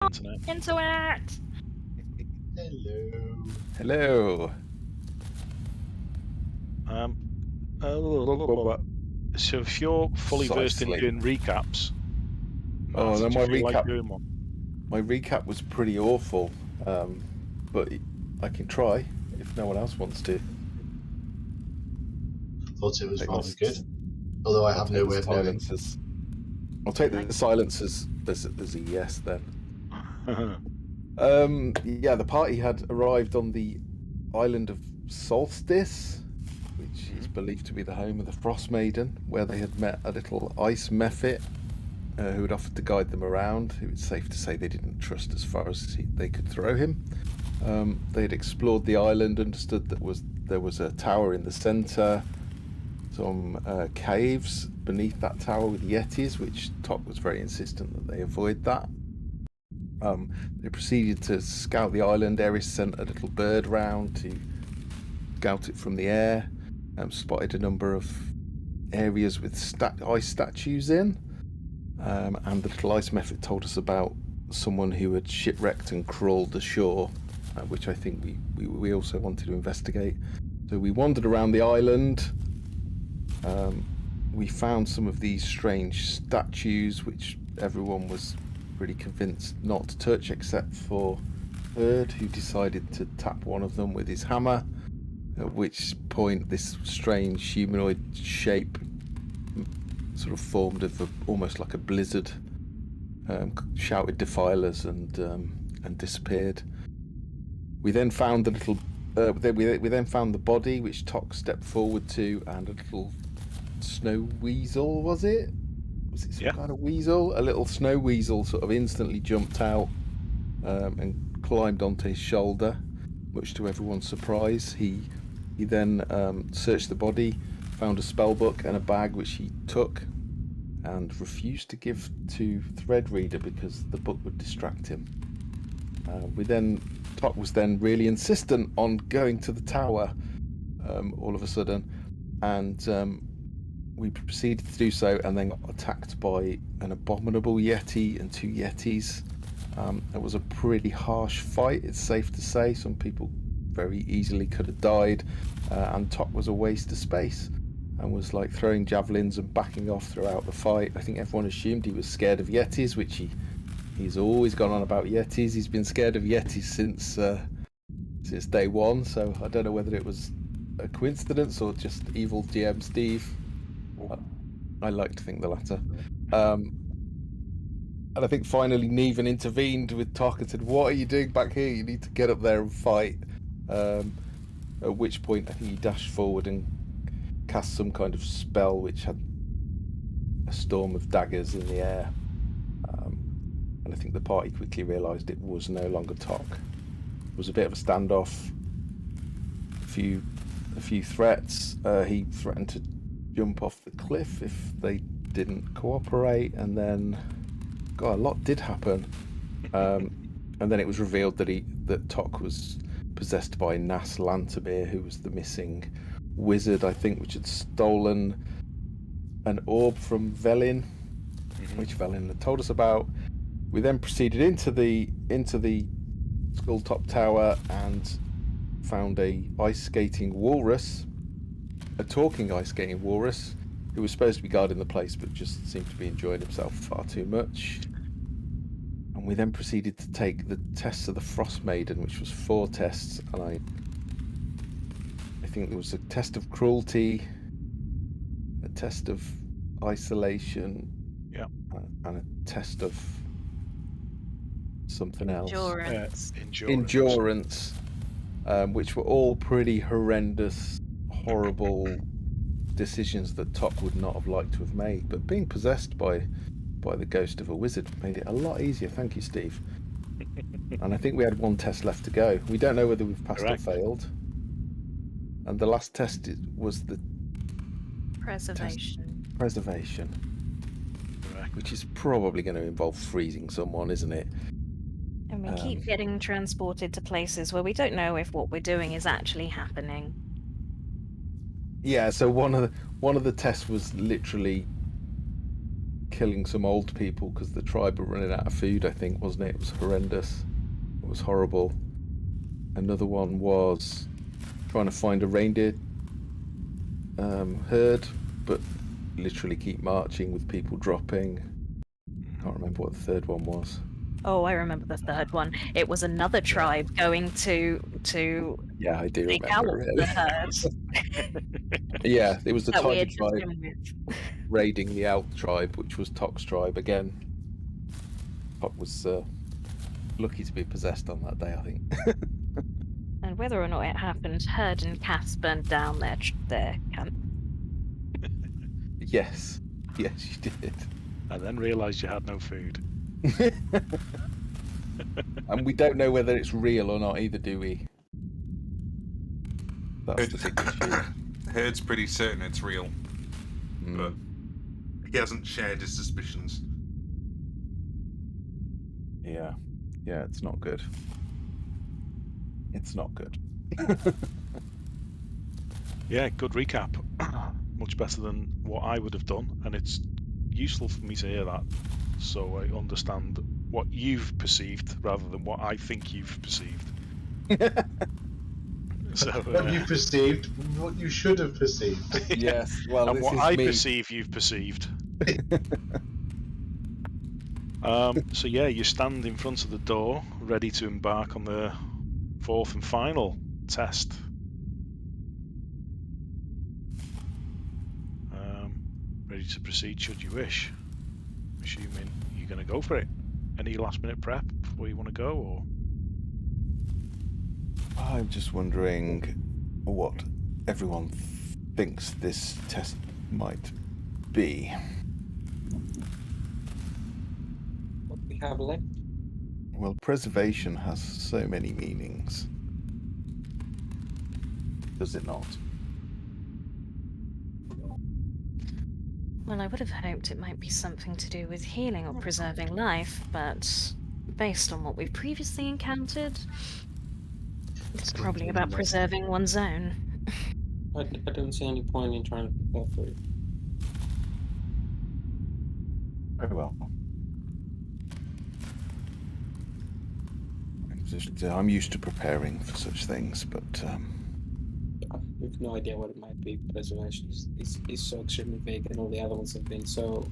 internet. Into it! Hello. Hello. So if you're fully versed in Precisely. doing recaps, Oh, Matt, no, do you my feel like recap. doing one? My recap was pretty awful, but I can try if no one else wants to. Thought it was Take rather this- good. Although I I'll have take no the way of knowing. silences. I'll take the silences as a yes then. Yeah, the party had arrived on the island of Solstice, which is believed to be the home of the Frost Maiden, where they had met a little ice mephit who had offered to guide them around. It was safe to say they didn't trust as far as they could throw him. They had explored the island, understood that there was a tower in the centre, some caves beneath that tower with yetis, which Tok was very insistent that they avoid that. They proceeded to scout the island. Eris sent a little bird round to scout it from the air. Spotted a number of areas with ice statues in. And the little ice mephit told us about someone who had shipwrecked and crawled ashore, which I think we also wanted to investigate. So we wandered around the island. We found some of these strange statues, which everyone was pretty convinced not to touch, except for Bird, who decided to tap one of them with his hammer, at which point this strange humanoid shape sort of formed of almost like a blizzard, shouted defilers and disappeared. We then found the little we then found the body, which Tok stepped forward to, and a little snow weasel, was it some kind of weasel? A little snow weasel sort of instantly jumped out and climbed onto his shoulder, much to everyone's surprise. He then searched the body, found a spell book and a bag, which he took and refused to give to Threadreader because the book would distract him. Tok was then really insistent on going to the tower all of a sudden, and we proceeded to do so, and then got attacked by an abominable yeti and two yetis. It was a pretty harsh fight, it's safe to say. Some people very easily could have died, and Tok was a waste of space and was like throwing javelins and backing off throughout the fight. I think everyone assumed he was scared of yetis, which he's always gone on about yetis. He's been scared of yetis since day one, so I don't know whether it was a coincidence or just evil GM Steve. I like to think the latter. And I think finally Neven intervened with Tok and said, "What are you doing back here? You need to get up there and fight." At which point I think he dashed forward and cast some kind of spell which had a storm of daggers in the air. And I think the party quickly realised it was no longer Tok. It was a bit of a standoff. A few threats. He threatened to jump off the cliff if they didn't cooperate, and then a lot did happen. And then it was revealed that Tok was possessed by Nas Lantamir, who was the missing wizard, I think, which had stolen an orb from Velin, which Velin had told us about. We then proceeded into the Skulltop Tower and found a talking ice skating walrus, who was supposed to be guarding the place but just seemed to be enjoying himself far too much. And we then proceeded to take the tests of the Frost Maiden, which was 4 tests, and I think there was a test of cruelty, a test of isolation, and a test of something else. Endurance, which were all pretty horrendous, horrible decisions that Tok would not have liked to have made. But being possessed by the ghost of a wizard made it a lot easier. Thank you, Steve. And I think we had 1 test left to go. We don't know whether we've passed or failed. And the last test was the Preservation. Preservation. Which is probably going to involve freezing someone, isn't it? And we keep getting transported to places where we don't know if what we're doing is actually happening. Yeah, so one of the tests was literally killing some old people because the tribe were running out of food, I think, wasn't it? It was horrendous. It was horrible. Another one was trying to find a reindeer herd, but literally keep marching with people dropping. I can't remember what the third one was. Oh, I remember the third one. It was another tribe going to Yeah, I do take remember out it. the herds. Yeah, it was the That we tiger had just tribe been with. raiding the elk tribe, which was Tok's tribe again. Tok was lucky to be possessed on that day, I think. And whether or not it happened, Herd and Cass burned down their camp. Yes, you did. And then realised you had no food. And we don't know whether it's real or not either, do we? That's the big issue. Herd's pretty certain it's real, but Mm. he hasn't shared his suspicions. Yeah, it's not good. It's not good. Yeah, good recap. Much better than what I would have done, and it's useful for me to hear that, so I understand what you've perceived rather than what I think you've perceived. So, What you perceived, what you should have perceived. Yes, well, and this what is I me. perceive you've perceived. So yeah, you stand in front of the door, ready to embark on the fourth and final test. Ready to proceed should you wish. Assuming you're going to go for it. Any last minute prep before you want to go, or? I'm just wondering what everyone thinks this test might be. What we have left? Well, preservation has so many meanings. Does it not? Well, I would have hoped it might be something to do with healing or preserving life, but based on what we've previously encountered, it's probably about preserving one's own. I don't see any point in trying to prepare for it. Very well. I'm used to preparing for such things, but We have no idea what it might be. Preservation is so extremely vague, and all the other ones have been so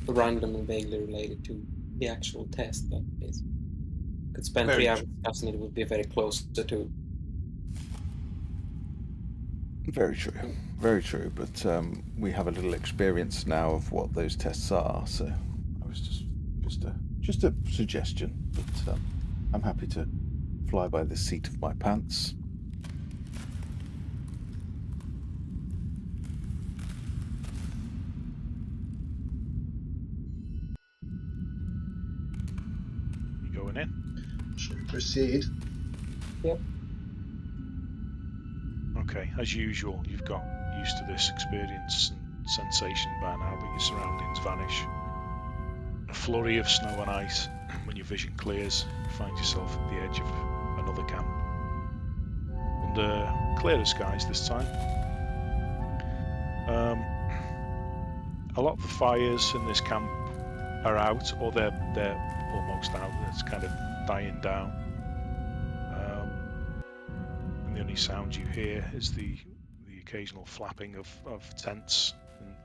random and vaguely related to the actual test that is. Could spend 3 hours discussing it, it would be very close to. very true. But we have a little experience now of what those tests are, so I was just a suggestion. But I'm happy to fly by the seat of my pants. You going in? Should we proceed? Yep. Okay, as usual, you've got used to this experience and sensation by now, but your surroundings vanish. A flurry of snow and ice. When your vision clears, you find yourself at the edge of another camp. Under clearer skies this time. A lot of the fires in this camp are out, or they're almost out. It's kind of dying down. And the only sound you hear is the occasional flapping of tents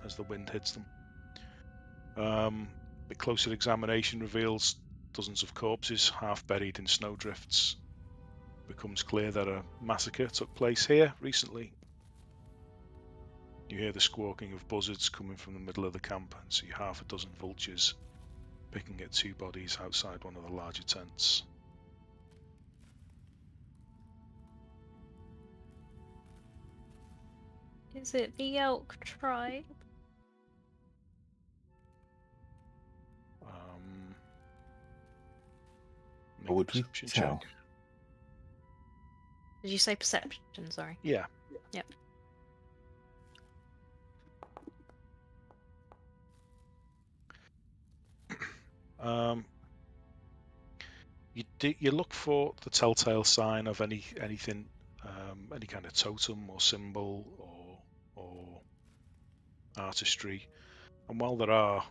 as the wind hits them. The closer examination reveals dozens of corpses half buried in snowdrifts. It becomes clear that a massacre took place here recently. You hear the squawking of buzzards coming from the middle of the camp and see half a dozen vultures picking at 2 bodies outside one of the larger tents. Is it the elk tribe? Make Or a would we perception tell? check. Did you say perception? Sorry. Yeah. Yep. You look for the telltale sign of anything, any kind of totem or symbol or artistry, and while there are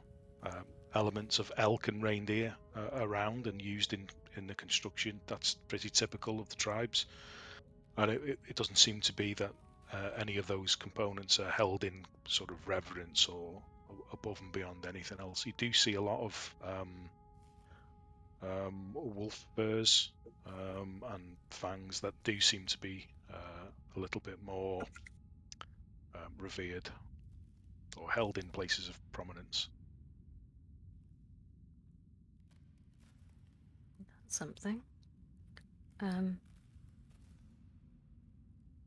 elements of elk and reindeer around and used in the construction. That's pretty typical of the tribes, and it doesn't seem to be that any of those components are held in sort of reverence or above and beyond anything else. You do see a lot of wolf furs and fangs that do seem to be a little bit more revered or held in places of prominence. That's something.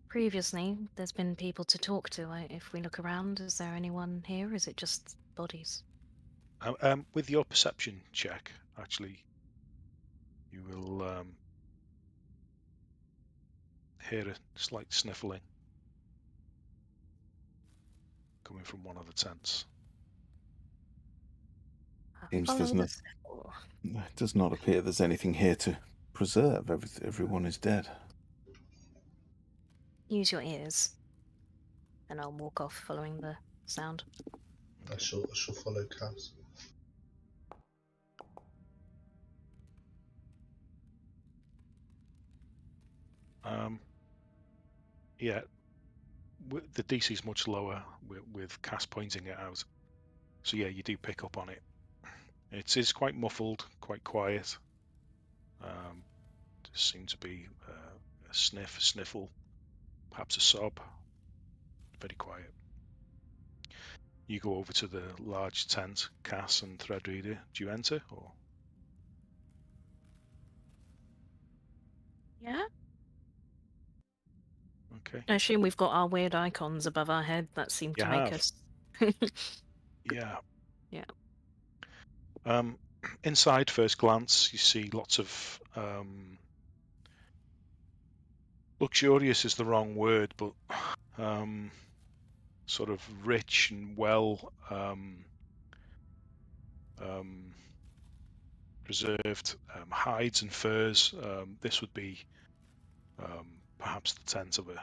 Previously, there's been people to talk to. If we look around, is there anyone here? Or is it just bodies? With your perception check, actually, you will hear a slight sniffling coming from one of the tents. Seems Follow there's the no, sniffle. it does not appear there's anything here to preserve. Everyone is dead. Use your ears, and I'll walk off following the sound. I shall follow Cass. Yeah, the DC is much lower with Cass pointing it out. So yeah, you do pick up on it. It is quite muffled, quite quiet. Just seems to be a sniffle, perhaps a sob. Very quiet. You go over to the large tent, Cass and Threadreader. Do you enter or? Yeah? Okay. I assume we've got our weird icons above our head that seem to make us. Yeah. Yeah. Inside, first glance, you see lots of luxurious is the wrong word, but sort of rich and well preserved hides and furs. This would be perhaps the tent of a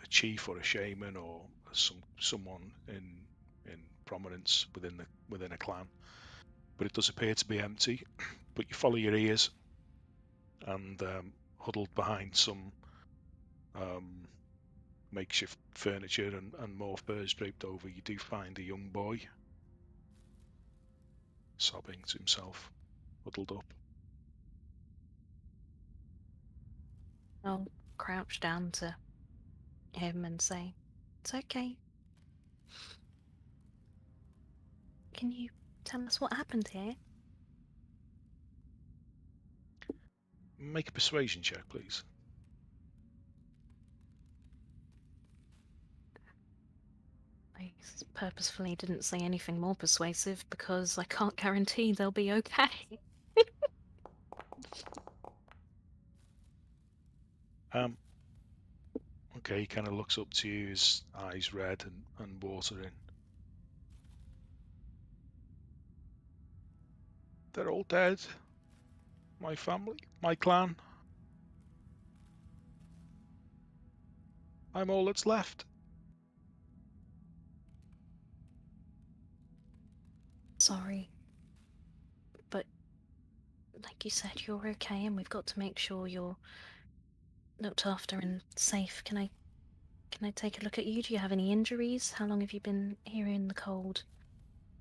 chief or a shaman or someone in prominence within a clan. But it does appear to be empty. But you follow your ears, and huddled behind some makeshift furniture and more furs draped over, you do find a young boy sobbing to himself, huddled up. I'll crouch down to him and say, "It's okay. Can you tell us what happened here?" Make a persuasion check, please. I purposefully didn't say anything more persuasive because I can't guarantee they'll be okay. Okay, he kind of looks up to you, his eyes red and watering. They're all dead. My family, my clan. I'm all that's left. Sorry. But like you said, you're okay, and we've got to make sure you're looked after and safe. Can I take a look at you? Do you have any injuries? How long have you been here in the cold?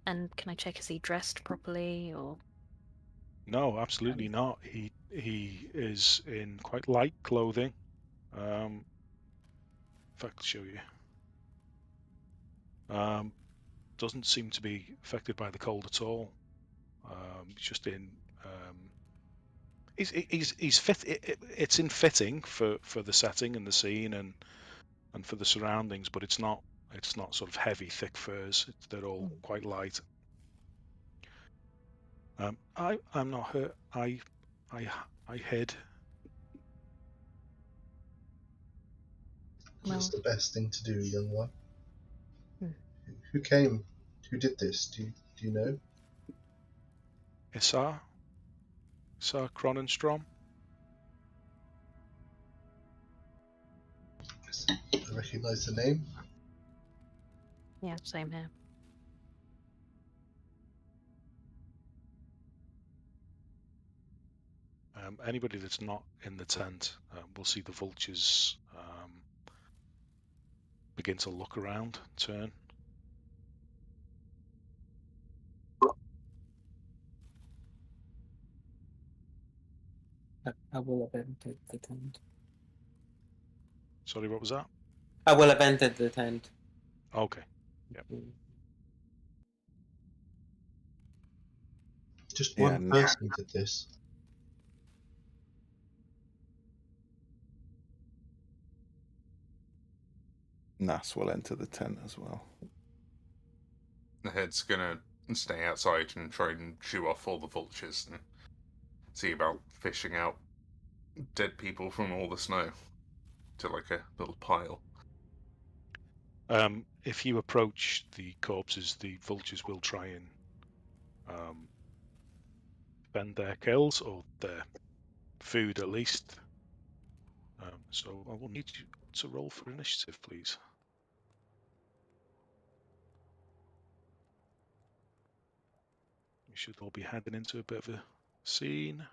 And can I check, is he dressed properly or? No, absolutely not. He is in quite light clothing. In fact, I'll show you. Doesn't seem to be affected by the cold at all. He's just in. He's fit. It's in fitting for the setting and the scene and for the surroundings, but it's not sort of heavy, thick furs. They're all quite light. I'm not hurt. I hid. What's the best thing to do, young one? Hmm. Who came? Who did this? Do you know? Isar Cronenstrom. I recognise the name. Yeah, same here. Anybody that's not in the tent will see the vultures begin to look around, turn. I will have entered the tent. Sorry, what was that? I will have entered the tent. Okay. Yep. Just Yeah, one person did this. Nas will enter the tent as well. The head's gonna stay outside and try and shoo off all the vultures and see about fishing out dead people from all the snow to like a little pile. If you approach the corpses, the vultures will try and defend their kills, or their food at least. So I will need you to roll for initiative, please. You should all be heading into a bit of a scene.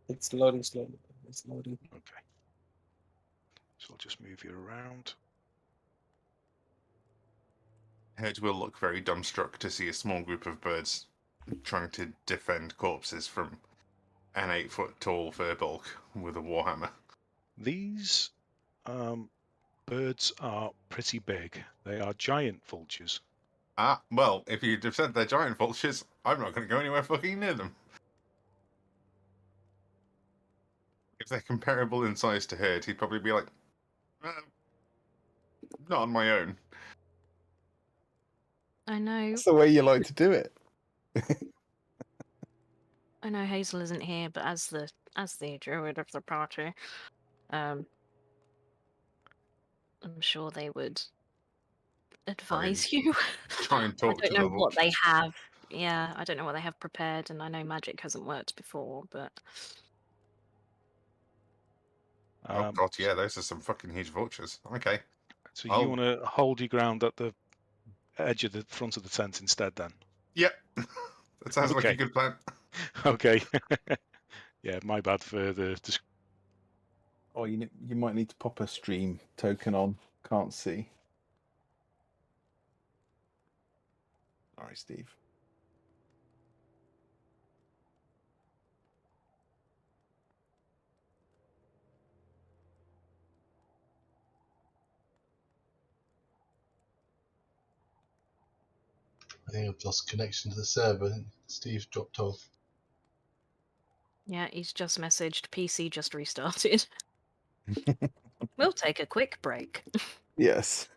It's loading slowly. It's loading. Okay. So I'll just move you around. Head will look very dumbstruck to see a small group of birds trying to defend corpses from an 8-foot-tall furbolg with a warhammer. These birds are pretty big. They are giant vultures. Ah, well, if you'd have said they're giant vultures, I'm not going to go anywhere fucking near them. If they're comparable in size to Herd, he'd probably be like, not on my own. I know. That's the way you like to do it. I know Hazel isn't here, but as the druid of the party, I'm sure they would advise you. Try and talk I to don't know the what they vultures. have. Yeah, I don't know what they have prepared, and I know magic hasn't worked before, but Oh god, yeah, those are some fucking huge vultures. Okay. So you want to hold your ground at the edge of the front of the tent instead, then? Yep. That sounds like a good plan. Okay. Yeah, my bad for the. Oh, you might need to pop a stream token on. Can't see. Sorry, Steve. I think I've lost connection to the server. Steve's dropped off. yeah, he's just messaged PC just restarted. We'll take a quick break. Yes.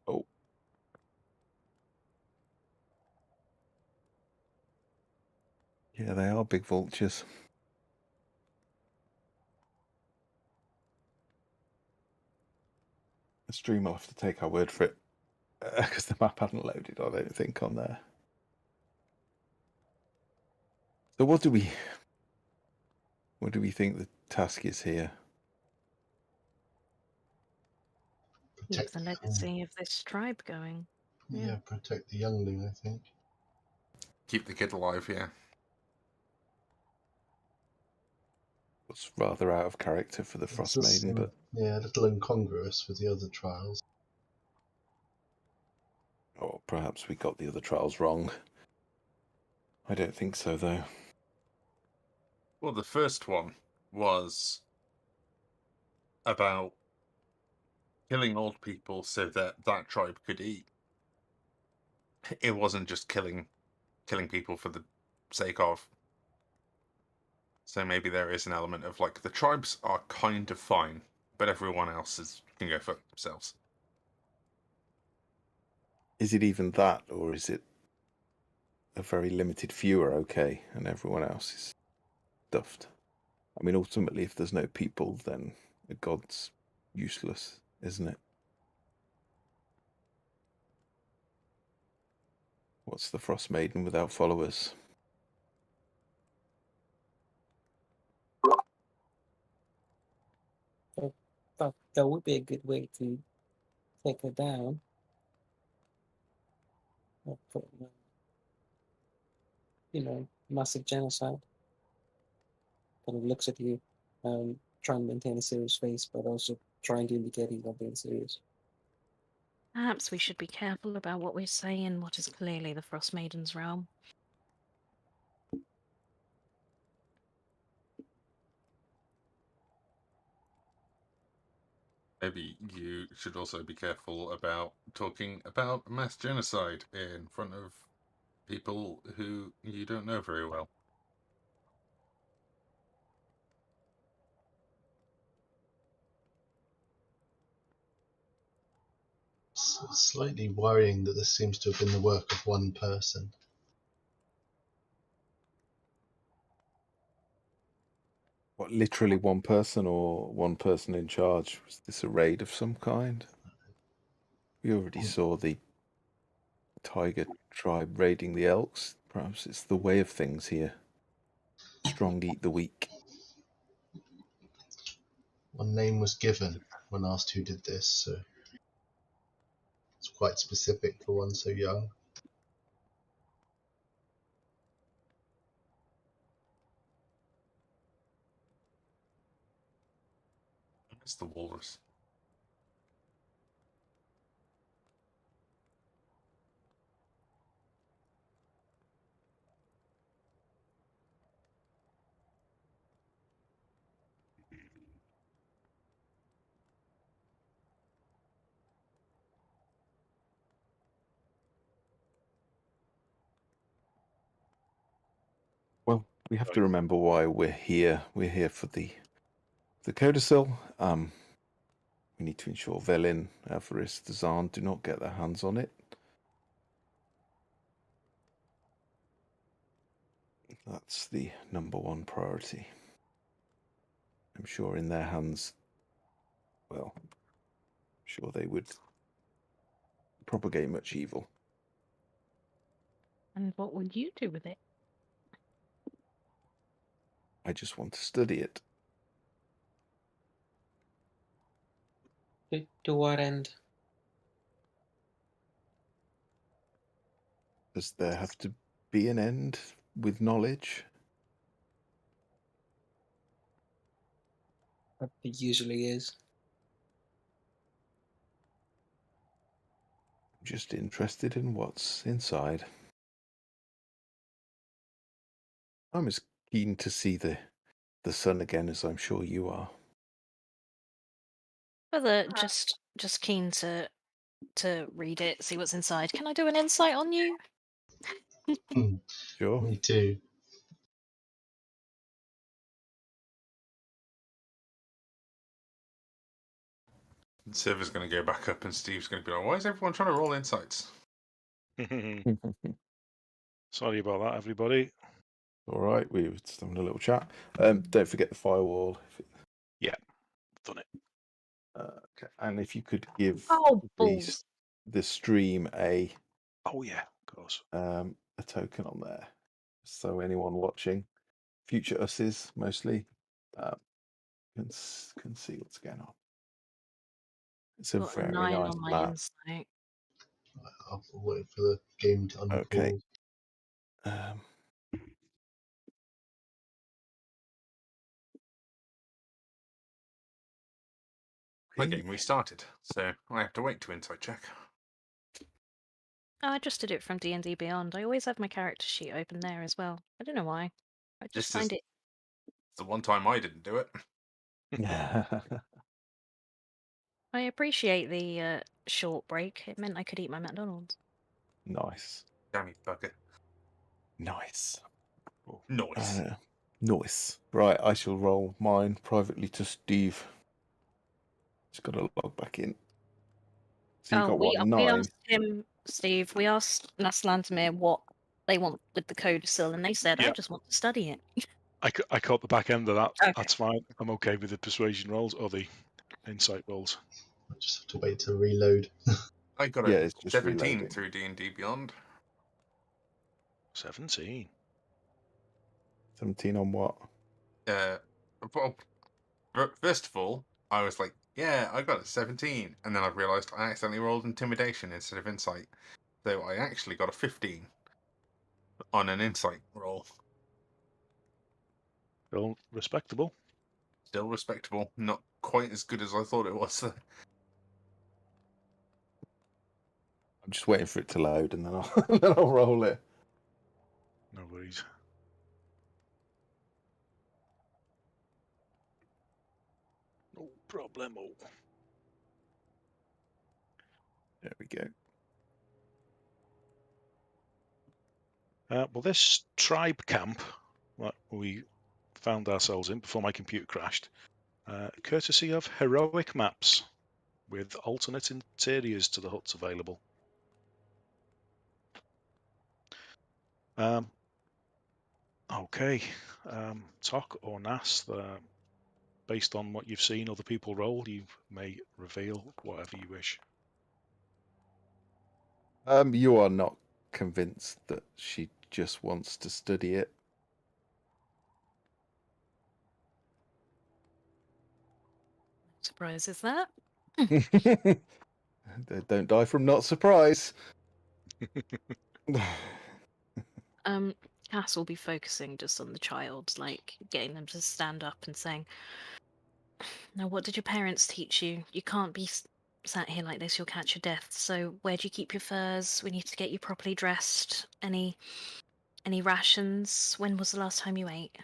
Oh. Yeah, they are big vultures. The stream will have to take our word for it because the map hadn't loaded, I don't think, on there. So what do we think the task is here? Keep the legacy of this tribe going. Yeah, protect the youngling, I think. Keep the kid alive, yeah. It's rather out of character for the Frost Maiden, but yeah, a little incongruous with the other trials. or perhaps we got the other trials wrong. I don't think so, though. Well, the first one was about killing old people so that that tribe could eat. It wasn't just killing people for the sake of. So maybe there is an element of like the tribes are kind of fine, but everyone else can go fuck themselves. Is it even that, or is it a very limited few are okay and everyone else is stuffed? I mean, ultimately, if there's no people, then a god's useless, isn't it? What's the Frost Maiden without followers? That would be a good way to take her down. of massive genocide. Kind of looks at you, trying to maintain a serious face, but also trying to indicate he's not being serious. Perhaps we should be careful about what we say in what is clearly the Frost Maiden's realm. Maybe you should also be careful about talking about mass genocide in front of people who you don't know very well. It's slightly worrying that this seems to have been the work of one person. What, literally one person or one person in charge? Was this a raid of some kind? We already saw the tiger tribe raiding the elks. Perhaps it's the way of things here. Strong eat the weak. One name was given when asked who did this, so it's quite specific for one so young. It's the walrus. Well, we have to remember why we're here. We're here for the Codicil. We need to ensure Velin, Avaris, the Zarn do not get their hands on it. That's the #1 priority. I'm sure in their hands, well, I'm sure they would propagate much evil. And what would you do with it? I just want to study it. To what end? Does there have to be an end with knowledge? It usually is. I'm just interested in what's inside. I'm as keen to see the sun again as I'm sure you are. Whether just keen to read it, see what's inside. Can I do an insight on you? Sure. Me too. The server's going to go back up, and Steve's going to be like, "Why is everyone trying to roll insights?" Sorry about that, everybody. All right, we were just having a little chat. Don't forget the firewall. Yeah, done it. Okay, and if you could give Oh, balls. the stream a Oh yeah, of course. a token on there, so anyone watching, future us's mostly, can see what's going on. It's a Got a very 9 nice on my map. insight. I'll wait for the game to unpause. Okay. My game restarted, so I have to wait to insight check. Oh, I just did it from D&D Beyond. I always have my character sheet open there as well. I don't know why. I just This find is it. the one time I didn't do it. I appreciate the short break. It meant I could eat my McDonald's. Nice. Damn you, bugger. Nice. Noise. Nice. Right, I shall roll mine privately to Steve. Just got to log back in. So you got we 9. asked him, Steve. We asked Naslantamir what they want with the Codicil, and they said, "I Yeah. just want to study it." I caught the back end of that. Okay. That's fine. I'm okay with the persuasion rolls or the insight rolls. I just have to wait to reload. I got Yeah, a it's just 17 reloading. through D&D Beyond. 17. 17 on what? Well, first of all, I was like, yeah, I got a 17. And then I realised I accidentally rolled intimidation instead of insight. though I actually got a 15 on an insight roll. Still respectable. Still respectable. Not quite as good as I thought it was. I'm just waiting for it to load, and then I'll roll it. No worries. No problemo. There we go. Well, this tribe camp that we found ourselves in before my computer crashed, courtesy of Heroic Maps, with alternate interiors to the huts available. Okay, Tok or Nas, based on what you've seen other people roll, you may reveal whatever you wish. You are not convinced that she just wants to study it. Surprise is that? They don't die from not surprise. Cass will be focusing just on the child, like getting them to stand up and saying, "Now, what did your parents teach you? You can't be sat here like this, you'll catch your death. So where do you keep your furs? We need to get you properly dressed. Any rations? When was the last time you ate?"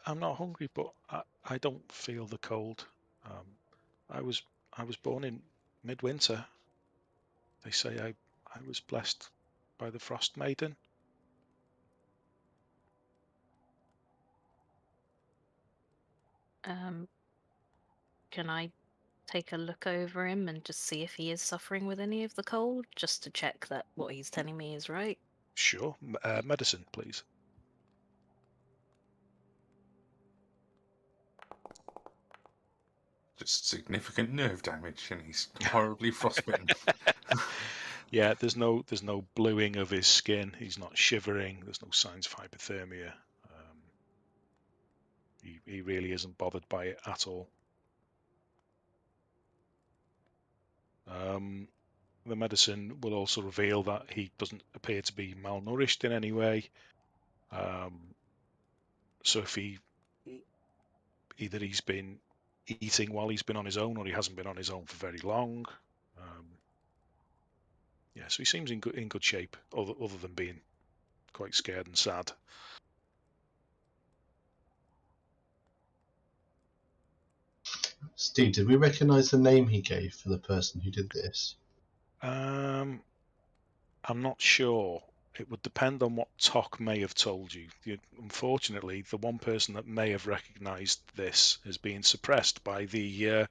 I'm not hungry, but I don't feel the cold. I was born in midwinter. They say I was blessed by the Frost Maiden. Can I take a look over him and just see if he is suffering with any of the cold, just to check that what he's telling me is right? Sure. Medicine, please. Just significant nerve damage, and he's horribly frostbitten. Yeah, there's no bluing of his skin. He's not shivering. There's no signs of hypothermia. He really isn't bothered by it at all. The medicine will also reveal that he doesn't appear to be malnourished in any way. So if either he's been eating while he's been on his own, or he hasn't been on his own for very long. Yeah, so he seems in good shape, other than being quite scared and sad. Steve, did we recognise the name he gave for the person who did this? I'm not sure. It would depend on what Tok may have told you. Unfortunately, the one person that may have recognised this is being suppressed by the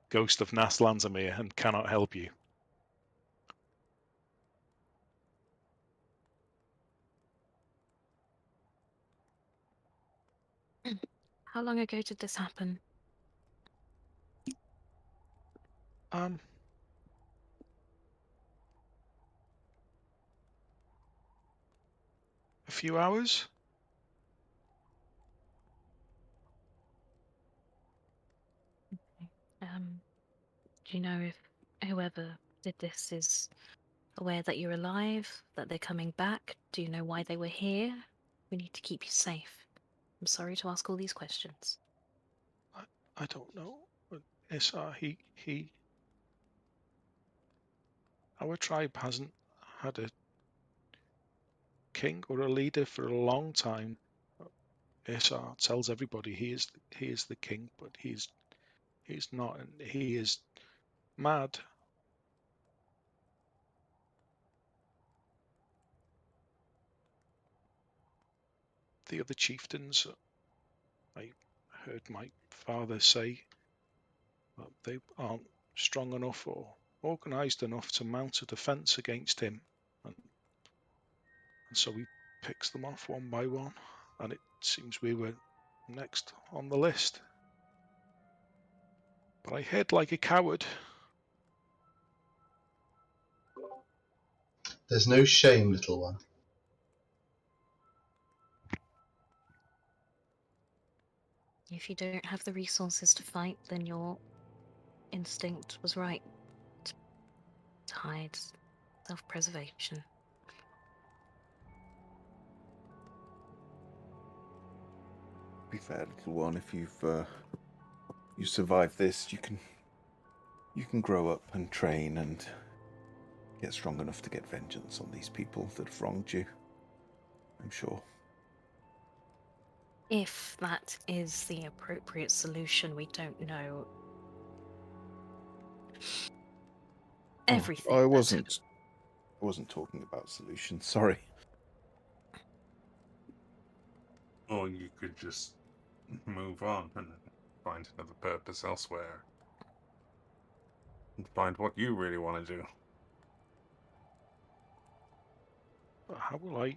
ghost of Nas Lansamir and cannot help you. How long ago did this happen? A few hours. Do you know if whoever did this is aware that you're alive, that they're coming back? Do you know why they were here? We need to keep you safe. I'm sorry to ask all these questions. I don't know. Isar, our tribe hasn't had a king or a leader for a long time. Isar tells everybody he is the king, but he's not, and he is mad. The other chieftains, I heard my father say, that they aren't strong enough or organised enough to mount a defence against him, and so he picks them off one by one, and it seems we were next on the list. But I hid like a coward. There's no shame, little one. If you don't have the resources to fight, then your instinct was right. To hide. Self-preservation. Be fair, little one, if you survive this, you can grow up and train and get strong enough to get vengeance on these people that have wronged you. I'm sure. If that is the appropriate solution, we don't know everything. I wasn't talking about solutions. Sorry. Or you could just move on and find another purpose elsewhere. And find what you really want to do. But how will I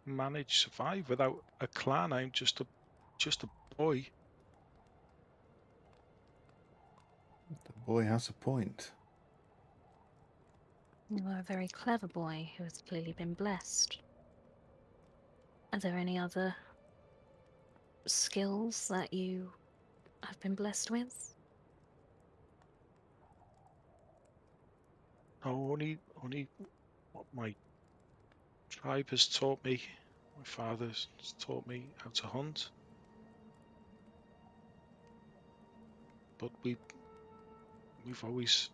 manage survive without a clan? I'm just a boy. The boy has a point. You are a very clever boy who has clearly been blessed. Are there any other skills that you have been blessed with? No, only what my tribe has taught me. My father's taught me how to hunt. But we've always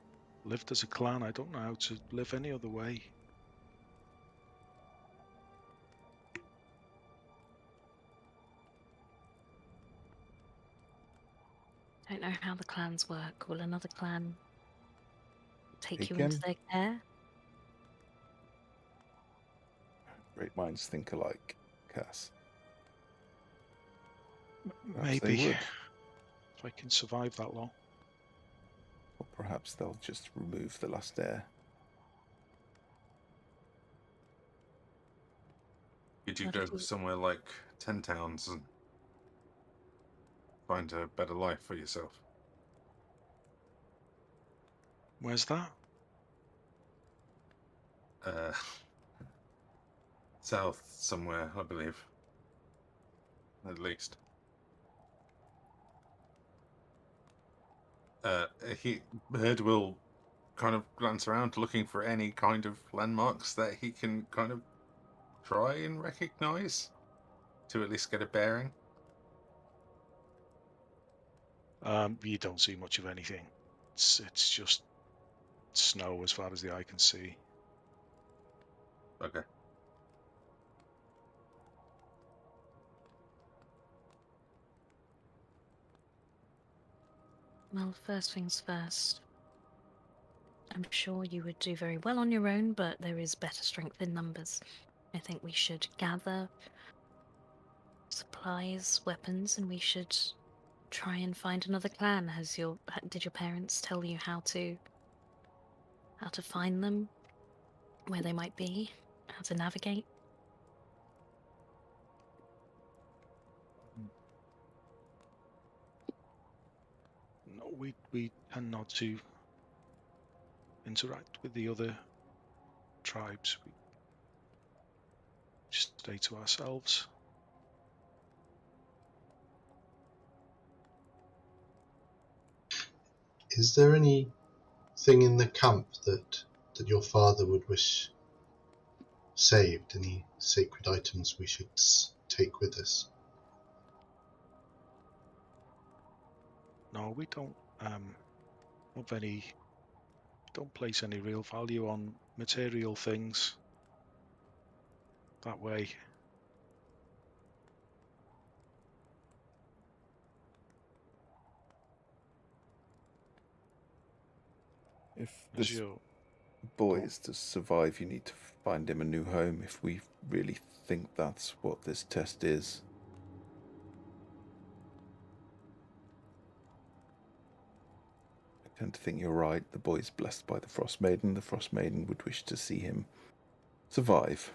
lived as a clan. I don't know how to live any other way. Don't know how the clans work. Will another clan take Take you into him? their care? Great minds think alike, Cass. Perhaps Maybe they would. if I can survive that long. Or perhaps they'll just remove the last heir. Could you What go if you- somewhere like 10 Towns and find a better life for yourself? Where's that? South somewhere, I believe. At least. Bird will kind of glance around looking for any kind of landmarks that he can kind of try and recognize to at least get a bearing. You don't see much of anything. It's just snow as far as the eye can see. Okay. Well, first things first. I'm sure you would do very well on your own, but there is better strength in numbers. I think we should gather supplies, weapons, and we should try and find another clan. Did your parents tell you how to find them, where they might be, how to navigate? No, we tend not to interact with the other tribes. We just stay to ourselves. Is there anything in the camp that your father would wish saved? Any sacred items we should take with us? No, we don't don't place any real value on material things that way. If As this you boy is to survive, you need to find him a new home if we really think that's what this test is. I tend to think you're right. The boy is blessed by the Frost Maiden. The Frost Maiden would wish to see him survive.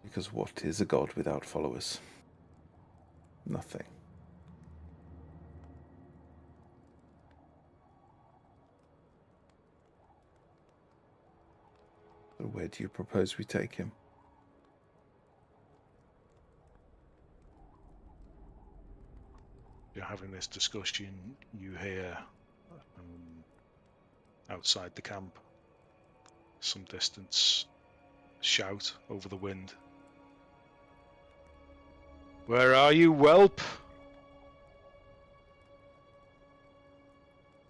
Because what is a god without followers? Nothing. So where do you propose we take him? having this discussion, you hear outside the camp, some distance, shout over the wind. Where are you, whelp?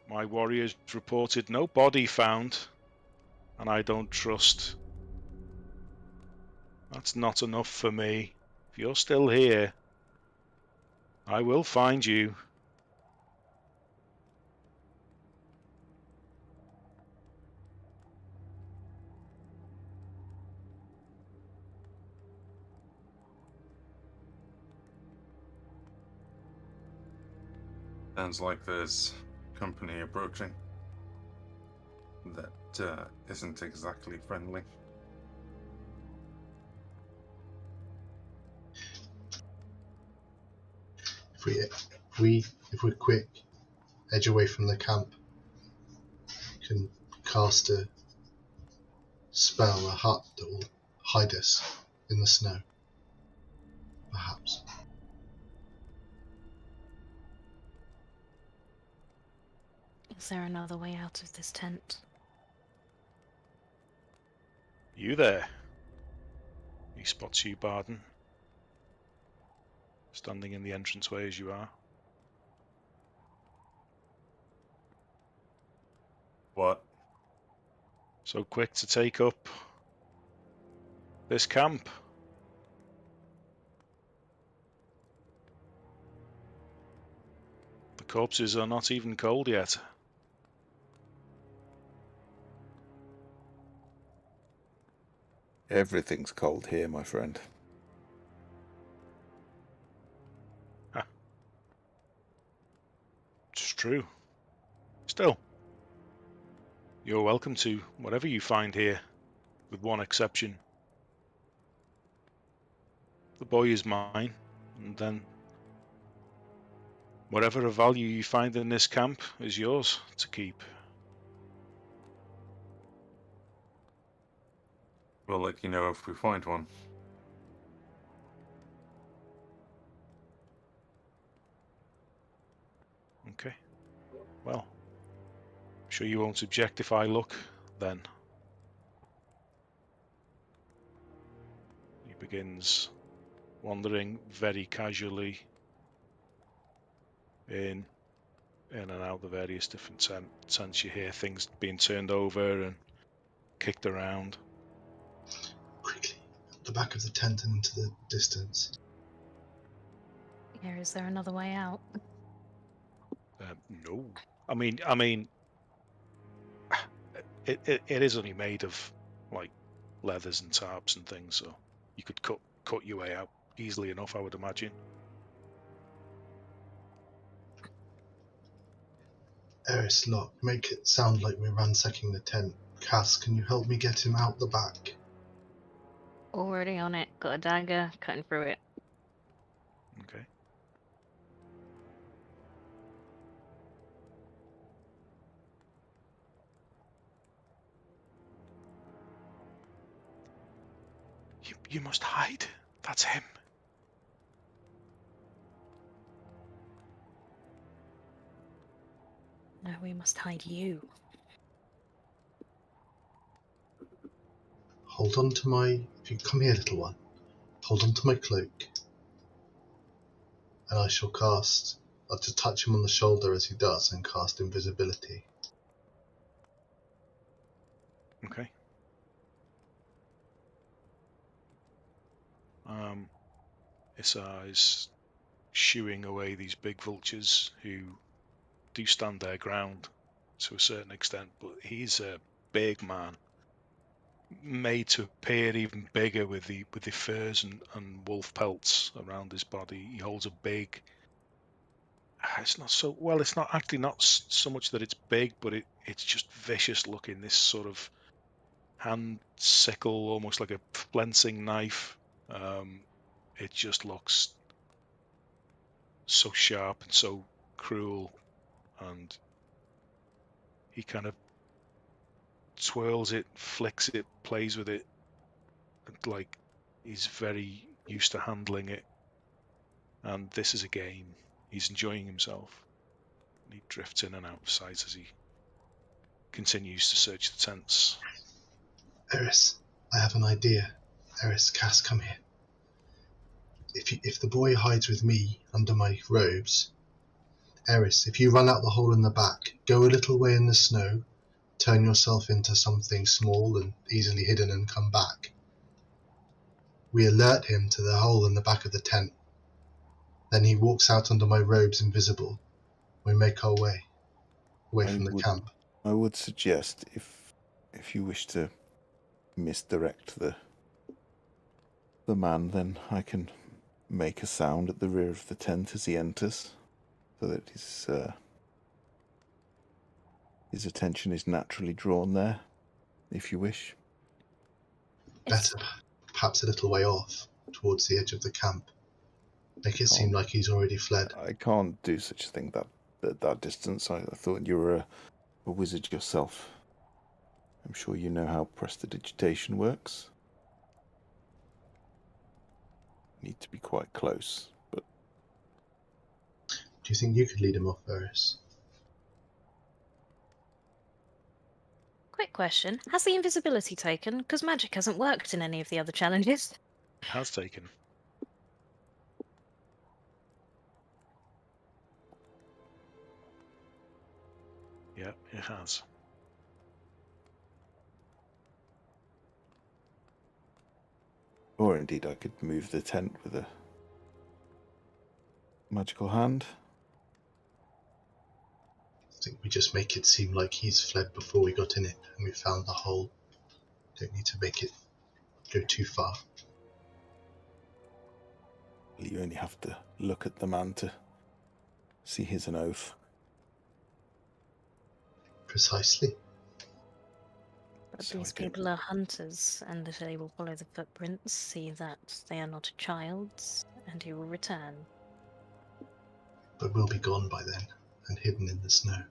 My warriors reported no body found, and I don't trust. That's not enough for me. If you're still here, I will find you. Sounds like there's company approaching. That isn't exactly friendly. If we're quick, edge away from the camp, can cast a spell, a hut that will hide us in the snow. Perhaps. Is there another way out of this tent? You there? He spots you, Barden, standing in the entranceway as you are. What? So quick to take up this camp. The corpses are not even cold yet. Everything's cold here, my friend. It's true. Still, you're welcome to whatever you find here, with one exception. The boy is mine, and then whatever of value you find in this camp is yours to keep. We'll let you know if we find one. Okay. Well, I'm sure you won't object if I look, then. He begins wandering very casually in and out the various different tents. You hear things being turned over and kicked around. Quickly, up the back of the tent and into the distance. Yeah, is there another way out? No. I mean, it is only made of like leathers and tarps and things, so you could cut your way out easily enough, I would imagine. Eris, look, make it sound like we're ransacking the tent. Cass, can you help me get him out the back? Already on it. Got a dagger, cutting through it. Okay. You must hide. That's him. No, we must hide you. Hold on to my... If you come here, little one. Hold on to my cloak. And I shall cast... I'll just touch him on the shoulder as he does and cast invisibility. Okay. Issa is shooing away these big vultures who do stand their ground to a certain extent, but he's a big man, made to appear even bigger with the furs and wolf pelts around his body. He holds a big... It's not so... Well, it's not actually not so much that it's big, but it's just vicious looking. This sort of hand sickle, almost like a flensing knife. It just looks so sharp and so cruel, and he kind of twirls it, flicks it, plays with it, like he's very used to handling it. And this is a game. He's enjoying himself. And he drifts in and out of sight as he continues to search the tents. Eris, I have an idea. Eris, Cass, come here. If the boy hides with me under my robes, Eris, if you run out the hole in the back, go a little way in the snow, turn yourself into something small and easily hidden and come back. We alert him to the hole in the back of the tent. Then he walks out under my robes invisible. We make our way away from the camp. I would suggest if you wish to misdirect the man, then I can make a sound at the rear of the tent as he enters, so that his attention is naturally drawn there, if you wish. Better, perhaps a little way off, towards the edge of the camp. Make it seem like he's already fled. I can't do such a thing at that distance. I thought you were a wizard yourself. I'm sure you know how prestidigitation works. Need to be quite close, but... Do you think you could lead him off, Eris? Quick question. Has the invisibility taken? Because magic hasn't worked in any of the other challenges. It has taken. Yeah, it has. Or indeed I could move the tent with a magical hand. I think we just make it seem like he's fled before we got in it and we found the hole. Don't need to make it go too far. You only have to look at the man to see he's an oath. Precisely. But So these I can- people are hunters, and if they will follow the footprints, see that they are not a child's, and he will return. But we'll be gone by then and hidden in the snow.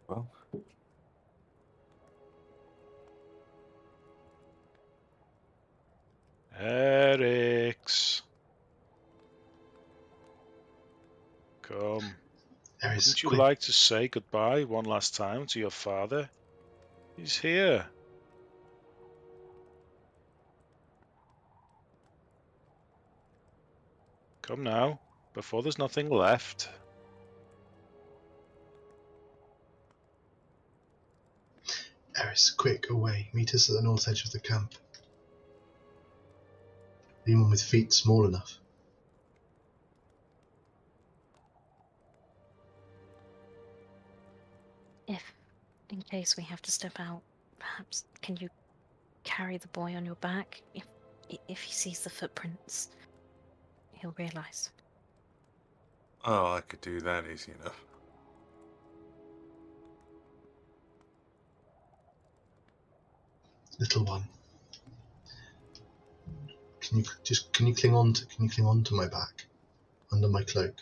Well, Eric's. Come. Eris, Wouldn't you quick. like to say goodbye one last time to your father? He's here. Come now, before there's nothing left. Eris, quick, away. Meet us at the north edge of the camp. Anyone with feet small enough. If, in case we have to step out, perhaps can you carry the boy on your back? If he sees the footprints, he'll realise. Oh, I could do that easy enough. Little one. Can you cling on to my back? Under my cloak.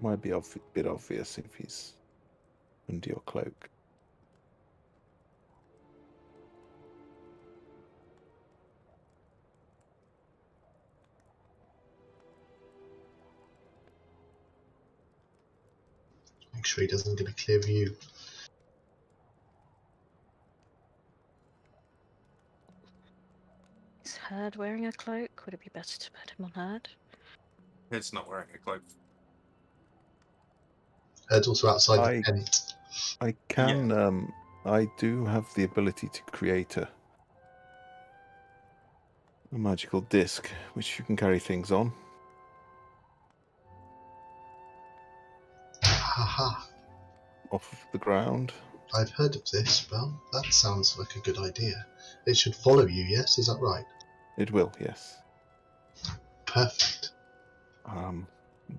might be a bit obvious if he's under your cloak. Make sure he doesn't get a clear view. Is Herd wearing a cloak? Would it be better to put him on Herd? It's not wearing a cloak. Herd's also outside the tent. I can, I do have the ability to create a magical disc, which you can carry things on. Haha. Off of the ground. I've heard of this. Well, that sounds like a good idea. It should follow you, yes? Is that right? It will, yes. Perfect.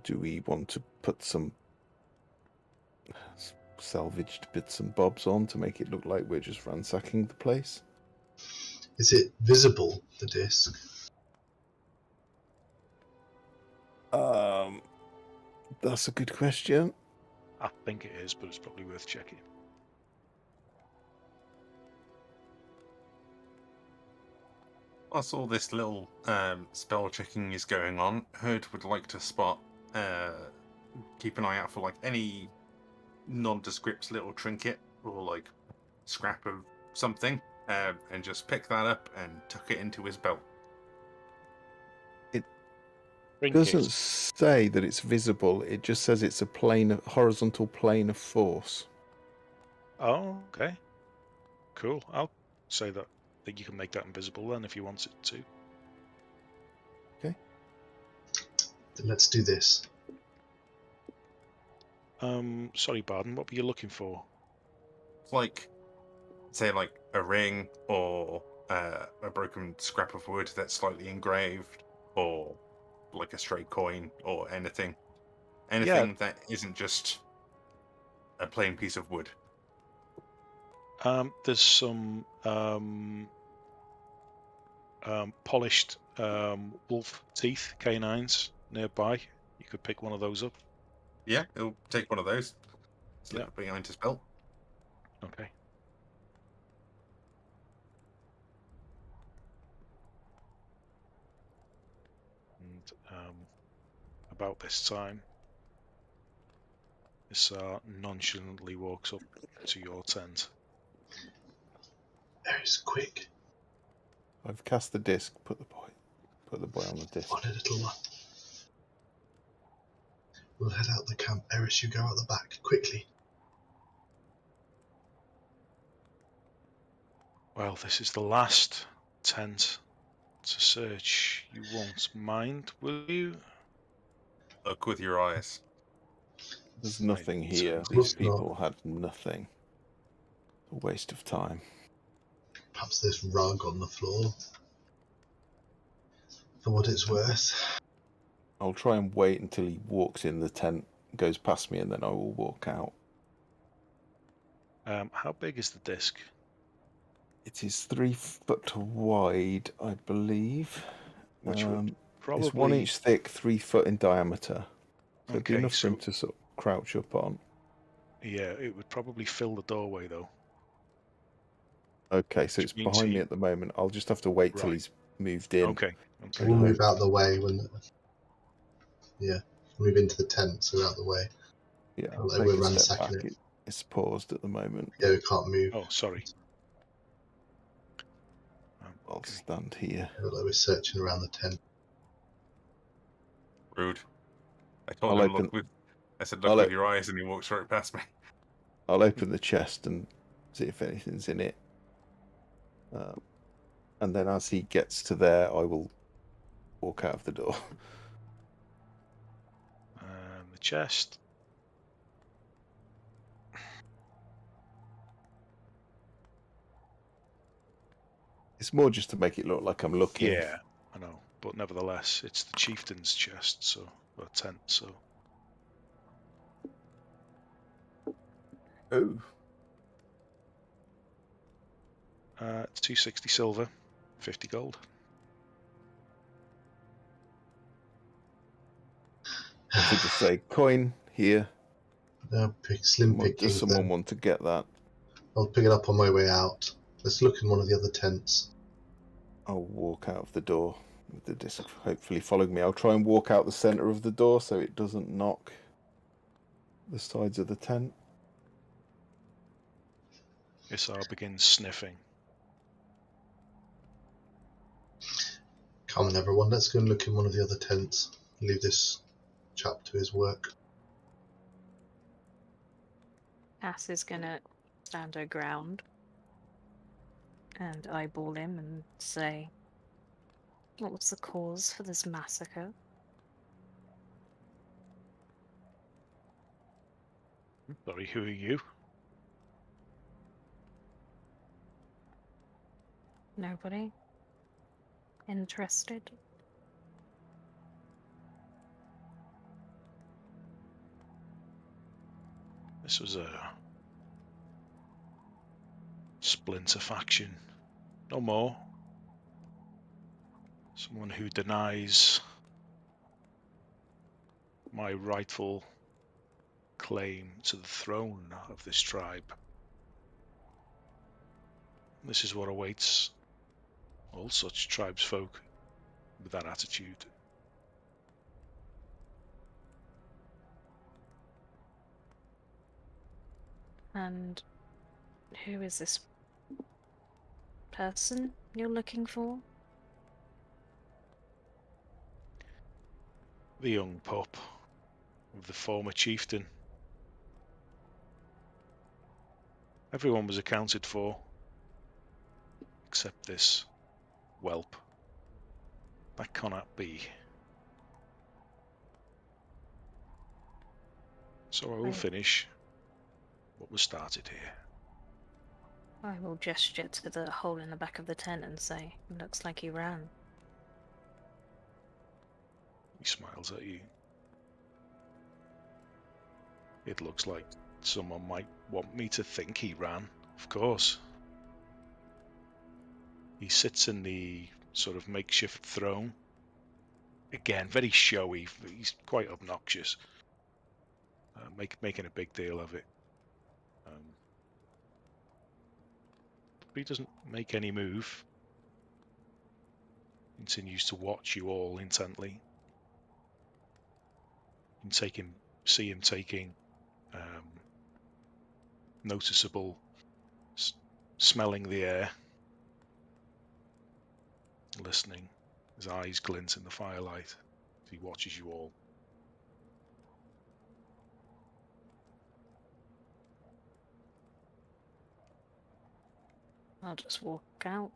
Do we want to put some salvaged bits and bobs on to make it look like we're just ransacking the place? Is it visible, the disc? That's a good question. I think it is, but it's probably worth checking. Whilst all this little spell checking is going on, Herd would like to spot, keep an eye out for like any nondescript little trinket or like scrap of something, and just pick that up and tuck it into his belt. It Trinket. doesn't say that it's visible. It just says it's a horizontal plane of force. Oh, okay. Cool. I'll say that. I think you can make that invisible then if you want it to. Then let's do this. Sorry, Barden, what were you looking for? Like, say, like a ring or a broken scrap of wood that's slightly engraved, or like a stray coin or anything. Anything that isn't just a plain piece of wood. There's some polished wolf teeth, canines nearby. You could pick one of those up. Yeah, he'll take one of those. Slip it behind his belt. Okay. And about this time, Issar nonchalantly walks up to your tent. Eris, quick. I've cast the disc. Put the boy on the disc. On a little one. We'll head out the camp. Eris, you go out the back. Quickly. Well, this is the last tent to search. You won't mind, will you? Look with your eyes. There's nothing here. Of These course people had nothing. A waste of time. Perhaps this rug on the floor. For what it's worth. I'll try and wait until he walks in the tent, goes past me, and then I will walk out. How big is the disc? It is 3 foot wide, I believe. Which would probably... It's 1 inch thick, 3 foot in diameter. So it'd be Okay, enough for him to sort of crouch up on. Yeah, it would probably fill the doorway, though. Okay, so it's behind me at the moment. I'll just have to wait till he's moved in. Okay. We'll move out the way when... Yeah, move into the tent so we're out the way. Yeah, I'll like take we're a step back. ransacking it. It's paused at the moment. Yeah, we can't move. Oh, sorry. I'll stand here. Like we're searching around the tent. Rude. I told him, look with your eyes, and he walks right past me. I'll open the chest and see if anything's in it. And then as he gets to there, I will walk out of the door. The chest. It's more just to make it look like I'm looking. Yeah, I know. But nevertheless, it's the chieftain's chest, or tent, so... Oh. 260 silver, 50 gold. I should just say, coin here. Does someone want to get that? I'll pick it up on my way out. Let's look in one of the other tents. I'll walk out of the door with the disc hopefully following me. I'll try and walk out the centre of the door so it doesn't knock the sides of the tent. Issar begins sniffing. Come on, everyone. Let's go and look in one of the other tents. Leave this chap to his work. Ass is gonna stand her ground and eyeball him and say, what was the cause for this massacre? Sorry, who are you? Nobody? Interested? This was a splinter faction. No more. Someone who denies my rightful claim to the throne of this tribe. This is what awaits all such tribesfolk with that attitude. And who is this person you're looking for? The young pup of the former chieftain. Everyone was accounted for, except this whelp. That cannot be. So I will finish what was started here. I will gesture to the hole in the back of the tent and say, looks like he ran. He smiles at you. It looks like someone might want me to think he ran, of course. He sits in the sort of makeshift throne. Again, very showy. He's quite obnoxious. Making a big deal of it. But he doesn't make any move. Continues to watch you all intently. You can see him taking noticeable smelling the air, listening. His eyes glint in the firelight as he watches you all. I'll just walk out.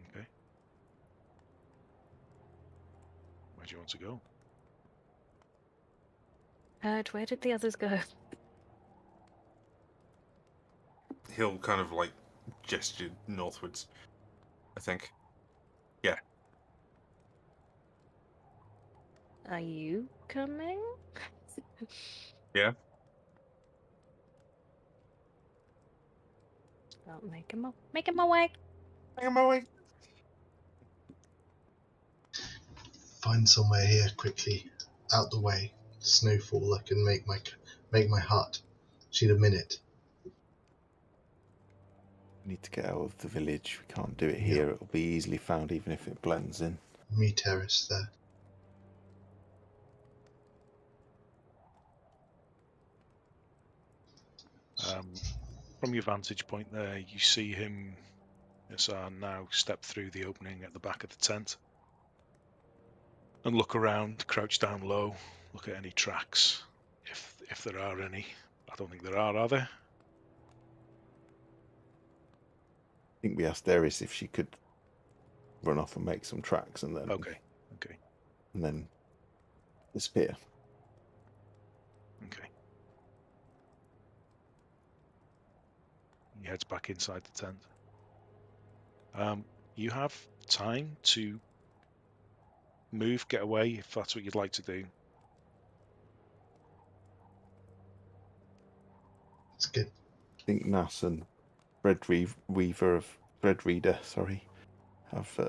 Okay. Where do you want to go? Where did the others go? He'll kind of like gesture northwards, I think. Yeah. Are you coming? Yeah. I'll make him my way. Hang on my way. Find somewhere here quickly, out the way. Snowfall. I can make my hut. Just need a minute. We need to get out of the village. We can't do it here. It'll be easily found even if it blends in. Me terrace there. From your vantage point there, you see him, Hassan, now step through the opening at the back of the tent and look around, crouch down low, look at any tracks, if there are any. I don't think there are there? I think we asked Eris if she could run off and make some tracks and then and then disappear. Okay. He heads back inside the tent. You have time to move, get away, if that's what you'd like to do. It's good. I think Nass and Threadreader, have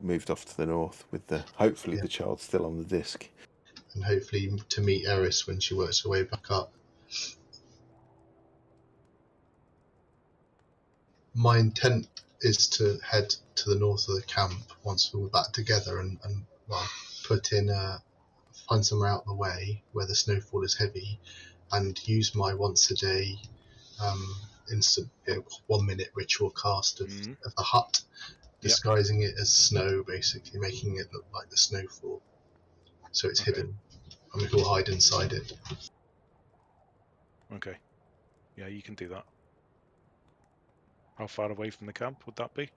moved off to the north with hopefully the child still on the disc. And hopefully to meet Eris when she works her way back up. My intent is to head to the north of the camp once we're back together and find somewhere out the way where the snowfall is heavy and use my once a day instant 1 minute ritual cast of the hut, disguising it as snow, basically making it look like the snowfall, so it's hidden and we can all hide inside it. Okay. Yeah, you can do that. How far away from the camp would that be?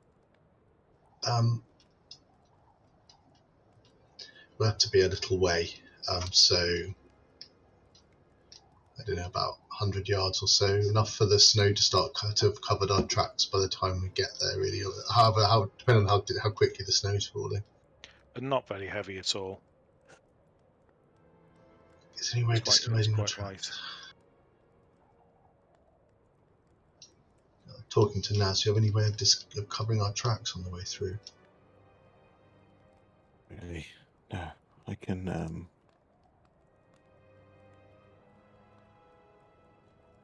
We'll have to be a little way, so I don't know, about 100 yards or so, enough for the snow to have covered our tracks by the time we get there, really. However, depending on how quickly the snow is falling. But not very heavy at all. Is there any way of disguising our tracks? Light. talking to Naz, do you have any way of covering our tracks on the way through? Really? No. I can,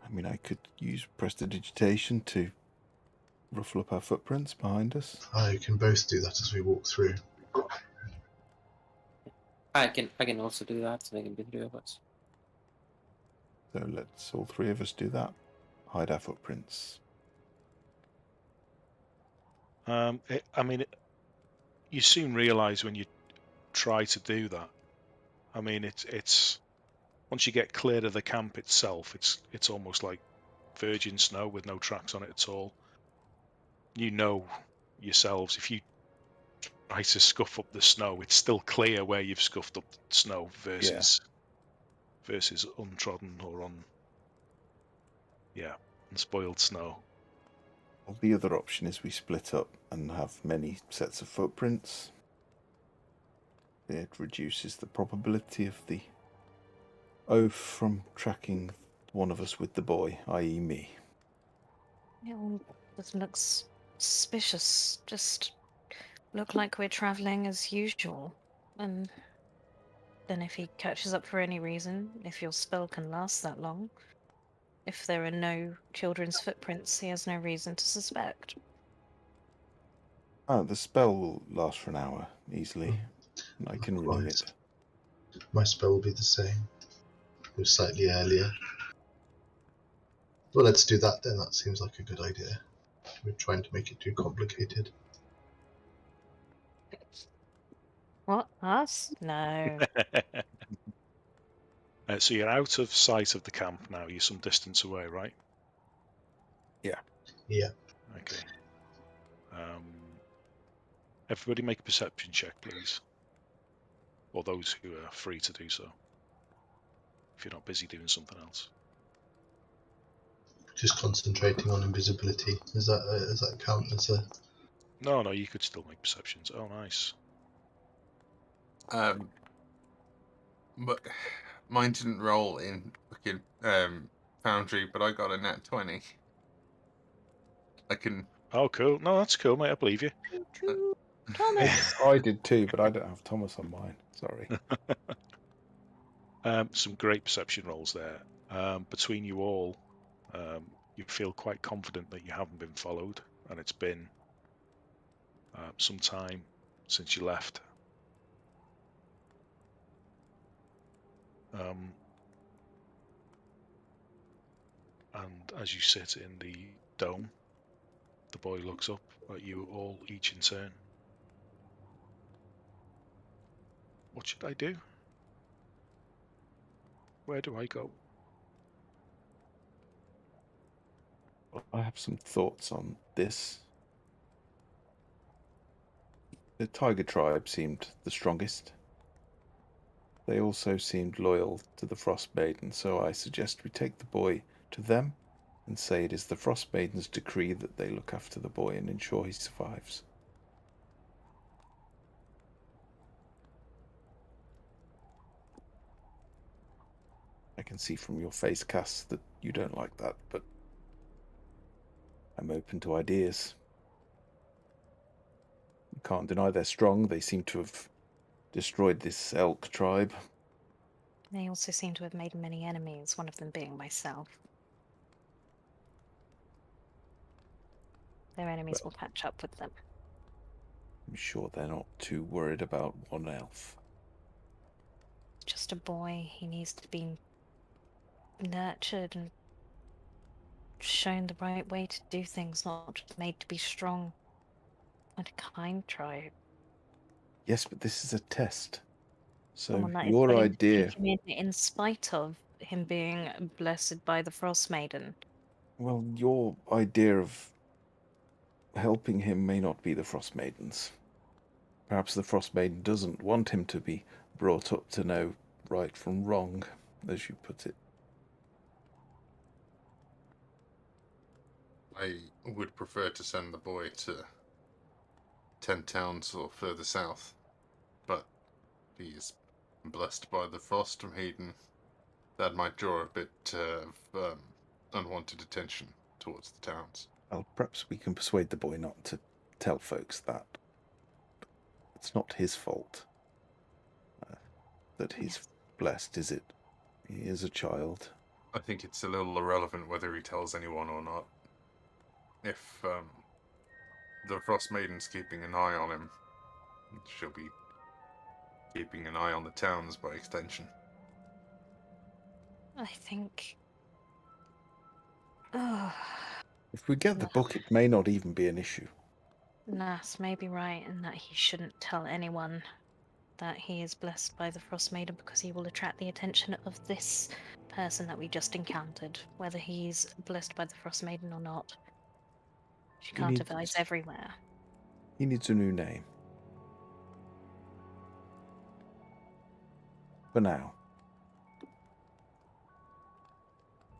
I mean, I could use prestidigitation to ruffle up our footprints behind us. I can both do that as we walk through. I can also do that, so they can be 3 of us. So let's all 3 of us do that. Hide our footprints. You soon realise when you try to do that. I mean, it's once you get clear of the camp itself, it's almost like virgin snow with no tracks on it at all. You know yourselves, if you try to scuff up the snow, it's still clear where you've scuffed up the snow versus untrodden or unspoiled snow. Well, the other option is we split up and have many sets of footprints. It reduces the probability of the oath from tracking one of us with the boy, i.e. me. It all just looks suspicious. Just look like we're traveling as usual. And then if he catches up for any reason, if your spell can last that long, if there are no children's footprints, he has no reason to suspect. The spell will last for an hour, easily. And I can renew it. My spell will be the same. It was slightly earlier. Well, let's do that then. That seems like a good idea. We're trying to make it too complicated. What? Us? No. So you're out of sight of the camp now. You're some distance away, right? Yeah. Yeah. Okay. Everybody make a perception check, please. Or those who are free to do so. If you're not busy doing something else. Just concentrating on invisibility. Does that count as a... No, you could still make perceptions. Oh, nice. But mine didn't roll in fucking Foundry, but I got a nat 20. I can. Oh, cool. No, that's cool, mate. I believe you. Thomas! I did too, but I don't have Thomas on mine. Sorry. Some great perception rolls there. Between you all, you feel quite confident that you haven't been followed, and it's been some time since you left. And as you sit in the dome, the boy looks up at you all, each in turn. What should I do? Where do I go? Well, I have some thoughts on this. The Tiger tribe seemed the strongest. They also seemed loyal to the Frost Maiden, so I suggest we take the boy to them and say it is the Frost Maiden's decree that they look after the boy and ensure he survives. I can see from your face, Cass, that you don't like that, but I'm open to ideas. You can't deny they're strong. They seem to have destroyed this elk tribe. They also seem to have made many enemies, one of them being myself. Their enemies will catch up with them. I'm sure they're not too worried about one elf. Just a boy. He needs to be nurtured and shown the right way to do things, not just made to be strong and a kind tribe. Yes, but this is a test. So Someone that is your willing to idea... take him in spite of him being blessed by the Frost Maiden. Well, your idea of helping him may not be the Frost Maiden's. Perhaps the Frost Maiden doesn't want him to be brought up to know right from wrong, as you put it. I would prefer to send the boy to 10 towns or further south, but he is blessed by the Frost Maiden. That might draw a bit of unwanted attention towards the towns. Well, perhaps we can persuade the boy not to tell folks that. It's not his fault that he's blessed, is it? He is a child. I think it's a little irrelevant whether he tells anyone or not. If the Frost Maiden's keeping an eye on him, she'll be keeping an eye on the towns by extension. I think. Oh, If we get the book, it may not even be an issue. Nas may be right in that he shouldn't tell anyone that he is blessed by the Frost Maiden, because he will attract the attention of this person that we just encountered, whether he's blessed by the Frost Maiden or not. She can't advise everywhere. He needs a new name. For now.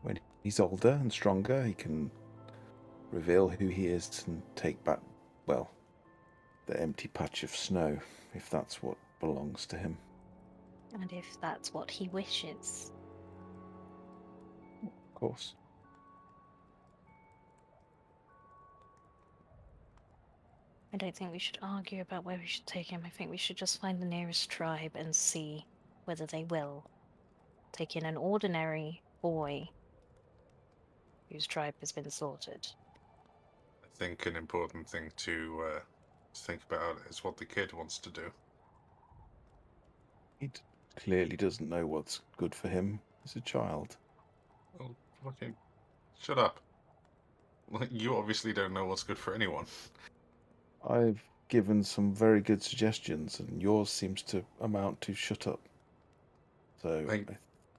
When he's older and stronger, he can reveal who he is and take back, well, the empty patch of snow, if that's what belongs to him. And if that's what he wishes. Of course. I don't think we should argue about where we should take him. I think we should just find the nearest tribe and see whether they will take in an ordinary boy whose tribe has been slaughtered. I think an important thing to think about is what the kid wants to do. He clearly doesn't know what's good for him as a child. Well, fucking shut up. Like, you obviously don't know what's good for anyone. I've given some very good suggestions, and yours seems to amount to shut up. So I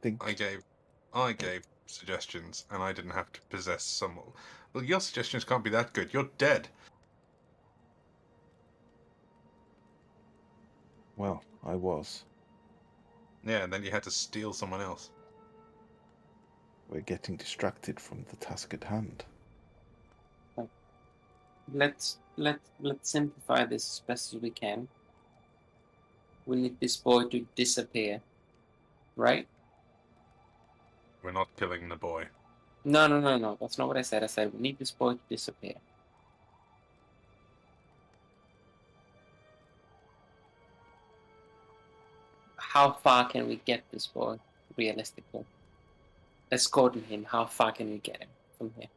think I gave suggestions, and I didn't have to possess someone. Well, your suggestions can't be that good. You're dead. Well, I was. Yeah, and then you had to steal someone else. We're getting distracted from the task at hand. Let's simplify this as best as we can. We need this boy to disappear, right? We're not killing the boy. No. That's not what I said. I said we need this boy to disappear. How far can we get this boy, realistically? Escorting him, how far can we get him from here?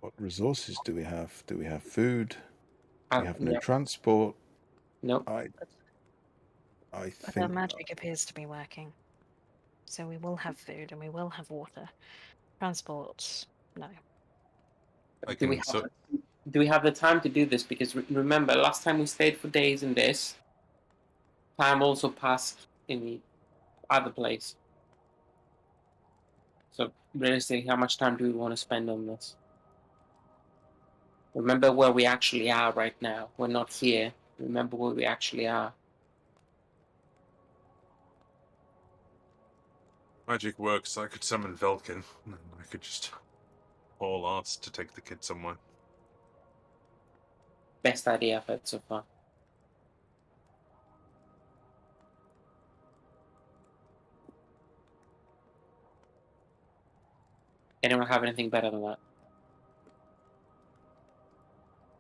What resources do we have? Do we have food? We have no Yep. transport. Nope. I But think our magic appears to be working. So we will have food and we will have water. Transport, no. Do we have the time to do this? Because remember, last time we stayed for days in this, time also passed in the other place. So realistically, how much time do we want to spend on this? Remember where we actually are right now. We're not here. Remember where we actually are. Magic works. I could summon Velkin, and I could just all arts to take the kid somewhere. Best idea I've heard so far. Anyone have anything better than that?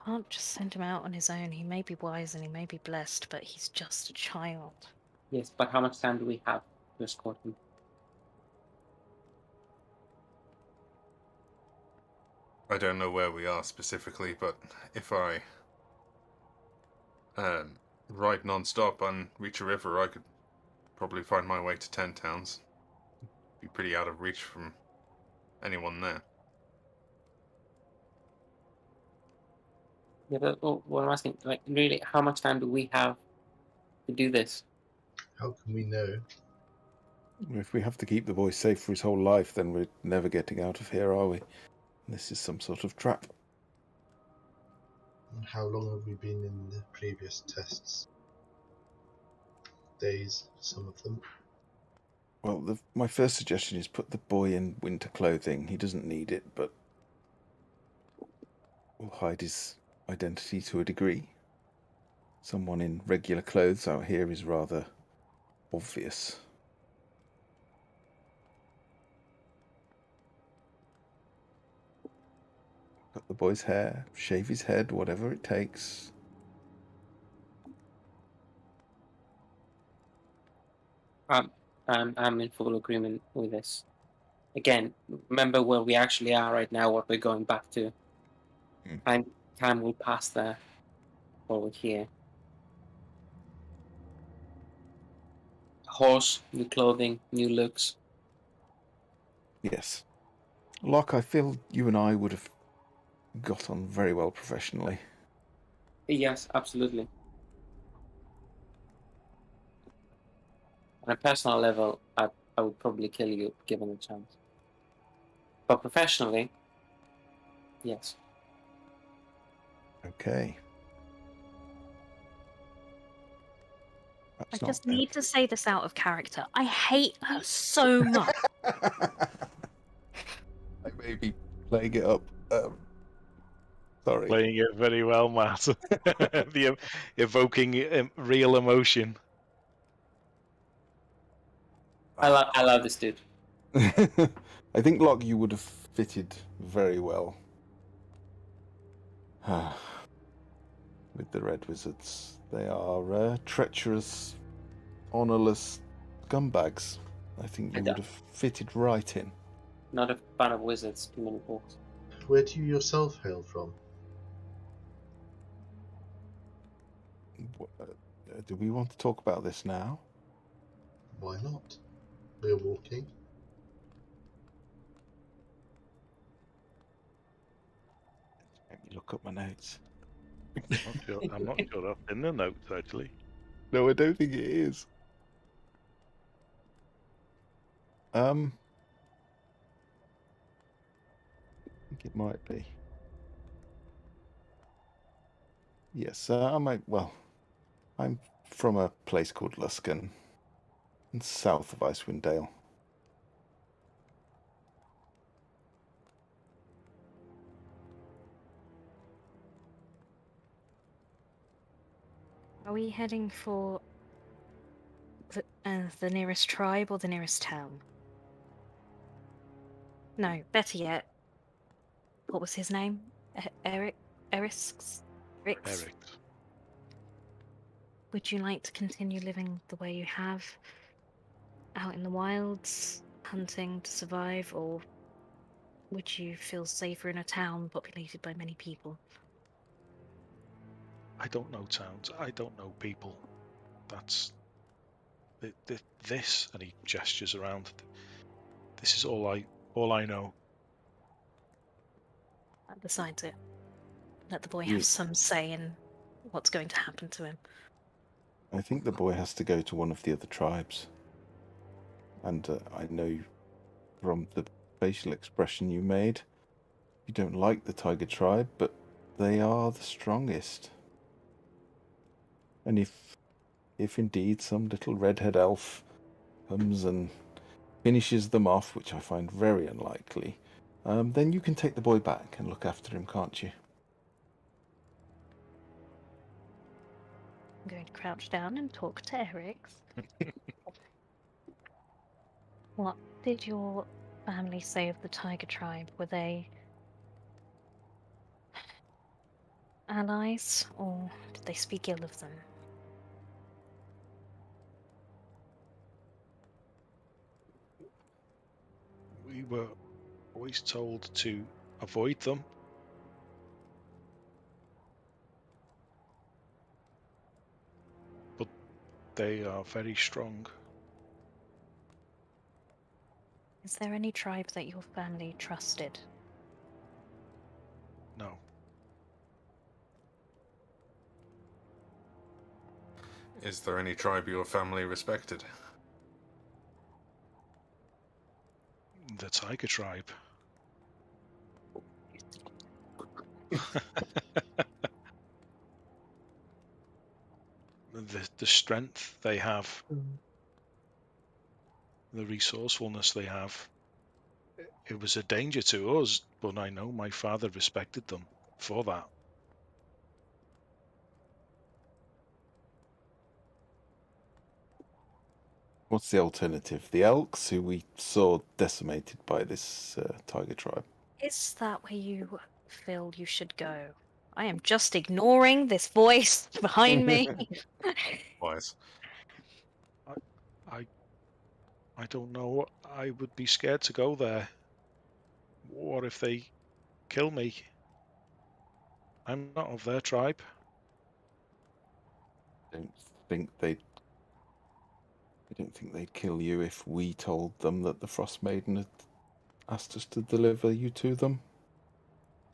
Can't just send him out on his own. He may be wise and he may be blessed, but he's just a child. Yes, but how much time do we have to escort him? I don't know where we are specifically, but if I ride non-stop and reach a river, I could probably find my way to 10 towns. Be pretty out of reach from anyone there. Yeah, but what I'm asking, like, really, how much time do we have to do this? How can we know? if we have to keep the boy safe for his whole life, then we're never getting out of here, are we? This is some sort of trap. And how long have we been in the previous tests? Days, some of them. Well, my first suggestion is put the boy in winter clothing. He doesn't need it, but will hide his identity to a degree. Someone in regular clothes out here is rather obvious. cut the boy's hair, shave his head, whatever it takes. I'm in full agreement with this. Again, remember where we actually are right now, what we're going back to. Time will pass there while we're here. Horse, new clothing, new looks. Yes. Locke, I feel you and I would have got on very well professionally. Yes, absolutely. On a personal level, I would probably kill you given a chance. But professionally, yes. Okay. I just need to say this out of character. I hate her so much. I may be playing it up. Sorry. Playing it very well, Matt. Evoking real emotion. I love this dude. I think, Locke, you would have fitted very well with the Red Wizards. They are treacherous, honourless scumbags. I think you would have fitted right in. Not a fan of wizards, too many books. Where do you yourself hail from? Do we want to talk about this now? Why not? We're walking. Let me look up my notes. I'm not sure that's in the notes, actually. No, I don't think it is. I think it might be. Yes, I'm from a place called Luskan, south of Icewind Dale. Are we heading for the nearest tribe or the nearest town? No, better yet, what was his name? Eric? Eric. Would you like to continue living the way you have, out in the wilds, hunting to survive, or would you feel safer in a town populated by many people? I don't know towns. I don't know people. That's this, and he gestures around. This is all I know. That decides it. Let the boy have some say in what's going to happen to him. I think the boy has to go to one of the other tribes. And I know from the facial expression you made, you don't like the tiger tribe, but they are the strongest. And if indeed some little redhead elf comes and finishes them off, which I find very unlikely, then you can take the boy back and look after him, can't you? I'm going to crouch down and talk to Eric. What did your family say of the tiger tribe? Were they allies, or did they speak ill of them? We were always told to avoid them. But they are very strong. Is there any tribe that your family trusted? No. Is there any tribe your family respected? The tiger tribe. The strength they have, the resourcefulness they have. It was a danger to us, but I know my father respected them for that. What's the alternative? The Elks, who we saw decimated by this tiger tribe. Is that where you Phil, you should go. I am just ignoring this voice behind me. Wise. I don't know. I would be scared to go there. What if they kill me? I'm not of their tribe. I don't think they'd kill you if we told them that the Frost Maiden had asked us to deliver you to them.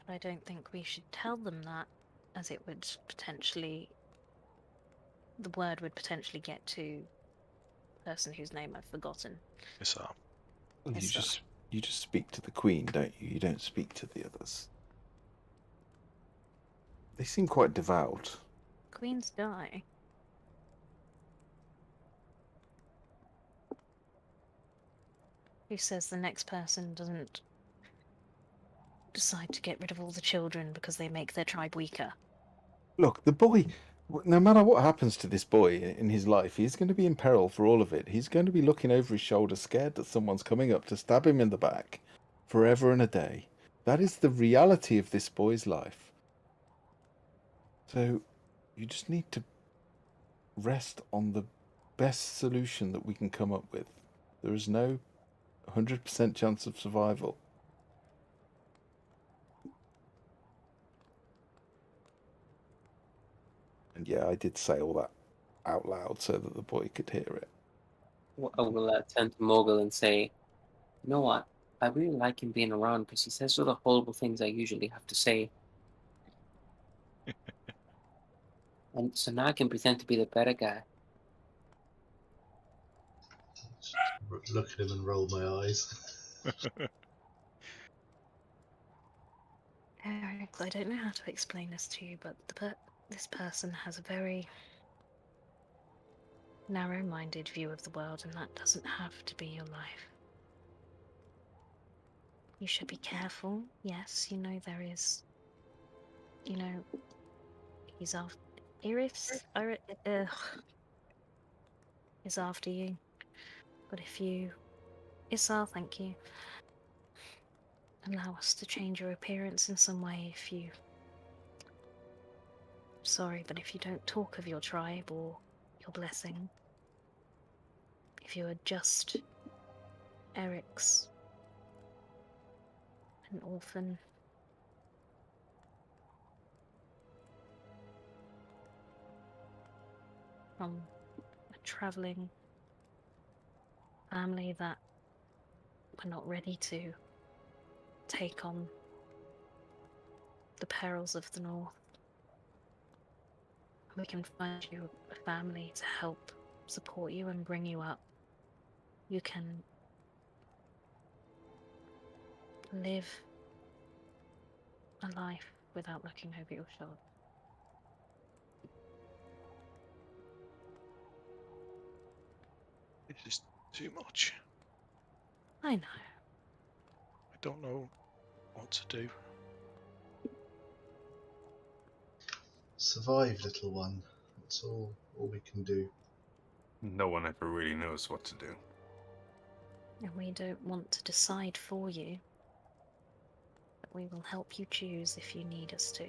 But I don't think we should tell them that, as it would potentially... The word would potentially get to the person whose name I've forgotten. Isar. Well, Isar. you just speak to the Queen, don't you? You don't speak to the others. They seem quite devout. Queens die. Who says the next person doesn't decide to get rid of all the children because they make their tribe weaker? Look, the boy, no matter what happens to this boy in his life, he's going to be in peril for all of it. He's going to be looking over his shoulder, scared that someone's coming up to stab him in the back forever and a day. That is the reality of this boy's life. So you just need to rest on the best solution that we can come up with. There is no 100% chance of survival. And yeah, I did say all that out loud so that the boy could hear it. I will turn to Morgul and say, you know what? I really like him being around because he says all the horrible things I usually have to say. And so now I can pretend to be the better guy. Just look at him and roll my eyes. Eric, I don't know how to explain this to you, but this person has a very narrow-minded view of the world, and that doesn't have to be your life. You should be careful. Yes, you know there is... You know, he's after... Iris is after you. But if you... Isar, thank you. Allow us to change your appearance in some way if you... Sorry, but if you don't talk of your tribe or your blessing, if you are just Eric's, an orphan, from a travelling family that were not ready to take on the perils of the North, we can find you a family to help support you and bring you up. You can live a life without looking over your shoulder. This is too much. I know. I don't know what to do. Survive, little one. That's all we can do. No one ever really knows what to do. And we don't want to decide for you, but we will help you choose if you need us to.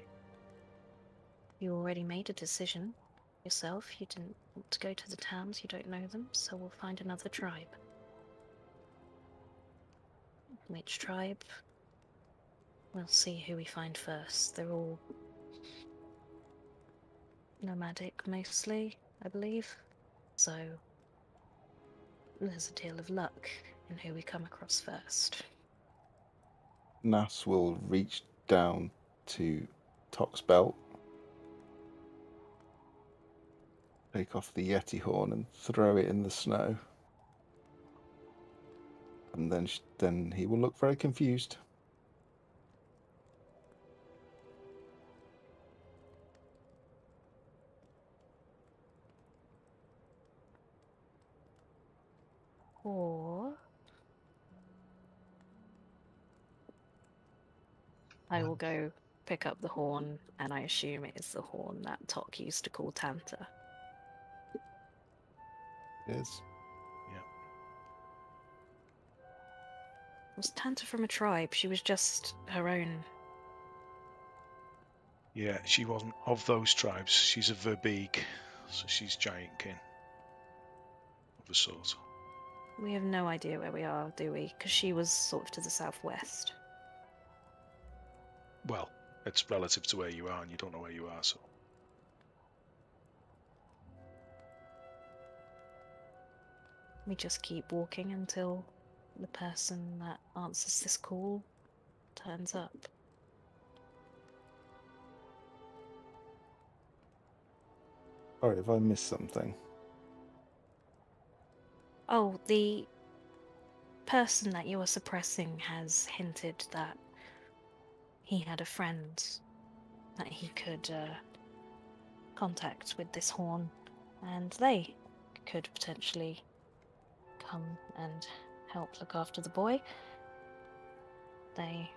You already made a decision yourself. You didn't want to go to the towns, you don't know them, so we'll find another tribe. Which tribe? We'll see who we find first. They're all nomadic mostly, I believe. So there's a deal of luck in who we come across first. Nas will reach down to Tok's belt, take off the Yeti horn and throw it in the snow. And then he will look very confused. Or I will go pick up the horn, and I assume it is the horn that Tok used to call Tanta. Yes. Was Tanta from a tribe? She was just her own Yeah, she wasn't of those tribes. She's a Verbeeg, so she's giant kin of a sort. We have no idea where we are, do we? Because she was sort of to the southwest. Well, it's relative to where you are, and you don't know where you are, so. We just keep walking until the person that answers this call turns up. Sorry if I missed something. Oh, the person that you are suppressing has hinted that he had a friend that he could contact with this horn, and they could potentially come and help look after the boy. They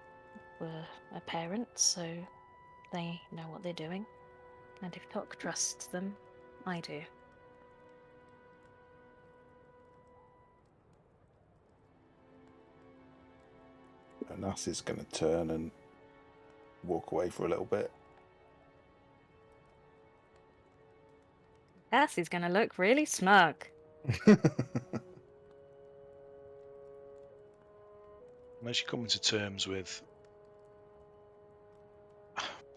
were a parent, so they know what they're doing. And if Tok trusts them, I do. And Nass is going to turn and walk away for a little bit. Cassie's gonna look really smug. And as you come into terms with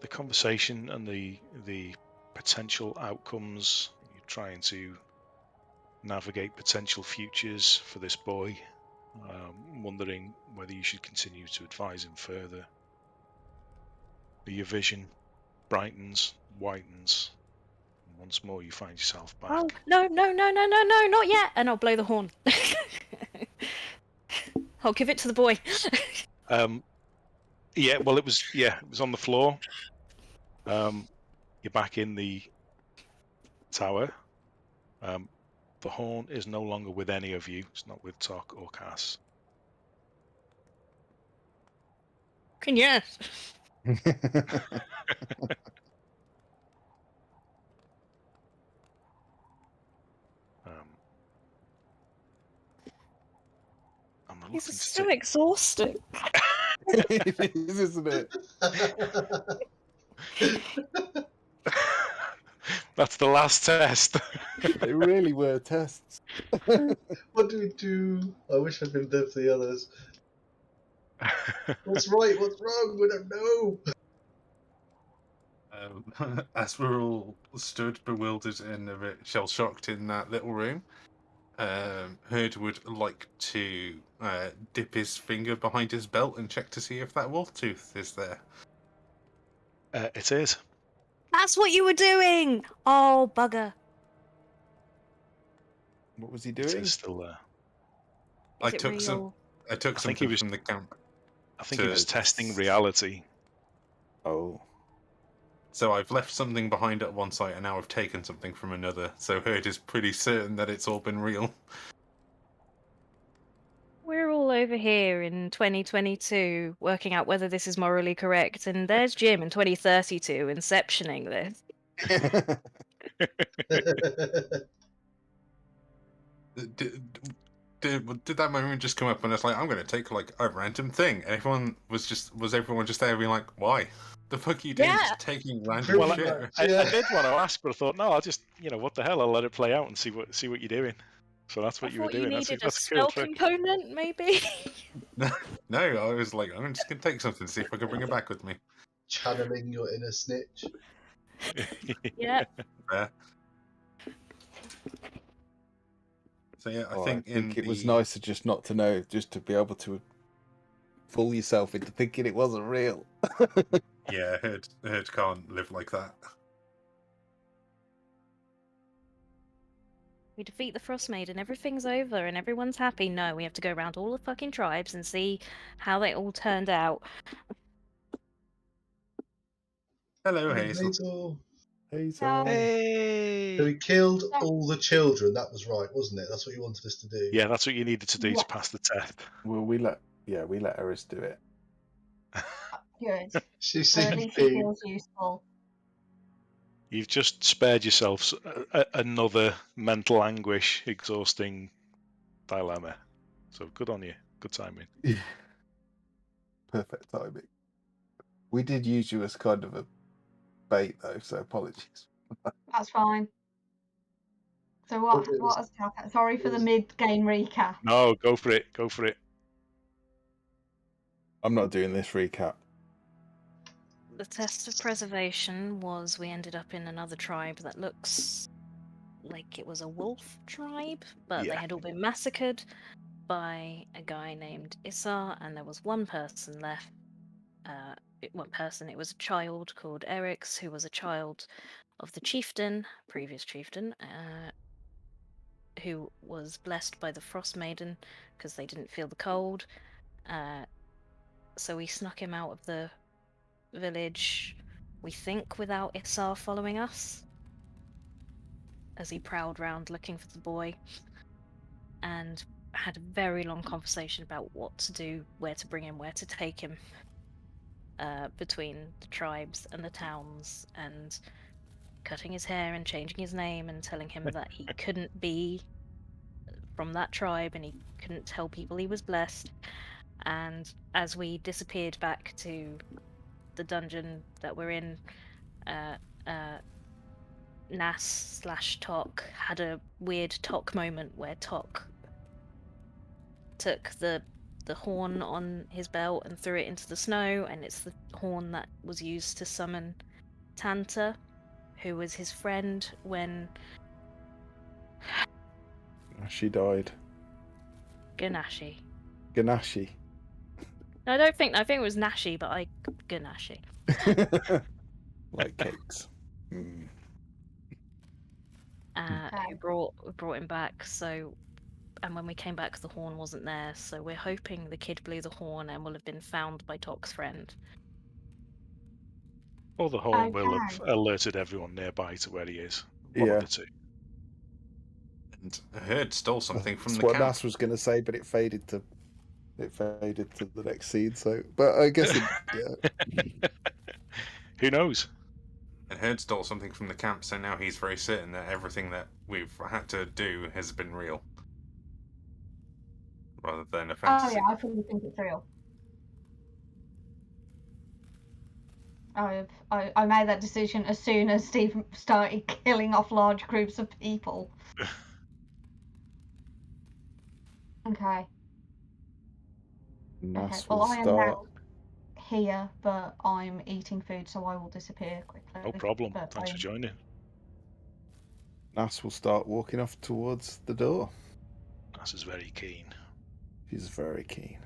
the conversation and the potential outcomes, you're trying to navigate potential futures for this boy, wondering whether you should continue to advise him further. Your vision brightens, whitens, and once more you find yourself back. Oh, no, not yet! And I'll blow the horn. I'll give it to the boy. Yeah, well, it was on the floor. You're back in the tower. The horn is no longer with any of you. It's not with Tok or Cass. Yes. This I'm reluctant is to so take. exhausting. It is, isn't it? That's the last test. They really were tests. What do we do? I wish I'd been there for the others. What's right? What's wrong? We don't know. As we're all stood bewildered and a bit shell-shocked in that little room, Herd would like to dip his finger behind his belt and check to see if that wolf tooth is there. It is. That's what you were doing! Oh, bugger. What was he It doing? is still there. I Is it took real? some. I took I think he something was- from the camp. I think he was testing reality. Oh. So I've left something behind at one site, and now I've taken something from another. So Herd is pretty certain that it's all been real. We're all over here in 2022 working out whether this is morally correct, and there's Jim in 2032 inceptioning this. Did that moment just come up and it's like, I'm going to take like a random thing? And everyone was everyone just there being like, why? The fuck are you doing? Yeah. Just taking random Well, shit. I did want to ask, but I thought, no, I'll just, what the hell? I'll let it play out and see what you're doing. So that's what I you were thought you doing. needed a That's a spell cool trick. component, maybe? No, I was like, I'm just going to take something, see if I can bring it back with me. Channeling your inner snitch. Yeah. Yeah. So yeah, I think it was nicer just not to know, just to be able to fool yourself into thinking it wasn't real. Yeah, Herd can't live like that. We defeat the Frost Maiden, everything's over and everyone's happy. No, we have to go around all the fucking tribes and see how they all turned out. Hello, Hazel. Hazel. Hazel. Hey! So we killed all the children. That was right, wasn't it? That's what you wanted us to do. Yeah, that's what you needed to do Yeah. to pass the test. Well, we let Eris do it. Good. She So at seemed least it keen. feels useful. You've just spared yourself another mental anguish, exhausting dilemma. So good on you. Good timing. Perfect timing. We did use you as kind of a bait though, so apologies. That's fine. So what has happened? Sorry for the mid-game recap. No, go for it. Go for it. I'm not doing this recap. The test of preservation was we ended up in another tribe that looks like it was a wolf tribe, but they Yeah. had all been massacred by a guy named Issa, and there was one person left. It was a child called Erix, who was a child of the chieftain, previous chieftain, who was blessed by the Frost Maiden because they didn't feel the cold. So we snuck him out of the village, we think without Issar following us, as he prowled round looking for the boy, and had a very long conversation about what to do, where to bring him, where to take him, between the tribes and the towns, and cutting his hair and changing his name and telling him that he couldn't be from that tribe and he couldn't tell people he was blessed. And as we disappeared back to the dungeon that we're in, Nas/Tok had a weird Tok moment where Tok took the horn on his belt and threw it into the snow, and it's the horn that was used to summon Tanta, who was his friend when She died. Ganashi. Ganashi. No, I think it was Nashi, but Ganashi. Like cakes. Mm. Who brought him back. So, and when we came back, the horn wasn't there. So we're hoping the kid blew the horn and will have been found by Tok's friend. Or the horn will have alerted everyone nearby to where he is. One of the two. And I heard stole something from That's the what camp. Nas was going to say, but it faded to the next scene. So, but I guess yeah. Who knows? And Herd stole something from the camp, so now he's very certain that everything that we've had to do has been real, rather than a fantasy. Oh yeah, I fully think it's real. I made that decision as soon as Steve started killing off large groups of people. Okay. Nas Well, will I am start. now here, but I'm eating food, so I will disappear quickly. No problem. But Thanks for joining. Nas will start walking off towards the door. Nas is very keen. She's very keen.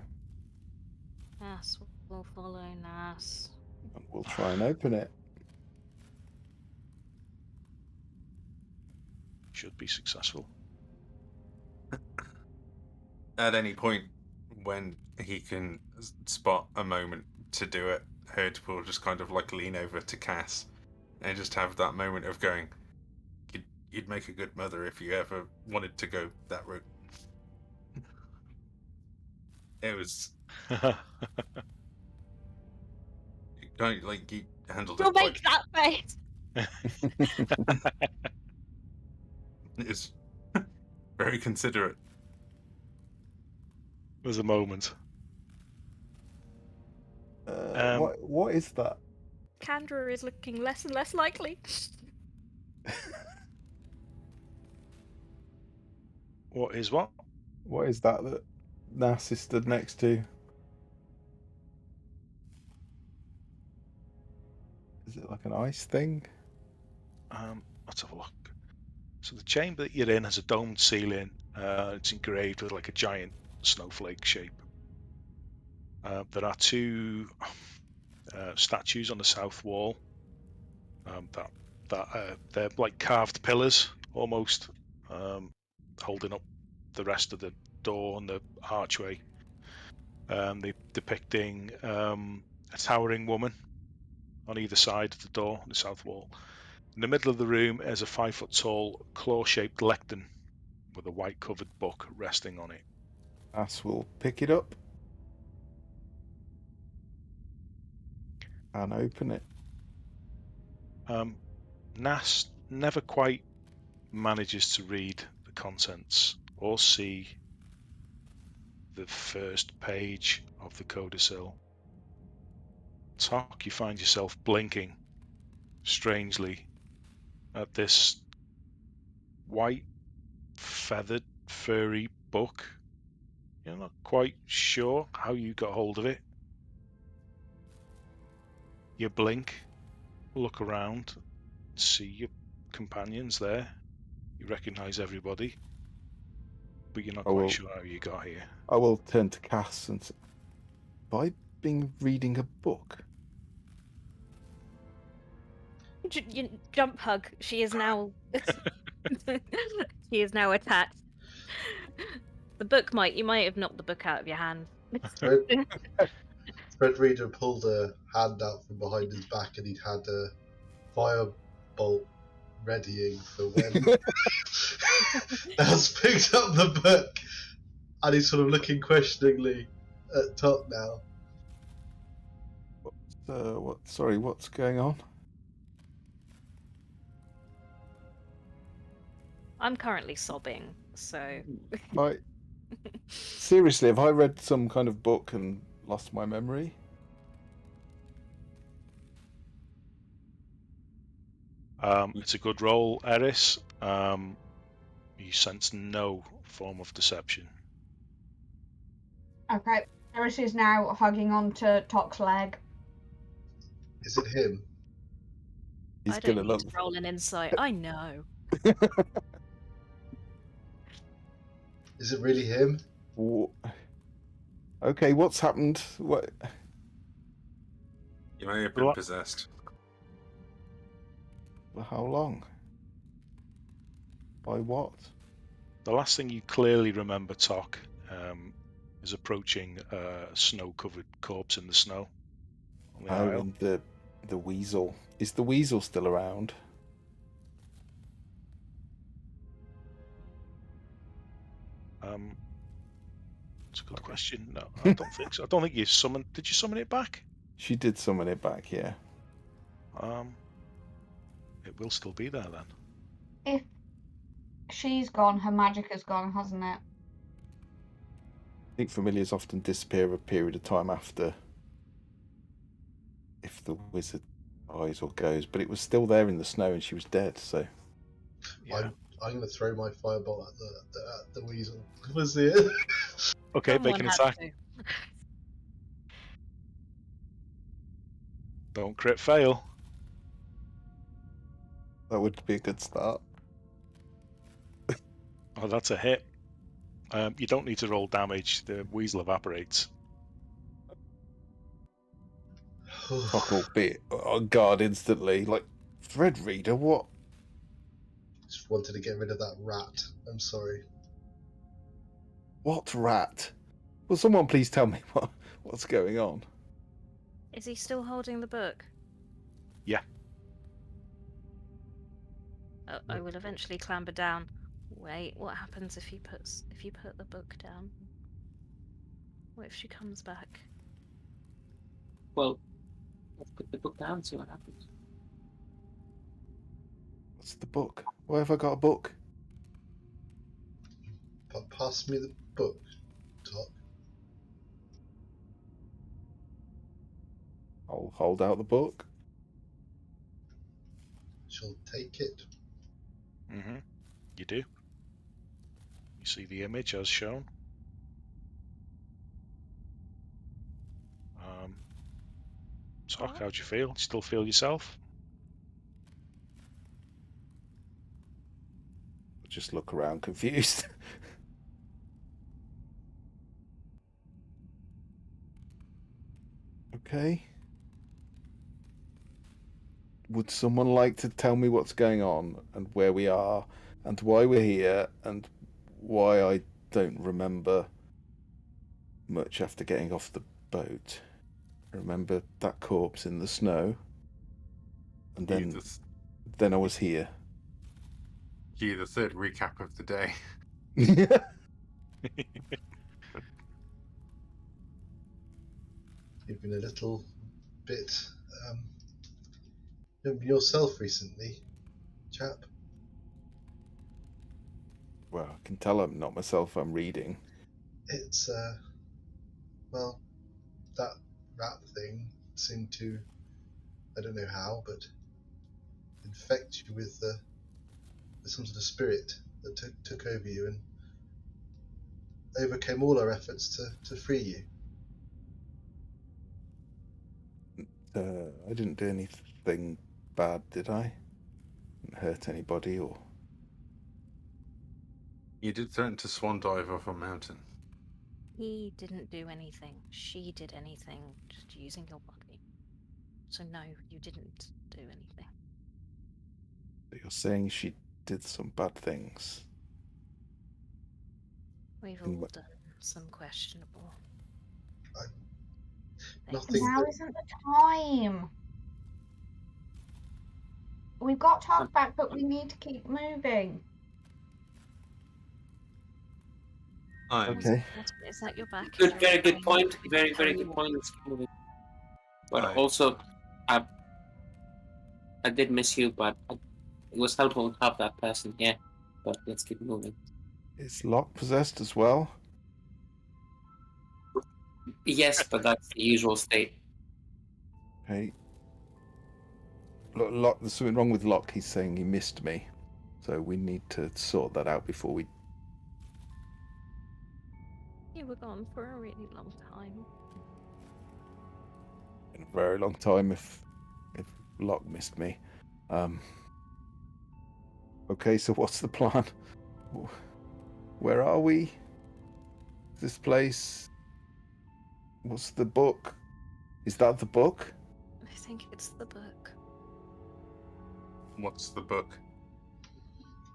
Nas will follow Nas. And we'll try and open it. Should be successful. At any point when he can spot a moment to do it, Herd will just kind of like lean over to Cass and just have that moment of going, you'd make a good mother if you ever wanted to go that route. It was kind of like you handled You'll it make that face. It's very considerate. There's a moment. What is that? Kandra is looking less and less likely. What is what? What is that Nas is stood next to? Is it like an ice thing? Let's have a look. So the chamber that you're in has a domed ceiling. It's engraved with like a giant snowflake shape. There are two statues on the south wall. They're like carved pillars almost, holding up the rest of the door and the archway. They're depicting a towering woman on either side of the door on the south wall. In the middle of the room is a 5-foot-tall claw-shaped lectern with a white-covered book resting on it. Nas will pick it up and open it. Nas never quite manages to read the contents or see the first page of the Codicil. Tok, you find yourself blinking strangely at this white, feathered, furry book. You're not quite sure how you got hold of it. You blink, look around, see your companions there. You recognise everybody, but you're not quite sure how you got here. I will turn to Cass and say, have I been reading a book? Jump hug. She is now. She is now attached. The book you might have knocked the book out of your hand. Red Reader pulled a hand out from behind his back, and he'd had a firebolt readying for when Nels picked up the book, and he's sort of looking questioningly at Tok now. What's going on? I'm currently sobbing, so. Seriously, have I read some kind of book and lost my memory? It's a good roll, Eris. You sense no form of deception. Okay. Eris is now hugging onto Tok's leg. Is it him? I don't need to roll an insight. I know. Is it really him? Okay, what's happened? What? You may have been possessed. For how long? By what? The last thing you clearly remember, Tok, is approaching a snow-covered corpse in the snow on the aisle. And the weasel. Is the weasel still around? That's a good question. No, I don't think so. I don't think you summoned. Did you summon it back? She did summon it back, yeah. It will still be there then. If she's gone, her magic is gone, hasn't it? I think familiars often disappear a period of time after, if the wizard dies or goes, but it was still there in the snow and she was dead, so. Yeah. I'm going to throw my fireball at the weasel. Was it? Okay, make an attack. Don't crit fail. That would be a good start. Oh, that's a hit. You don't need to roll damage. The weasel evaporates. Tok will be on guard instantly. Like, Thread Reader, what? Just wanted to get rid of that rat. I'm sorry. What rat? Will someone please tell me what's going on? Is he still holding the book? Yeah. I will eventually clamber down. Wait, what happens if you put the book down? What if she comes back? Well, let's put the book down and see what happens. What's the book? Why have I got a book? Pass me the book, Tok. I'll hold out the book. She'll take it. Mm-hmm. You do. You see the image as shown. Tok, how'd you feel? Still feel yourself? Just look around confused. Okay. Would someone like to tell me what's going on and where we are and why we're here and why I don't remember much after getting off the boat? I remember that corpse in the snow, and then I was here. The third recap of the day. You've been a little bit yourself recently, chap. Well, I can tell I'm not myself. I'm reading. It's well, that rat thing seemed to, I don't know how, but infect you with some sort of spirit that took over you and overcame all our efforts to free you. I didn't do anything bad, did I? Didn't hurt anybody or... You did threaten to swan dive off a mountain. He didn't do anything. She did anything, just using your body. So no, you didn't do anything. You're saying she did some bad things? We've In all what- done some questionable Nothing things. Now that- isn't the time. We've got talk back, but we need to keep moving. Okay. Is that your back? Good, very good Jerry? point. Very, Tell very you good what. point. Let's keep moving. But Aye. also, I did miss you, but it was helpful to have that person here. But let's keep moving. Is Locke possessed as well? Yes, but that's the usual state. Okay. Locke, there's something wrong with Locke. He's saying he missed me. So we need to sort that out before we... You were gone for a really long time. In a very long time if Locke missed me. Okay, so what's the plan? Where are we? This place? What's the book? Is that the book? I think it's the book. What's the book?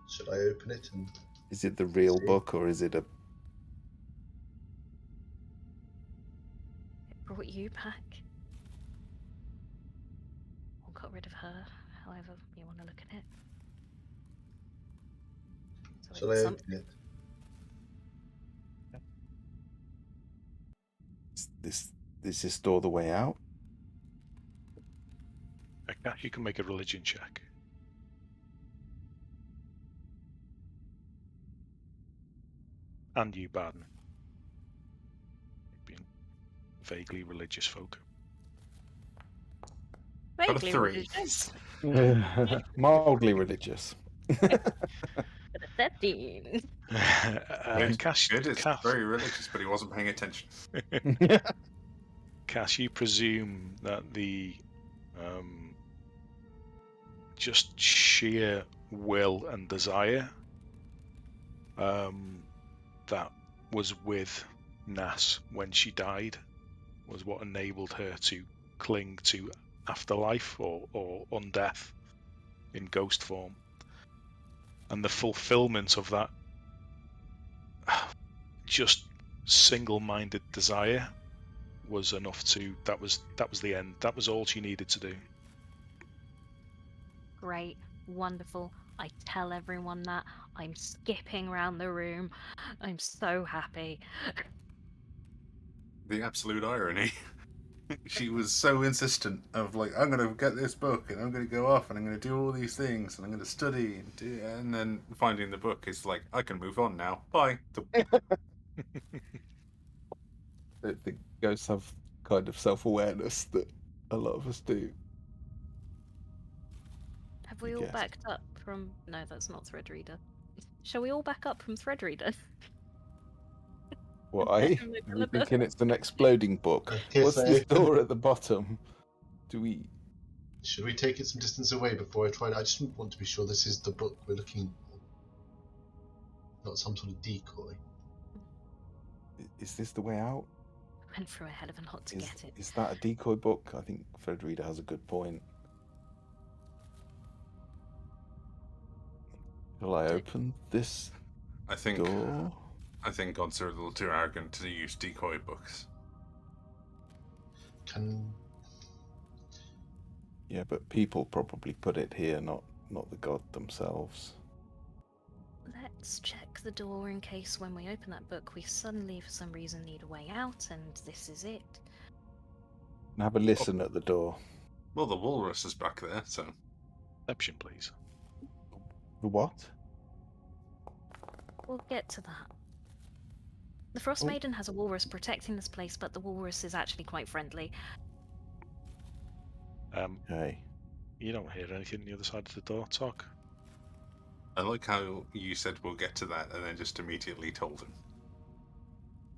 Should I open it and Is it the real See. book or is it a... It brought you back. Or got rid of her, however you want to look at it. So shall I it's open it? Is this door the way out? You can make a religion check. And you, Baden. Being vaguely religious folk. Got a vaguely 3. religious. Mildly religious. But a 13. Cash, Good, it's Cass, very religious, but he wasn't paying attention. Cass, you presume that the just sheer will and desire that was with Nas when she died was what enabled her to cling to afterlife or undeath in ghost form. And the fulfillment of that just single-minded desire was enough to that was the end. That was all she needed to do. Great. Wonderful. I tell everyone that. I'm skipping around the room. I'm so happy. The absolute irony. She was so insistent of like, I'm going to get this book and I'm going to go off and I'm going to do all these things and I'm going to study and then finding the book is like, I can move on now. Bye. The ghosts have kind of self-awareness that a lot of us do. Have we I all guess. backed up from... No, that's not Threadreader. Shall we all back up from Threadreader? What, are we thinking it's an exploding book? I guess What's I this open- door at the bottom? Do we... Should we take it some distance away before I try it? I just want to be sure this is the book we're looking for. Not some sort of decoy. Is this the way out? Went through a hell of a lot to get it. Is that a decoy book? I think Fred Reader has a good point. Shall I open this I think door? gods are a little too arrogant to use decoy books. Yeah, but people probably put it here, not the god themselves. Let's check the door in case when we open that book we suddenly for some reason need a way out and this is it. And have a listen at the door. Well, the walrus is back there, so Perception, please. The what? We'll get to that. The Frost Oh. Maiden has a walrus protecting this place, but the walrus is actually quite friendly. Okay. You don't hear anything on the other side of the door, Tok. I like how you said we'll get to that and then just immediately told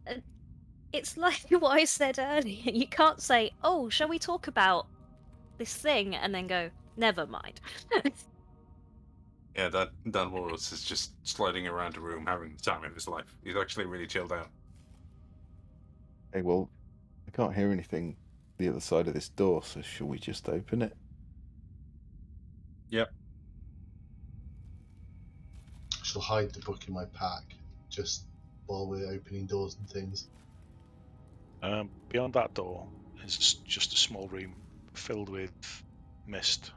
him. It's like what I said earlier. You can't say, "Oh, shall we talk about this thing?" and then go, "Never mind." Yeah, that Dan Walrus is just sliding around the room, having the time of his life. He's actually really chilled out. Hey, well, I can't hear anything the other side of this door, so shall we just open it? Yep. I shall hide the book in my pack just while we're opening doors and things. Beyond that door is just a small room filled with mist,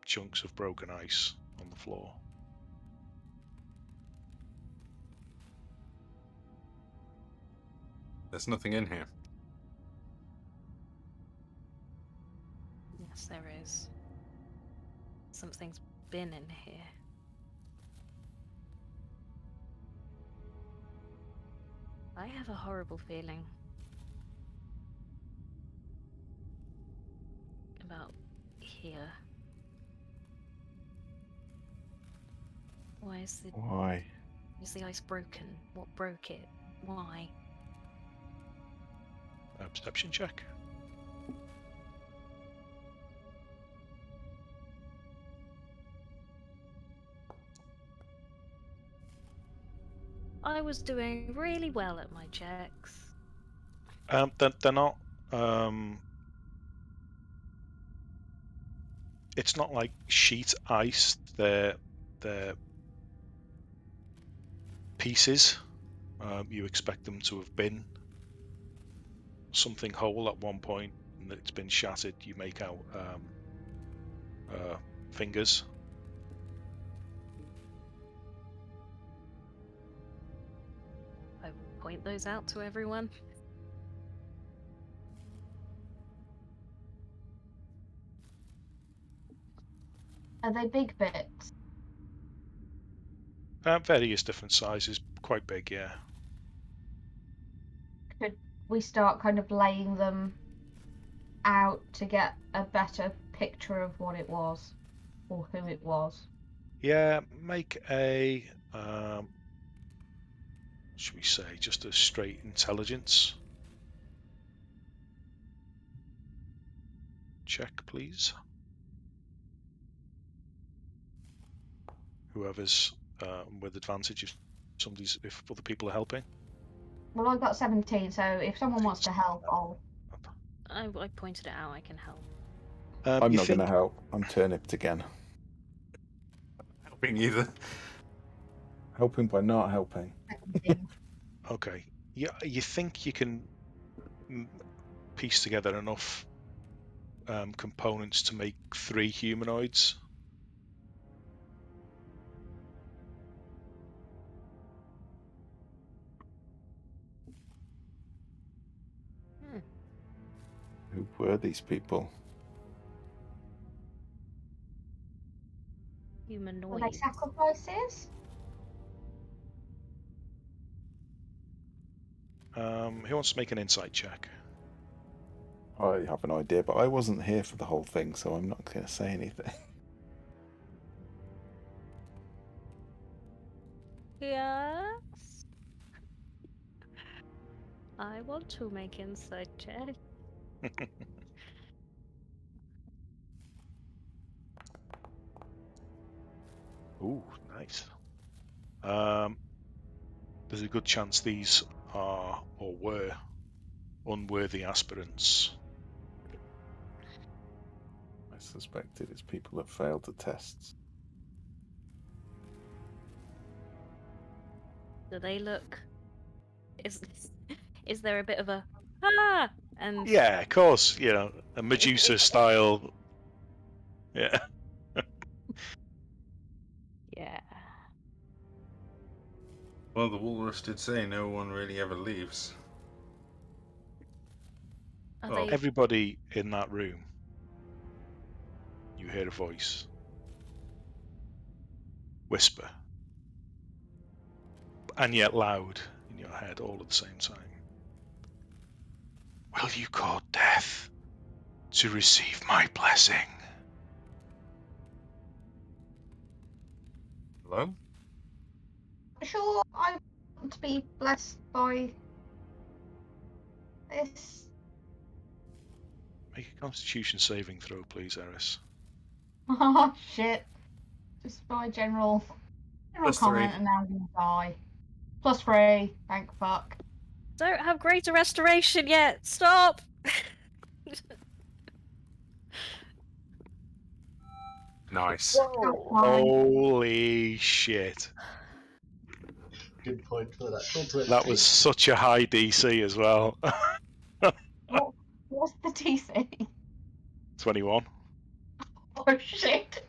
chunks of broken ice on the floor. There's nothing in here. Yes, there is. Something's been in here. I have a horrible feeling about here. Why is the ice broken? What broke it? Why? Perception check. I was doing really well at my checks. They're not. It's not like sheet ice. They're pieces. You expect them to have been something whole at one point, and it's been shattered. You make out fingers. I point those out to everyone. Are they big bits? Various different sizes, quite big, yeah. Could we start kind of laying them out to get a better picture of what it was or who it was? Yeah, make a, should we say, just a straight intelligence check, please. Whoever's with advantage, if other people are helping. Well, I got 17, so if someone wants to help, I'll... I pointed it out, I can help. I'm not going to help. I'm turnipped again. Helping either. Helping by not helping. Okay. Yeah, you think you can piece together enough components to make 3 humanoids? Who were these people? Humanoids. Were they sacrifices? Who wants to make an insight check? I have an idea, but I wasn't here for the whole thing, so I'm not going to say anything. Yes. I want to make insight check. Ooh, nice. There's a good chance these are or were unworthy aspirants. I suspected it's people that failed the tests. Do they look? Is there a bit of a and Yeah, of course. You know, a Medusa style. Yeah. Yeah. Well, the walrus did say no one really ever leaves. Are Well, they? Everybody in that room, you hear a voice whisper, and yet loud in your head all at the same time. Will you court death to receive my blessing? Hello? Sure, I want to be blessed by this. Make a Constitution saving throw, please, Eris. Oh shit! Just my general +3. comment, and now you die. +3. Thank fuck. Don't have greater restoration yet. Stop. Nice. That's fine. Holy shit. Good point for that. That was such a high DC as well. What's the TC? 21. Oh shit!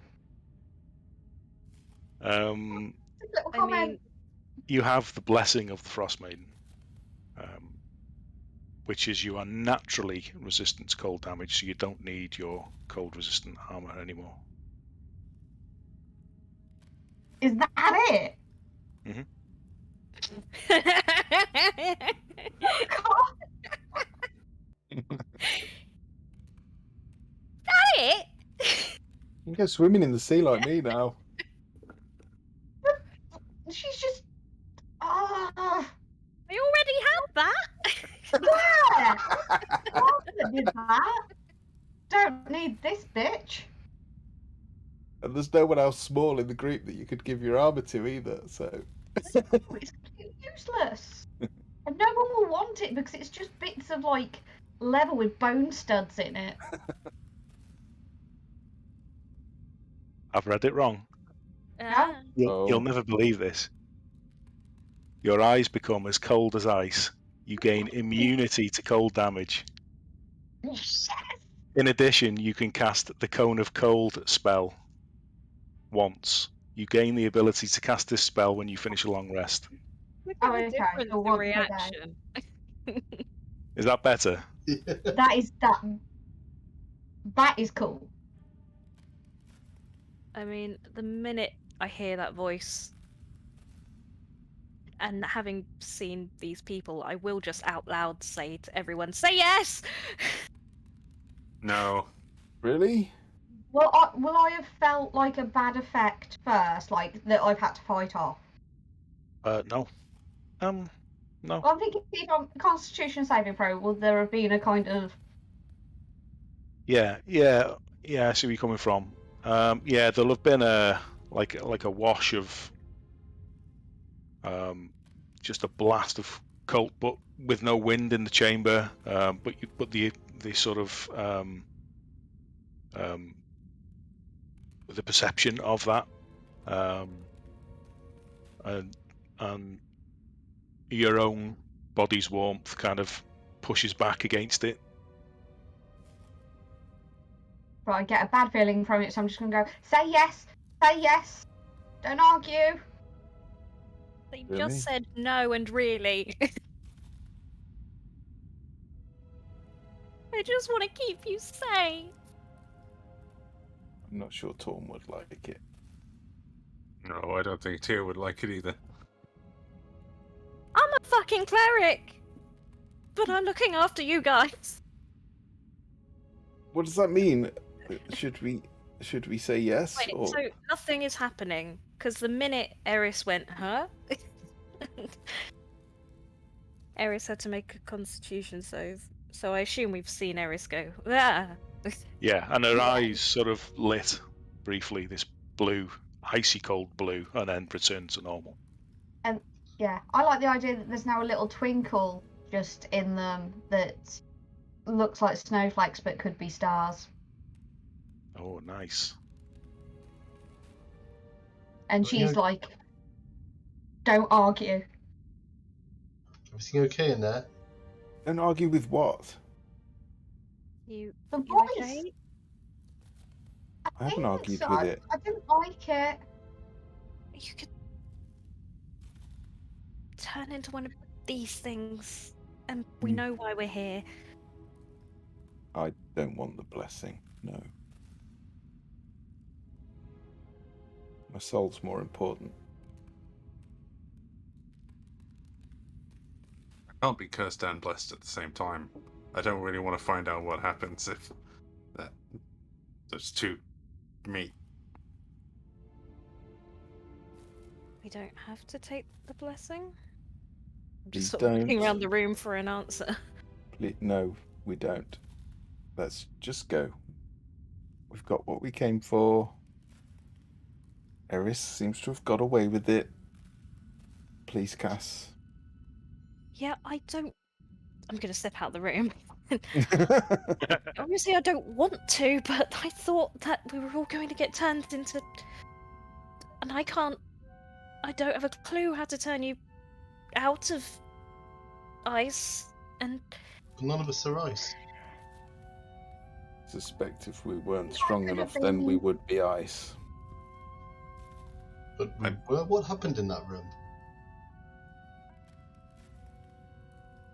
Little I comment. mean, you have the blessing of the Frost Maiden, which is you are naturally resistant to cold damage, so you don't need your cold resistant armor anymore. Is that it? Mhm. God. that it? You can go swimming in the sea like me now. She's just. I already had that. Yeah! I did that. Don't need this bitch. And there's no one else small in the group that you could give your armor to either, so... It's completely useless. And no one will want it because it's just bits of, like, leather with bone studs in it. I've read it wrong. Ah. You'll never believe this. Your eyes become as cold as ice. You gain immunity to cold damage. Yes! In addition, you can cast the Cone of Cold spell once. You gain the ability to cast this spell when you finish a long rest. Look Oh, at the okay, difference so in once a day. reaction. Is that better? That is cool. I mean, the minute I hear that voice, and having seen these people, I will just out loud say to everyone, "Say yes!" No. Really? Will I have felt like a bad effect first, like that I've had to fight off? No. No. Well, I'm thinking if on Constitution saving throw, will there have been a kind of Yeah. I see where you're coming from. Yeah, there'll have been a wash of just a blast of cold, but with no wind in the chamber. But the sort of the perception of that, and your own body's warmth kind of pushes back against it. Right, I get a bad feeling from it, so I'm just gonna go, say yes, don't argue. They Really? just said no and really. I just want to keep you safe. I'm not sure Torm would like it. No, I don't think Tyr would like it either. I'm a fucking cleric! But I'm looking after you guys. What does that mean? Should we say yes? Wait, or... so nothing is happening, because the minute Eris went, huh? Eris had to make a constitution save. So I assume we've seen Eris go, ah! Yeah, and her eyes sort of lit briefly, this blue, icy cold blue, and then returned to normal. And yeah, I like the idea that there's now a little twinkle just in them that looks like snowflakes but could be stars. Oh, nice. And she's like, don't argue. Everything okay in there? Don't argue with what? You The you voice. okay? I haven't argued so. with it. I didn't like it. You could turn into one of these things, and we Hmm. know why we're here. I don't want the blessing, no. My soul's more important. I can't be cursed and blessed at the same time. I don't really want to find out what happens if those two meet. We don't have to take the blessing? I'm Please just sort of looking don't. around the room for an answer. No, we don't. Let's just go. We've got what we came for. Eris seems to have got away with it. Please, Cass. Yeah, I don't... I'm going to step out the room. Obviously I don't want to, but I thought that we were all going to get turned into... And I don't have a clue how to turn you out of ice, and... None of us are ice. Suspect if we weren't strong could have enough, then we been- would be ice. But we were. What happened in that room?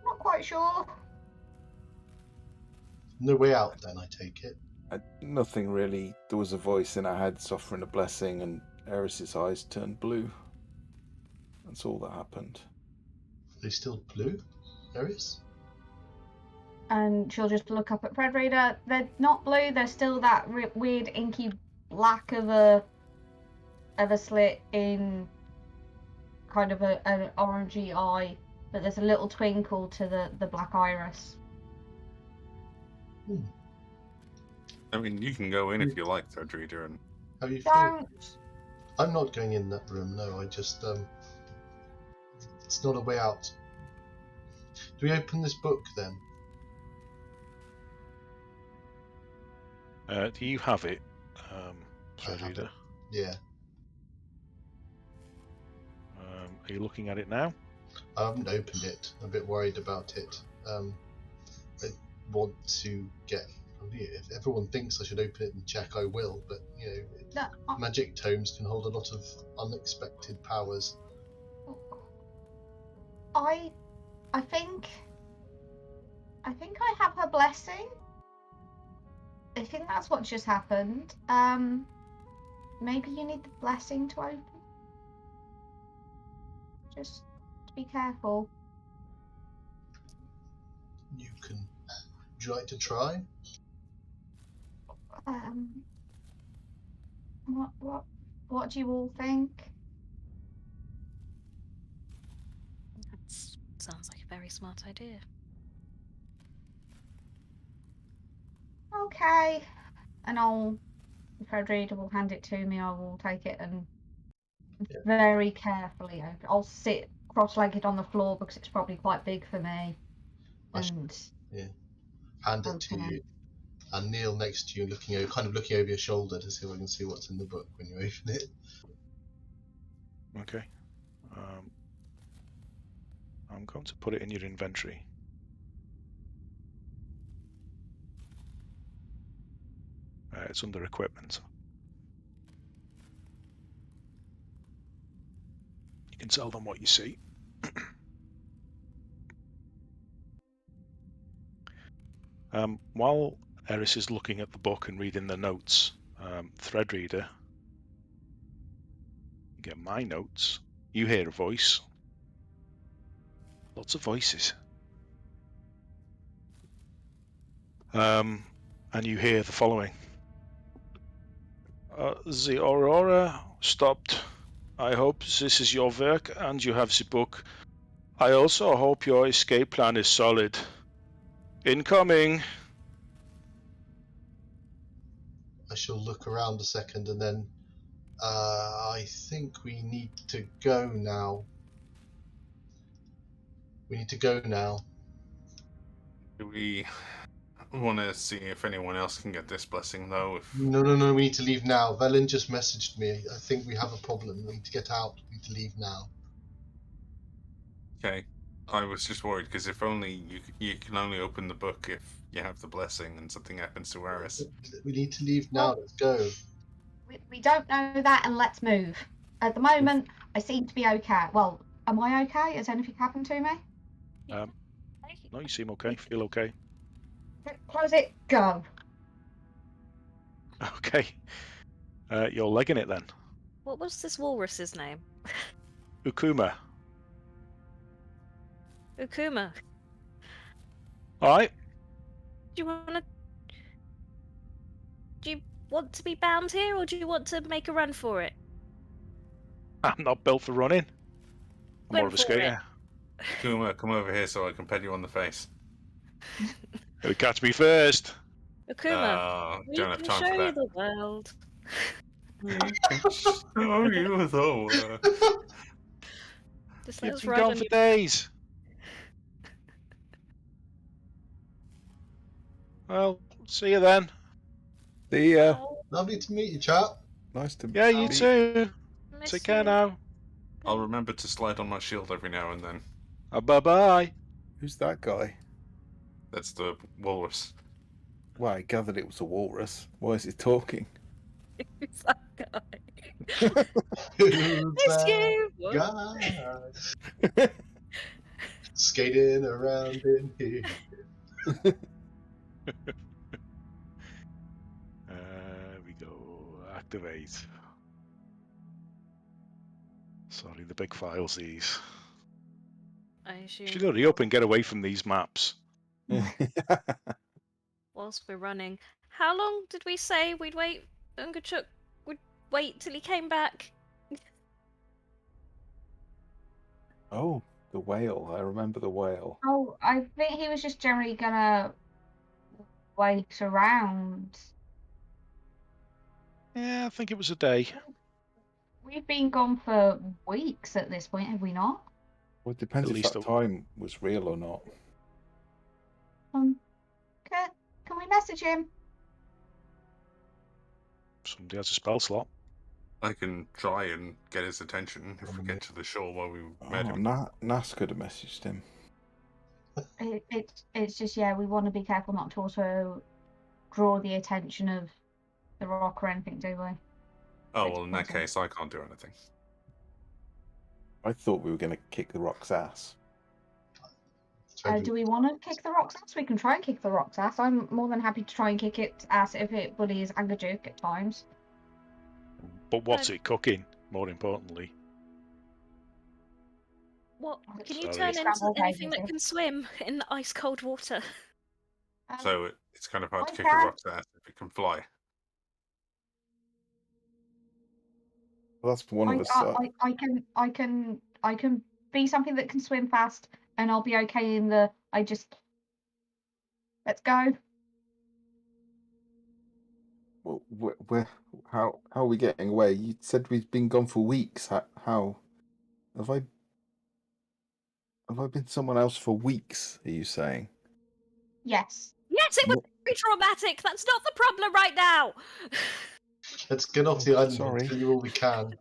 Not quite sure. No way out, then, I take it. Nothing really. There was a voice in our heads offering a blessing, and Eris's eyes turned blue. That's all that happened. Are they still blue, Eris? And she'll just look up at Fredrita. They're not blue. They're still that weird inky black of a slit in kind of an orangey eye, but there's a little twinkle to the black iris. I mean, you can go in if you like, Threadreader, and How are you feeling? Don't. I'm not going in that room. No, I just it's not a way out. Do we open this book then? Do you have it, I have Threadreader? it. Yeah. Are you looking at it now? I haven't opened it. I'm a bit worried about it. I want to get. If everyone thinks I should open it and check, I will. But No, magic tomes can hold a lot of unexpected powers. I think I have her blessing. I think that's what just happened. Maybe you need the blessing to open. Just be careful. You can. Would you like to try? What do you all think? That sounds like a very smart idea. Okay. And Fredrita will hand it to me. I will take it and very carefully open. I'll sit cross-legged on the floor because it's probably quite big for me. And Hand it to you, and kneel next to you, looking over your shoulder to see if I can see what's in the book when you open it. Okay. I'm going to put it in your inventory. It's under equipment. You can tell them what you see. While Eris is looking at the book and reading the notes, Threadreader, you get my notes. You hear a voice. Lots of voices. And you hear the following. The Aurora stopped. I hope this is your work and you have the book. I also hope your escape plan is solid. Incoming. I shall look around a second and then I think we need to go now. We need to go now. do we want to see if anyone else can get this blessing, though? No, we need to leave now. Velen just messaged me. I think we have a problem. We need to get out. We need to leave now. Okay. I was just worried, because if only you can only open the book if you have the blessing and something happens to Eris. We need to leave now. Let's go. We don't know that, and let's move. At the moment, I seem to be okay. Well, am I okay? Has anything happened to me? No, you seem okay. Feel okay. Close it. Go. Okay. You're legging it then. What was this walrus's name? Ukuma. Ukuma. Alright. Do you want to be bound here, or do you want to make a run for it? I'm not built for running. I'm more Went of a for it. skater. Kuma, come over here so I can pet you on the face. It'll catch me first. Akuma, we Don't have can time show for you that. the world. We can show you the world. Just let You've us been ride gone on for your days. Well, see you then. See ya. Oh, Lovely to meet you, chap. Nice to Yeah, you meet too. miss Take care you. now. I'll remember to slide on my shield every now and then. Bye-bye. Who's that guy? That's the walrus. Well, I gathered it was a walrus. Why is he talking? Who's that guy? Who's Miss that you. guy skating around in here? There we go. Activate. Sorry, the big files these. I assume. Should hurry up and get away from these maps. Whilst we're running, how long did we say we'd wait? Ungachuk would wait till he came back. Oh, the whale. I remember the whale. Oh, I think he was just generally gonna wait around. Yeah, I think it was a day. We've been gone for weeks at this point, have we not? Well, it depends At if least that a- time was real or not. Can we message him? Somebody has a spell slot. I can try and get his attention if we get to the shore while we met Oh, him. Nas could have messaged him. It's just, yeah, we want to be careful not to also draw the attention of the rock or anything, do we? Oh, well, in that case, I can't do anything. I thought we were going to kick the rock's ass. Do we want to kick the rock's ass? We can try and kick the rock's ass. I'm more than happy to try and kick its ass if it bullies Angajuk at times. But what's it cooking, more importantly? What? Can you Sorry. turn into Scrambled anything eggs, that can swim in the ice cold water? So it's kind of hard to I kick a can. rock's ass if it can fly. Well, that's one of us. I can be something that can swim fast, and I'll be okay in the. Let's go. Well, how are we getting away? You said we've been gone for weeks. How have I been someone else for weeks? Are you saying? Yes. Yes, it was very traumatic. That's not the problem right now. Let's get off the island Sorry. and tell you all we can.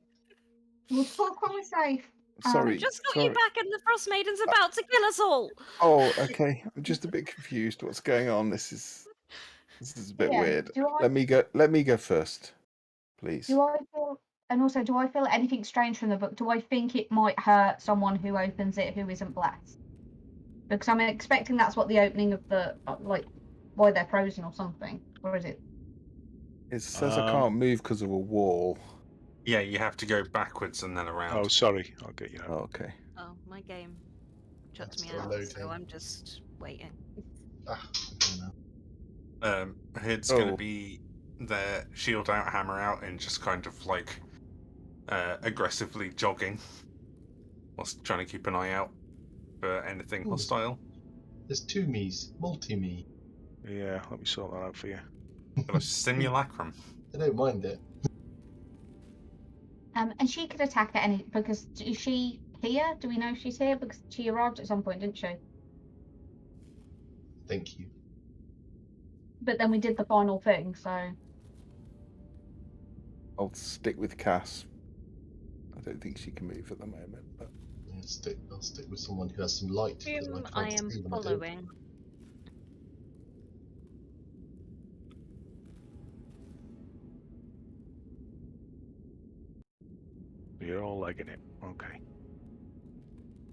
We'll talk when we're safe. Sorry. We've just got you back, and the Frost Maiden's about to kill us all. Oh, okay. I'm just a bit confused. What's going on? This is a bit Yeah, weird. do I- Let me go first, please. Do I feel? And also, do I feel anything strange from the book? Do I think it might hurt someone who opens it who isn't blessed? Because I'm expecting that's what the opening of the why they're frozen or something, or is it? It says I can't move because of a wall. Yeah, you have to go backwards and then around. Oh, sorry. I'll get you out. Oh, okay. Oh, my game chucked me Still out, loading. so I'm just waiting. It's going to be their shield out, hammer out, and just kind of like aggressively jogging whilst trying to keep an eye out for anything Ooh. hostile. There's two me's, multi-me. Yeah, let me sort that out for you. Got a simulacrum. I don't mind it. And she could attack at any because is she here? Do we know if she's here? Because she arrived at some point, didn't she? Thank you. But then we did the final thing, so. I'll stick with Cass. I don't think she can move at the moment, but I'll stick with someone who has some light. because Whom can't I am see when I do. following. You're all legging it. Okay.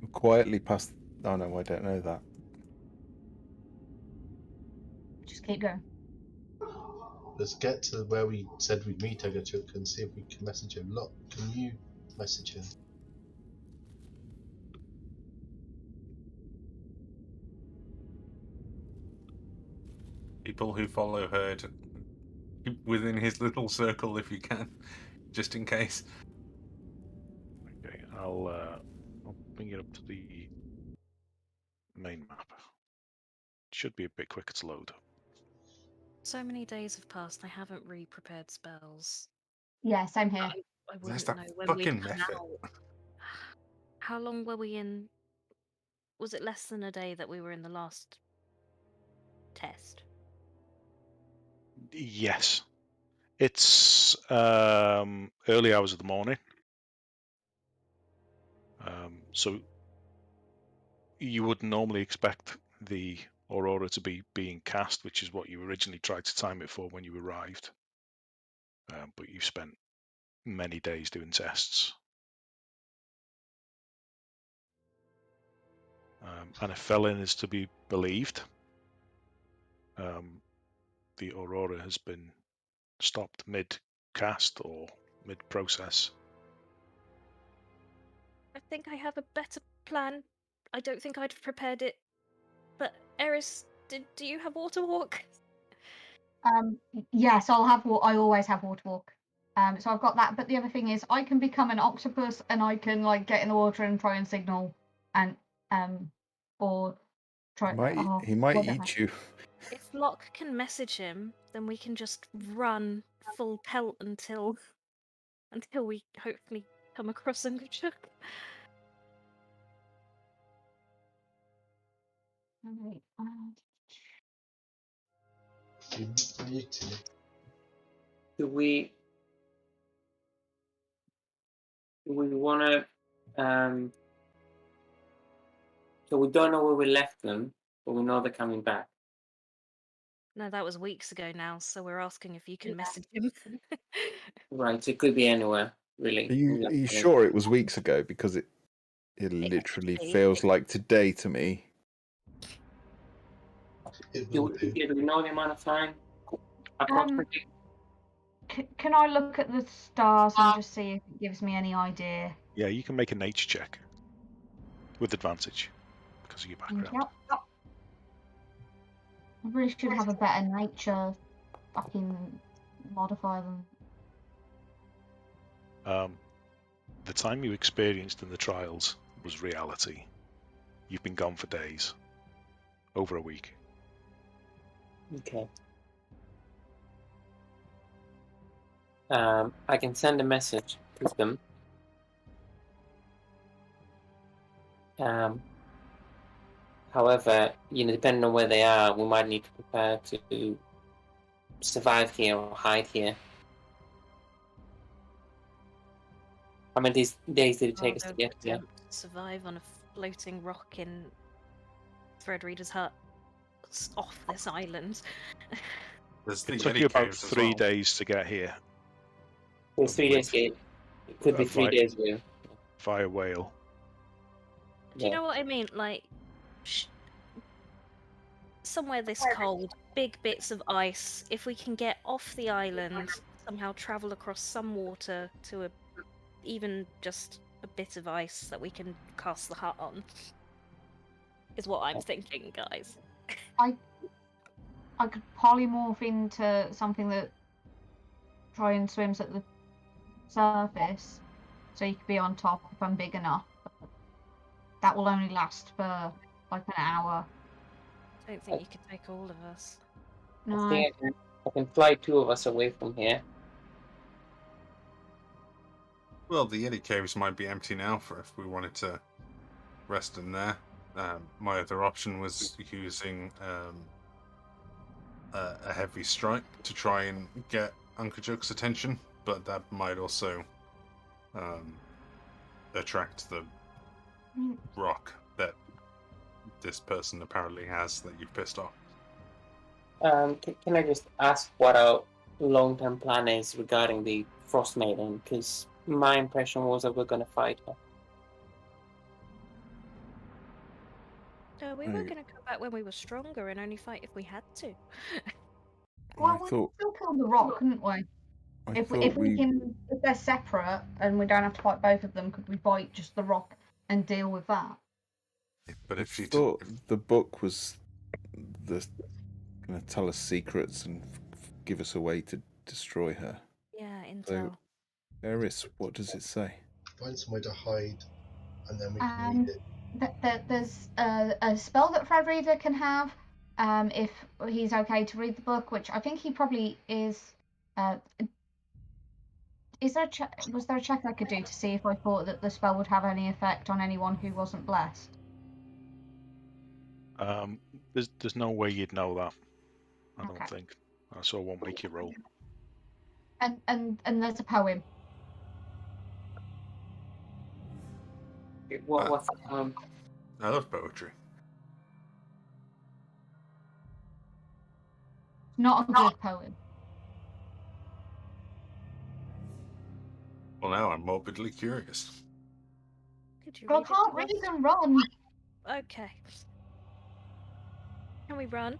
I'm quietly past. Oh no, I don't know that. Just keep going. Let's get to where we said we'd meet Agachuk and see if we can message him. Look, can you message him? People who follow her to keep within his little circle if you can, just in case. I'll bring it up to the main map. Should be a bit quicker to load. So many days have passed. I haven't re-prepared spells. Yeah, same here. I There's wouldn't that know when fucking we'd come method. out. How long were we in? Was it less than a day that we were in the last test? Yes. It's early hours of the morning. So you would normally expect the Aurora to be being cast, which is what you originally tried to time it for when you arrived. But you've spent many days doing tests. And if Felin is to be believed, the Aurora has been stopped mid-cast or mid-process. I think I have a better plan. I don't think I'd have prepared it. But Eris, do you have water walk? Yes, I'll have. I always have water walk. So I've got that. But the other thing is, I can become an octopus and I can like get in the water and try and signal, and or try. He might whatever. eat you. If Locke can message him, then we can just run full pelt until we hopefully come across Ungachuk. Right, You muted. Do we want to? So we don't know where we left them, but we know they're coming back. No, that was weeks ago now, so we're asking if you can message him. Right, so it could be anywhere, really. Are you sure it was weeks ago? Because it literally be. feels like today to me. It Do will do. we know the amount of time? Approximately. Can I look at the stars and just see if it gives me any idea? Yeah, you can make a nature check with advantage because of your background. Yep. I really should have a better nature fucking modifier than. The time you experienced in the trials was reality. You've been gone for days, over a week. Okay. I can send a message to them. However, depending on where they are, we might need to prepare to survive here or hide here. How many days did it take us to get here? Survive on a floating rock in Threadreader's hut off this island. It took you about 3 days to get here. Well, 3 days here. It could be 3 days here. Via whale. Do you know what I mean? Like, somewhere this cold, big bits of ice. If we can get off the island, somehow travel across some water to even just a bit of ice that we can cast the hut on, is what I'm thinking, guys. I could polymorph into something that try and swims at the surface, so you could be on top if I'm big enough. That will only last for like an hour. I don't think you could take all of us. No. I think I can fly 2 of us away from here. Well, the Yeti caves might be empty now for if we wanted to rest in there. My other option was using a heavy strike to try and get Ungachuk's attention, but that might also attract the rock that this person apparently has that you've pissed off. Can I just ask what our long-term plan is regarding the Frost Maiden? Because my impression was that we're going to fight her. We were going to come back when we were stronger and only fight if we had to. Well, we can still kill the rock, couldn't we? If they're separate and we don't have to fight both of them, could we fight just the rock and deal with that? But if you thought the book was going to tell us secrets and give us a way to destroy her. Yeah, intel. So, Eris, what does it say? find somewhere to hide, and then we can read it. There's a spell that Fred Reader can have, if he's okay to read the book, which I think he probably is. Was there a check I could do to see if I thought that the spell would have any effect on anyone who wasn't blessed? There's no way you'd know that. I Okay. don't think. So I won't make you roll. And there's a poem. What's I love poetry. Not a good poem. Well, now I'm morbidly curious. Could you I read it can't to read us? and run. Okay. Can we run?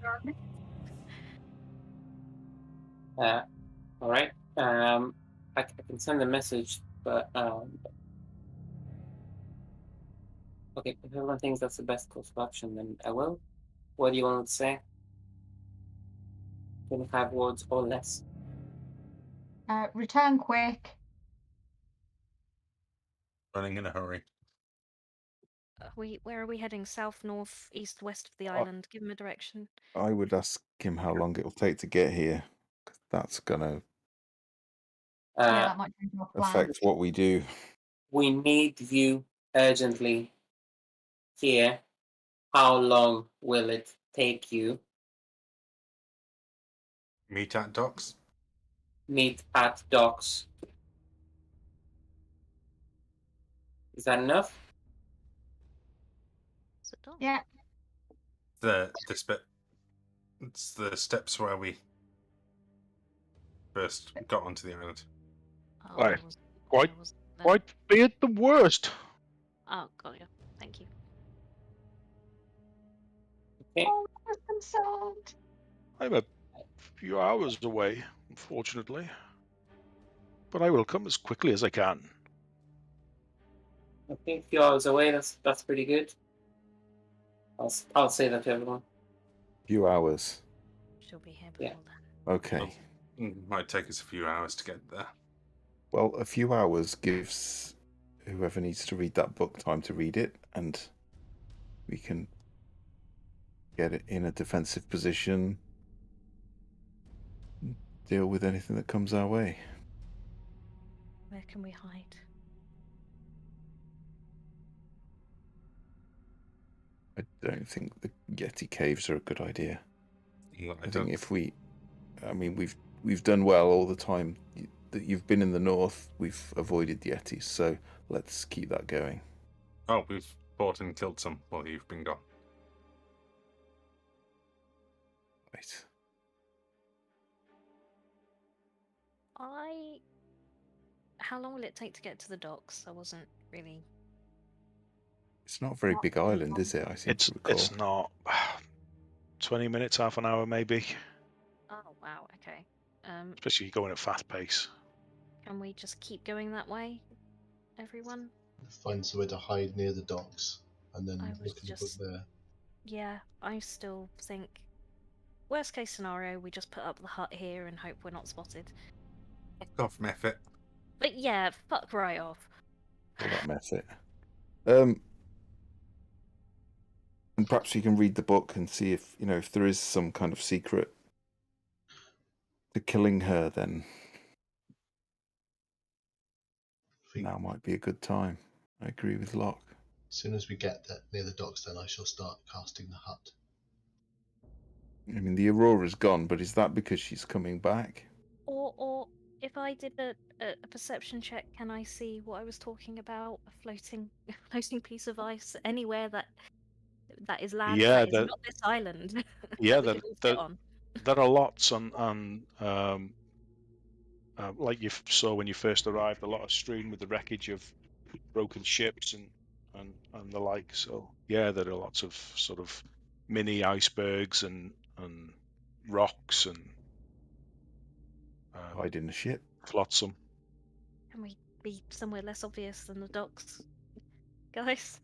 all right? I can send a message, but okay. If everyone thinks that's the best course of action, then I will. What do you want to say? 25 words or less. Return quick. Running in a hurry. Where are we heading? South, north, east, west of the island? Give him a direction. I would ask him how long it'll take to get here. 'Cause that's going to Yeah, that might change our plan. affect what we do. We need you urgently here. How long will it take you? Meet at docks. Meet at docks. Is that enough? Is it done? Yeah. It's the steps where we first got onto the island. Oh, Right. I was Quite, there. quite be it the worst. Oh, got you. Thank you. Okay. Oh, I'm concerned. I'm a few hours away, unfortunately. But I will come as quickly as I can. I think a few hours away. That's pretty good. I'll say that to everyone. Few hours. She'll be here before Yeah. then. Okay. Might take us a few hours to get there. Well, a few hours gives whoever needs to read that book time to read it, and we can get it in a defensive position, deal with anything that comes our way. Where can we hide? I don't think the Yeti caves are a good idea. I think if we've done well all the time that you've been in the north. We've avoided the Yetis, so let's keep that going. Oh, we've fought and killed some while you've been gone. Right. How long will it take to get to the docks? I wasn't really. It's not a very big island, is it? I seem to recall. It's not. 20 minutes, half an hour, maybe. Oh wow. Okay. Especially going at fast pace. Can we just keep going that way, everyone? Find somewhere to hide near the docks, and then I was look in the book just- there. Yeah, I still think. Worst case scenario, we just put up the hut here and hope we're not spotted. Fuck off, Mephit. But yeah, fuck right off. All that mess it. And perhaps you can read the book and see if if there is some kind of secret to killing her. Then now might be a good time. I agree with Locke. As soon as we get near the docks, then I shall start casting the hut. I mean, the Aurora's gone, but is that because she's coming back? Or if I did a perception check, can I see what I was talking about? A floating piece of ice anywhere that is land. Yeah, that is not this island. Yeah, that it will fit on. there are lots on like you saw when you first arrived, a lot of strewn with the wreckage of broken ships and the like. So yeah, there are lots of sort of mini icebergs and rocks and Hide in a ship. flotsam. Can we be somewhere less obvious than the docks, guys?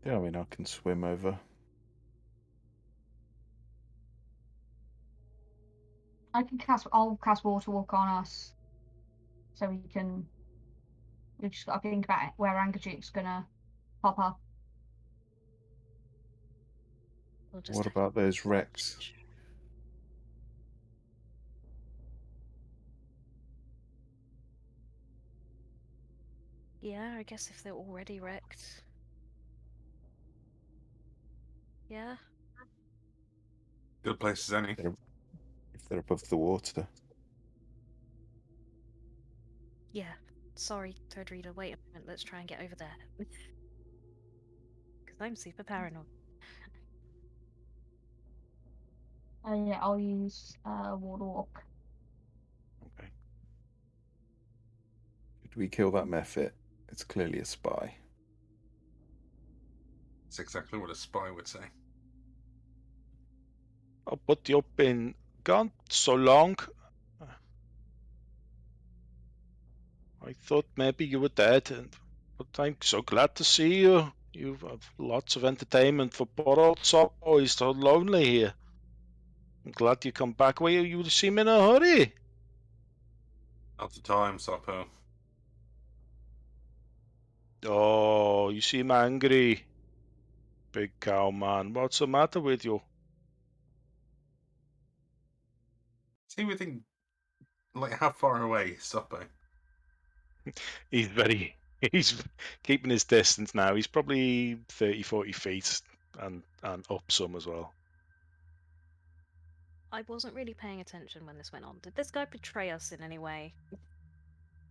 Yeah, I mean, I can swim over. I'll cast water walk on us. so we just got to think about where Angajik's gonna pop up. We'll just What have about those wrecks? Yeah, I guess if they're already wrecked. Yeah. Good place as any. If they're above the water. Yeah. Sorry, Third Reader. Wait a moment. Let's try and get over there. Because I'm super paranoid. Yeah, I'll use Wardwalk. Okay. Did we kill that Mephit? It's clearly a spy. It's exactly what a spy would say. Oh, but you've been gone so long. I thought maybe you were dead, but I'm so glad to see you. You have lots of entertainment for poor old Soppo. He's so lonely here. I'm glad you come back. Well, you seem in a hurry. Not the time, Soppo. Oh, you seem angry. Big cow man. What's the matter with you? See, we think, like, how far away is Soppo? He's keeping his distance now. He's probably 30, 40 feet and up some as well. I wasn't really paying attention when this went on. Did this guy betray us in any way?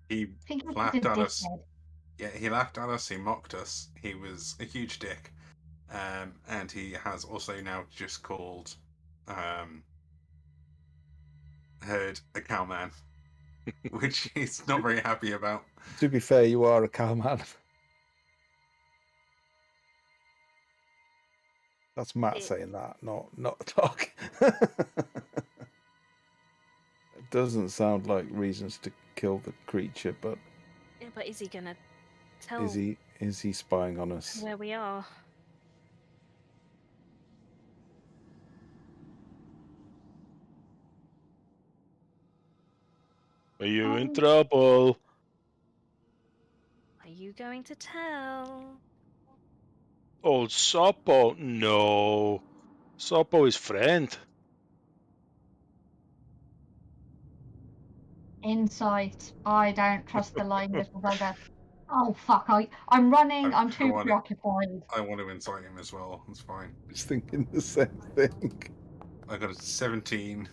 He I think I laughed did at a us. dickhead. Yeah, he laughed at us. He mocked us. He was a huge dick. And he has also now just called Herd a cowman, which he's not very happy about. To be fair, you are a cowman. That's Matt saying that, not Doc. It doesn't sound like reasons to kill the creature, but Yeah, but is he gonna tell is he spying on us? where we are? Are you in trouble? Are you going to tell? Old Soppo? No. Soppo is friend. Insight. I don't trust the lying little bugger. Oh fuck! I'm running. I'm too preoccupied. I want to incite him as well. It's fine. I was thinking the same thing. I got a 17.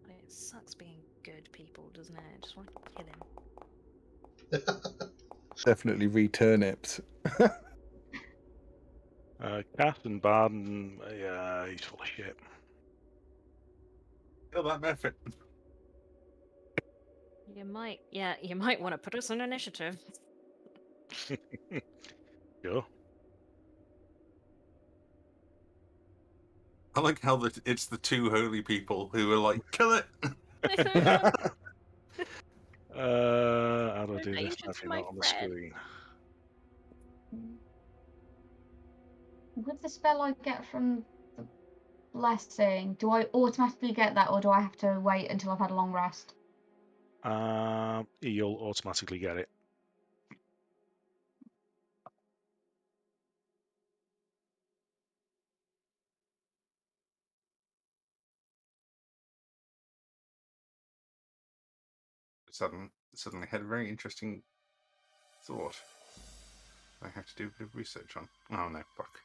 It sucks being good people, doesn't it? I just want to kill him. Definitely returnips. Captain Barden, yeah, he's full of shit. Kill that method. You might want to put us on initiative. Sure. I like how it's the two holy people who are like, kill it! How do I do You this should if see you're my not on the friend. screen? With the spell I get from the blessing, do I automatically get that, or do I have to wait until I've had a long rest? You'll automatically get it. Suddenly had a very interesting thought. I have to do a bit of research on. Oh no, fuck.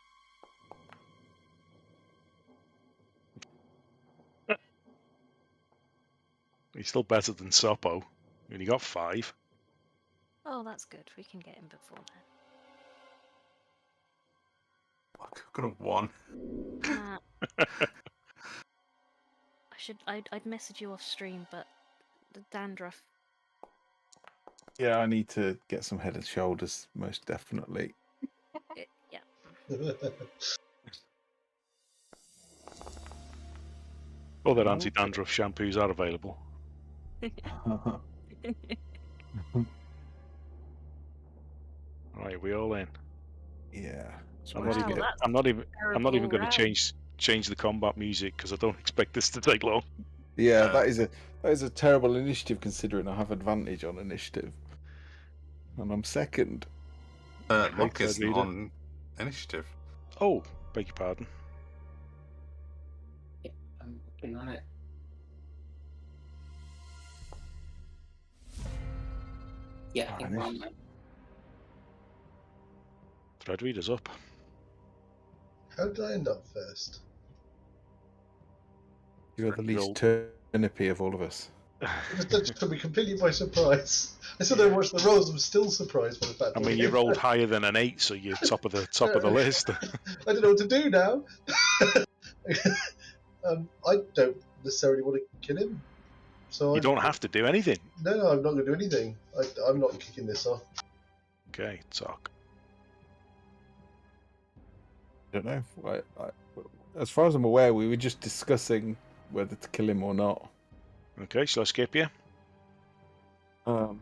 He's still better than Soppo. He only got 5. Oh, that's good. We can get him before then. Fuck, I've got a 1. I'd message you off stream, but the dandruff. Yeah, I need to get some head and shoulders, most definitely. Yeah. Other anti-dandruff shampoos are available. Right, we all in. Yeah. I'm not even going to change the combat music because I don't expect this to take long. Yeah, that is a terrible initiative considering I have advantage on initiative, and I'm second. Locke third isn't leader. on initiative. Oh, beg your pardon. Yeah, I'm working on it. Yeah, I think we're on that. Thread reader's up. How did I end up first? You're the Roll. least turnipy of all of us. That just took me completely by surprise. I said I watched the rolls. I'm still surprised by the fact. I that mean, we you came rolled first. higher than an 8, so you're top of the list. I don't know what to do now. I don't necessarily want to kill him. So You don't have to do anything. No, I'm not going to do anything. I'm not kicking this off. Okay, talk. I don't know. As far as I'm aware, we were just discussing whether to kill him or not. Okay, shall I skip you? No,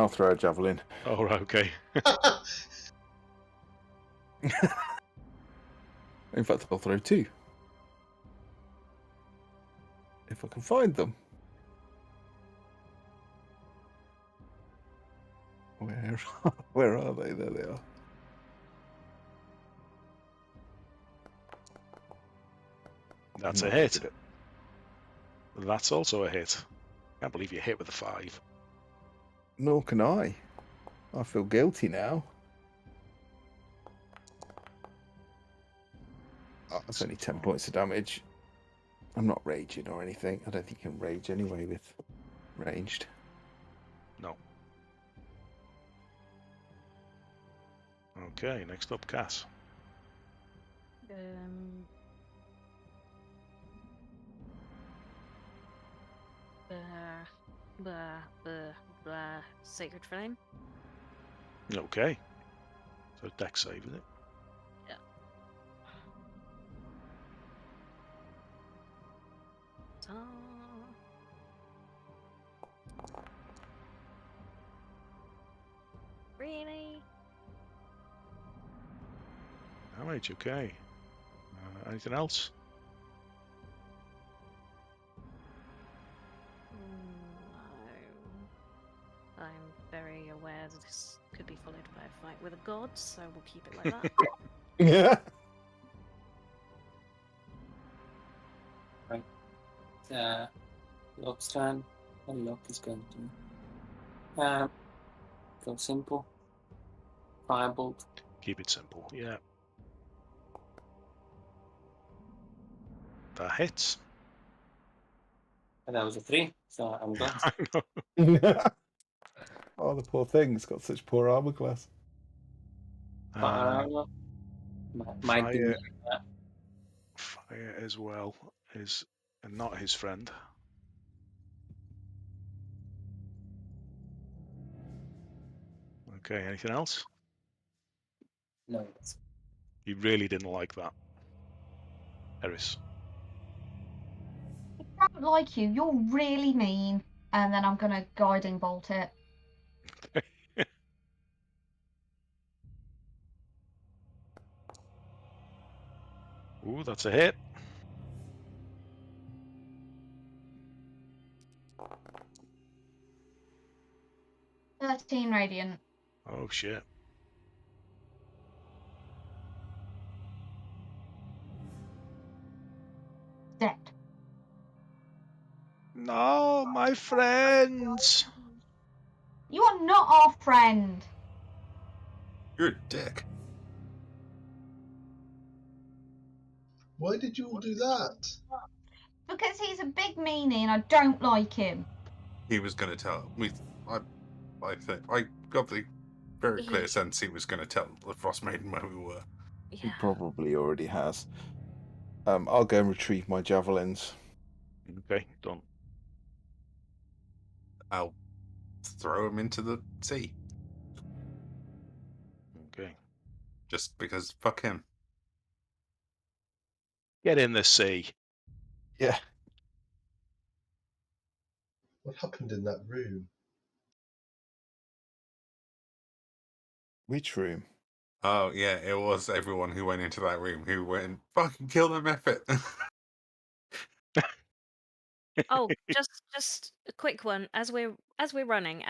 I'll throw a javelin. Oh, right, okay. In fact, I'll throw 2. If I can find them. Where are they? There they are. That's a hit. That's also a hit. Can't believe you hit with a 5. Nor can I. I feel guilty now. Oh, that's only 10 points of damage. I'm not raging or anything. I don't think you can rage anyway with ranged. No. Okay, next up, Cass. Sacred Flame. Okay. So dex save, is it? Yeah. Really? Damage, okay. Anything else? No. I'm very aware that this could be followed by a fight with a god, so we'll keep it like that. Yeah. Locke's turn, and Locke is going to go simple. Firebolt. Keep it simple, yeah. That hits. And that was a 3, so I'm done. I know. Oh, the poor thing. It's got such poor armor class. Fire might be Fire as well is not his friend. Okay, anything else? no. You really didn't like that. Eris. I don't like you. You're really mean. And then I'm going to guiding bolt it. Ooh, that's a hit. $13 radiant. Oh, shit. Dead. No, my friends. You are not our friend. You're a dick. Why did you all do that? Because he's a big meanie and I don't like him. He was going to tell. I think I got the very clear sense he was going to tell the Frost Maiden where we were. He Yeah. probably already has. I'll go and retrieve my javelins. Okay, done. I'll throw him into the sea. Okay. Just because fuck him. Get in the sea. Yeah. What happened in that room? Which room? Oh yeah, it was everyone who went into that room who went fucking kill them, F it. Oh, just a quick one. As we're running,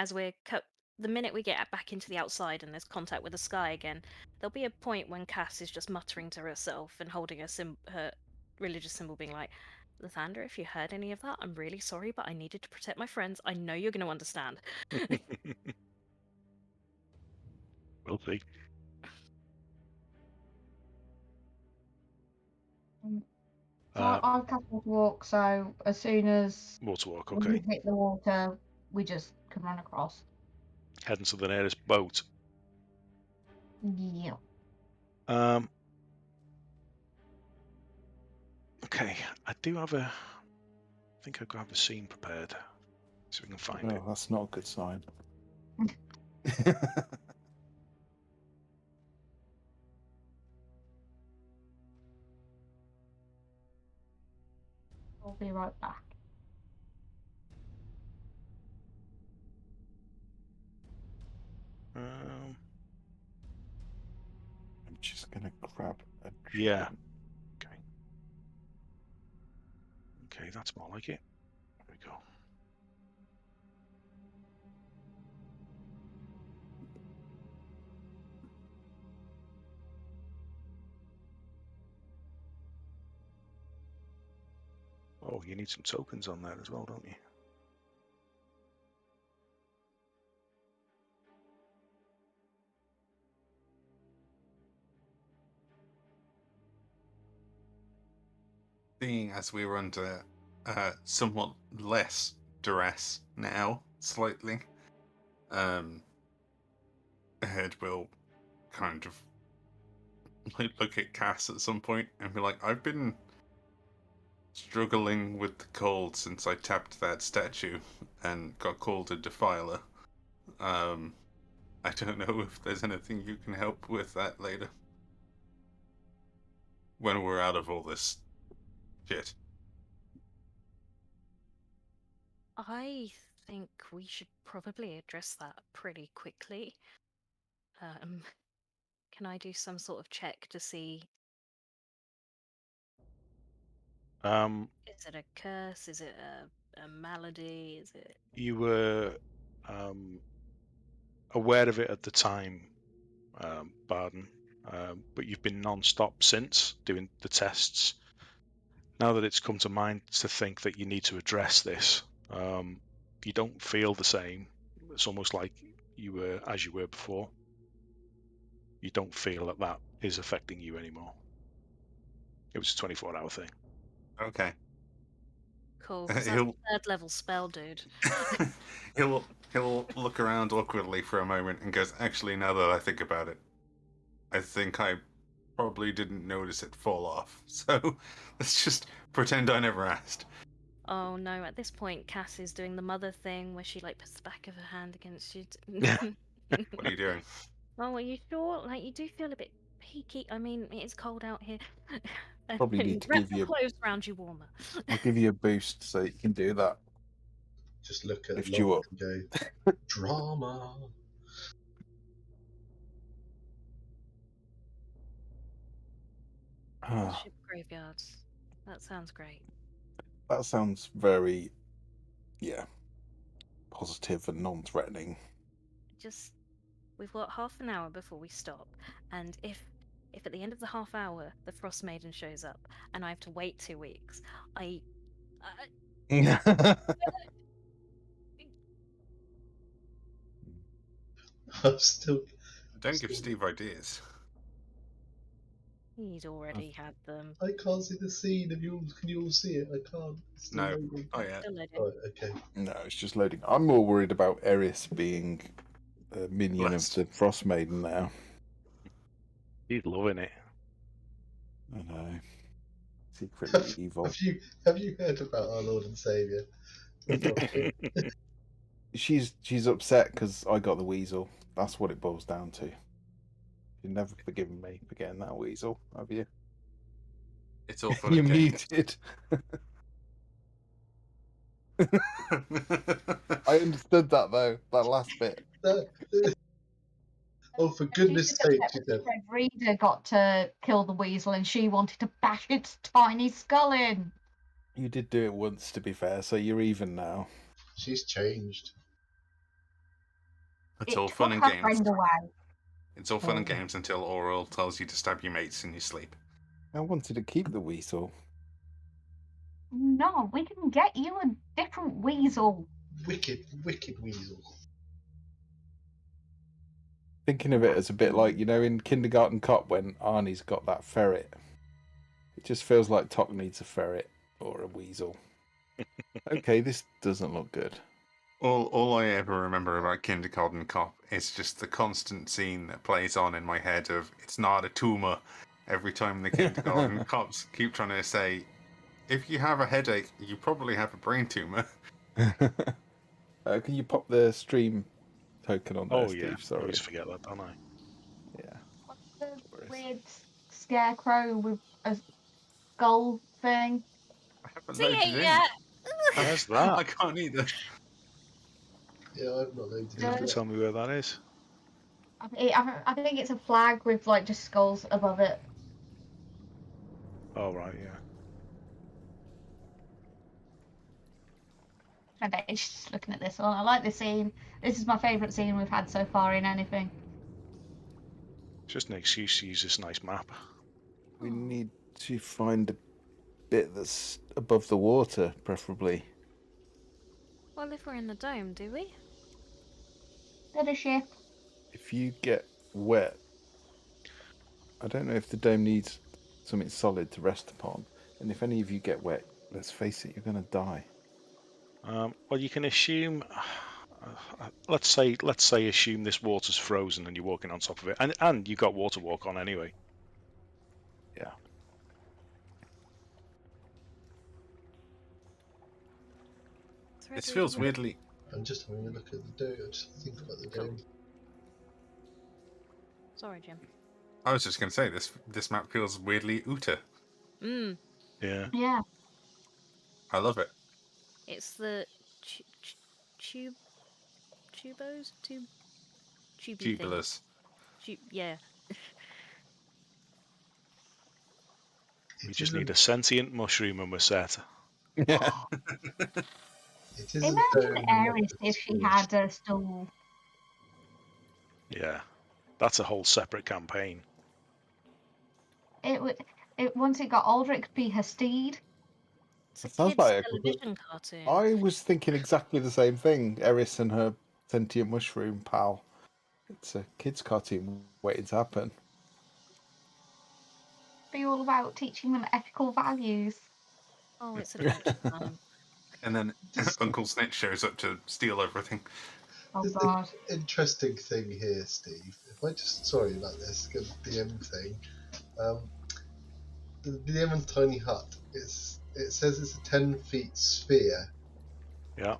the minute we get back into the outside and there's contact with the sky again, there'll be a point when Cass is just muttering to herself and holding her religious symbol, being like, "Lathander, if you heard any of that, I'm really sorry, but I needed to protect my friends. I know you're going to understand." We'll see. So I've cast water walk, so as soon as Water walk, we okay. hit the water, we just can run across. Heading to the nearest boat. Yeah. Okay, I think I have a scene prepared. See if we can find it. Oh, that's not a good sign. I'll be right back. I'm just gonna grab a Yeah. drink. Okay, that's more like it. There we go. Oh, you need some tokens on there as well, don't you? Seeing as we were under somewhat less duress now, slightly, Ed will kind of look at Cass at some point and be like, I've been struggling with the cold since I tapped that statue and got called a defiler. I don't know if there's anything you can help with that later. When we're out of all this shit. I think we should probably address that pretty quickly. Can I do some sort of check to see? Is it a curse? Is it a malady? Is it? You were aware of it at the time, Barden, but you've been non-stop since doing the tests. Now that it's come to mind to think that you need to address this, you don't feel the same. It's almost like you were as you were before. You don't feel that is affecting you anymore. It was a 24-hour thing. Okay. Cool, because that's a 3rd level spell, dude. He'll look around awkwardly for a moment and goes, actually, now that I think about it, I think I probably didn't notice it fall off. So let's just pretend I never asked. Oh no, at this point Cass is doing the mother thing where she like puts the back of her hand against you. What are you doing? Oh, are you sure? Like, you do feel a bit peaky. I mean, it is cold out here. Probably need to Wrap give the you clothes around you warmer. I'll give you a boost so you can do that. Just look at Lift you Locke up. and go, drama. Ship graveyards. That sounds great. That sounds very, positive and non-threatening. We've got half an hour before we stop, and if at the end of the half hour the Frost Maiden shows up and I have to wait 2 weeks, I'm still. Don't give Steve ideas. He's already had them. I can't see the scene. Can you all see it? I can't. It's still No. loading. Oh yeah. Still loading. Oh, okay. No, it's just loading. I'm more worried about Eris being a minion Blessed. of the Frost Maiden now. He's loving it. I know. Secretly evil. Have you heard about our Lord and Saviour? She's upset because I got the weasel. That's what it boils down to. You've never forgiven me for getting that weasel, have you? It's all fun You and games. muted. I understood that though. That last bit. Oh, for goodness sake, she said. Fred Reader got to kill the weasel and she wanted to bash its tiny skull in. You did do it once, to be fair, so you're even now. She's changed. It's It all took fun and her games. friend away. It's all fun and games until Oral tells you to stab your mates in your sleep. I wanted to keep the weasel. No, we can get you a different weasel. Wicked weasel. Thinking of it as a bit like, in Kindergarten Cop when Arnie's got that ferret. It just feels like Tok needs a ferret or a weasel. Okay, this doesn't look good. All I ever remember about Kindergarten Cop is just the constant scene that plays on in my head of it's not a tumor. Every time the Kindergarten Cops keep trying to say, if you have a headache, you probably have a brain tumor. Can you pop the stream token on there, Oh Steve? yeah, I Sorry. always forget that, don't I? Yeah. What's the Worries. weird scarecrow with a skull thing? I haven't See loaded it in. yet? Where's that? I can't either. Yeah, I've not loaded You have it to yet. tell me where that is. I think it's a flag with like just skulls above it. Oh right, yeah. I bet it's just looking at this one. I like this scene. This is my favourite scene we've had so far in anything. Just an excuse to use this nice map. We need to find a bit that's above the water, preferably. Well, if we're in the dome, do we? Bit of ship. If you get wet, I don't know if the dome needs something solid to rest upon. And if any of you get wet, let's face it, you're going to die. Well, you can assume. Let's say assume this water's frozen and you're walking on top of it, and you got water walk on anyway. Yeah. This feels weirdly. I'm just having a look at the dome. I just think about the dome. Sorry, Jim. I was just going to say this map feels weirdly Uta. Mm. Yeah. Yeah. I love it. It's the tubos? Tubey thing. Tubulars. Yeah. We just need a sentient mushroom and we're set. Yeah. It is Imagine a dome. Eris if she had a stool. Yeah. That's a whole separate campaign. It would. Once it got older, it could be her steed. It's a Sounds kids' like a television cartoon. I was thinking exactly the same thing. Eris and her sentient mushroom pal. It's a kids' cartoon waiting to happen. Be all about teaching them ethical values. Oh, it's Adventure Time. And then Uncle Snitch shows up to steal everything. Oh There's God. an interesting thing here, Steve. If I just sorry about this DM thing. The DM and Tiny Hut. It says it's a 10-feet sphere. Yeah.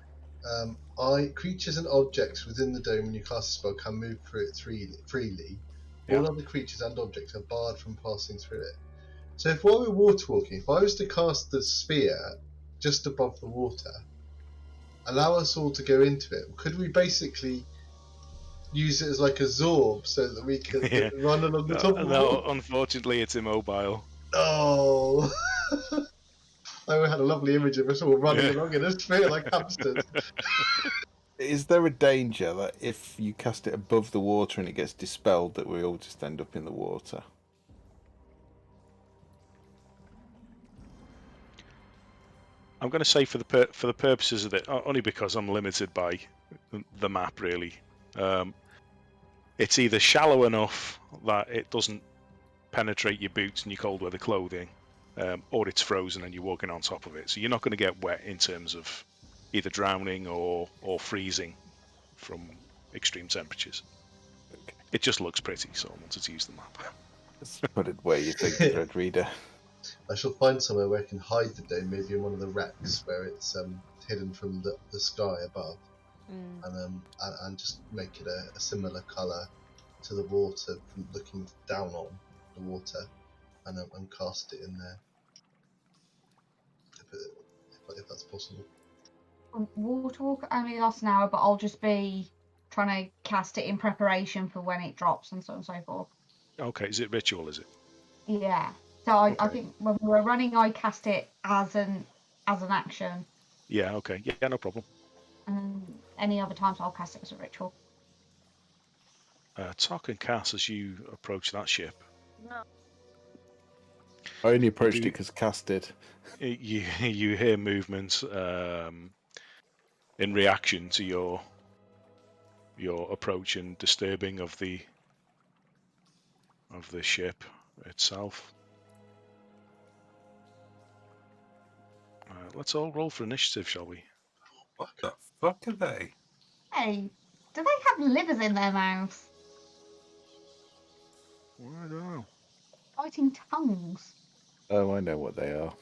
Creatures and objects within the dome when you cast a spell can move through it freely. Yeah. All other creatures and objects are barred from passing through it. So if while we're water walking, if I was to cast the sphere just above the water, allow us all to go into it, could we basically use it as like a zorb so that we can Yeah. run along the top of the No, water? unfortunately, it's immobile. Oh! I had a lovely image of us all running along in a sphere like hamsters. Is there a danger that if you cast it above the water and it gets dispelled, that we all just end up in the water? I'm going to say for the purposes of it, only because I'm limited by the map, really. It's either shallow enough that it doesn't penetrate your boots and your cold weather clothing, or it's frozen and you're walking on top of it. So you're not going to get wet in terms of either drowning or freezing from extreme temperatures. Okay. It just looks pretty, so I wanted to use the map. Let's put it where you think, Dread Reader. I shall find somewhere where I can hide the dome, maybe in one of the wrecks where it's hidden from the sky above, and just make it a similar colour to the water from looking down on the water, and cast it in there. If that's possible. Water walk only lasts an hour, but I'll just be trying to cast it in preparation for when it drops and so on and so forth. Okay, is it ritual, is it? Yeah. So I Okay. think when we were running, I cast it as an as an action. Yeah, okay. Yeah, no problem. And any other times I'll cast it as a ritual. Talk and Cass, as you approach that ship, No. I only approached do- it because Cass did. you hear movement in reaction to your approach and disturbing of the ship itself. Let's all roll for initiative, shall we? What the fuck are they? Hey, do they have livers in their mouths? Well, I don't know. Fighting tongues. Oh, I know what they are.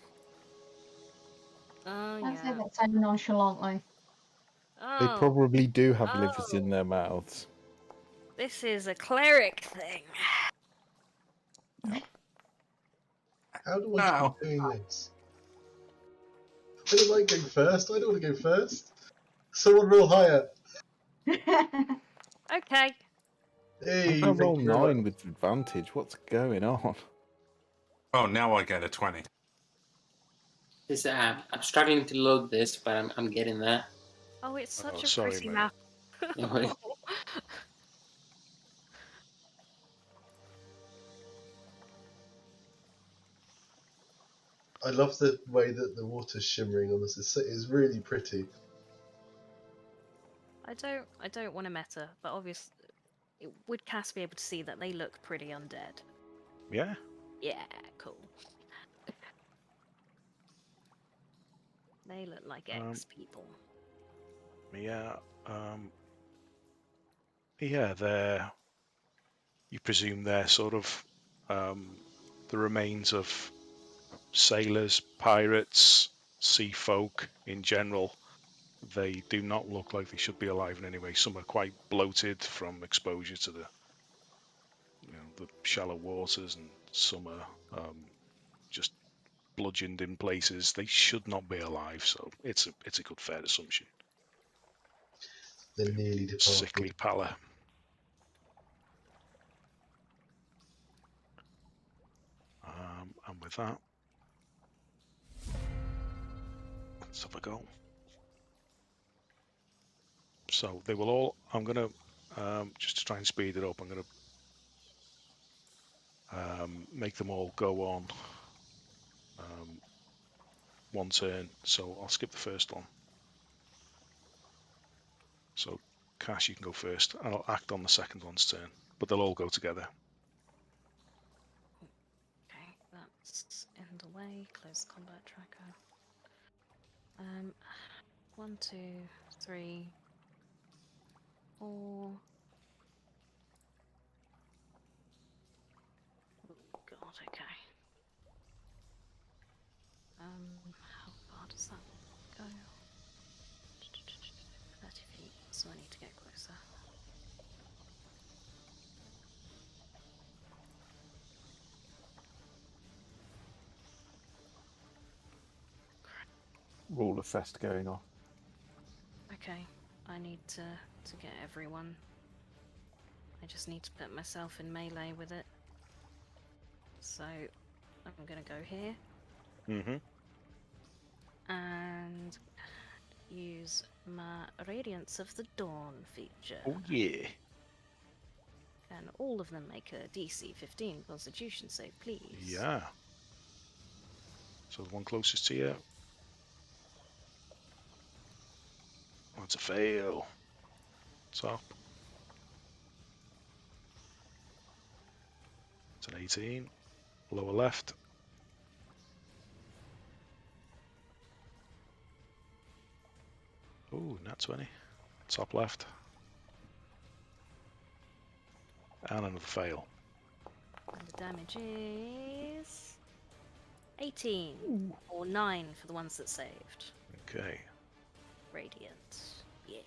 Oh, Don't say yeah. that so nonchalantly. They Oh, probably do have livers in Oh. their mouths. this is a cleric thing. How do I Now. keep doing this? I don't like going first. I don't want to go first. Someone roll higher. Okay. Hey, I roll thank you very 9 much. with advantage. What's going on? Oh, now I get a 20. I'm struggling to load this, but I'm getting there. Oh, it's such a sorry, pretty mate. map. No worries. I love the way that the water's shimmering on this. It's really pretty. I don't want to meta, but obviously, would Cass be able to see that they look pretty undead? Yeah. Yeah, cool. They look like ex-people. Yeah. Yeah, they're. You presume they're sort of the remains of sailors, pirates, sea folk in general. They do not look like they should be alive in any way. Some are quite bloated from exposure to the shallow waters, and some are just bludgeoned in places. They should not be alive, so it's a good fair assumption. They're nearly departed. Sickly pallor. And with that, let's have a go. So they will all. I'm gonna just to try and speed it up. I'm gonna make them all go on one turn. So I'll skip the first one. So Cash, you can go first, and I'll act on the second one's turn. But they'll all go together. Okay, that's in the way. Close combat tracker. 1, 2, 3, 4. Oh god, okay. How far does that go? 30 feet, so I need to get closer. Rule of fest going off. Okay, I need to get everyone. I just need to put myself in melee with it. So I'm gonna go here. Mm-hmm. And use my Radiance of the Dawn feature. Oh yeah. Can all of them make a DC 15 Constitution save, please? Yeah. So the one closest to you. That's a fail. Top. It's an 18. Lower left. Ooh, nat 20. Top left. And another fail. And the damage is 18 or 9 for the ones that saved. Okay. Radiant. Yeah.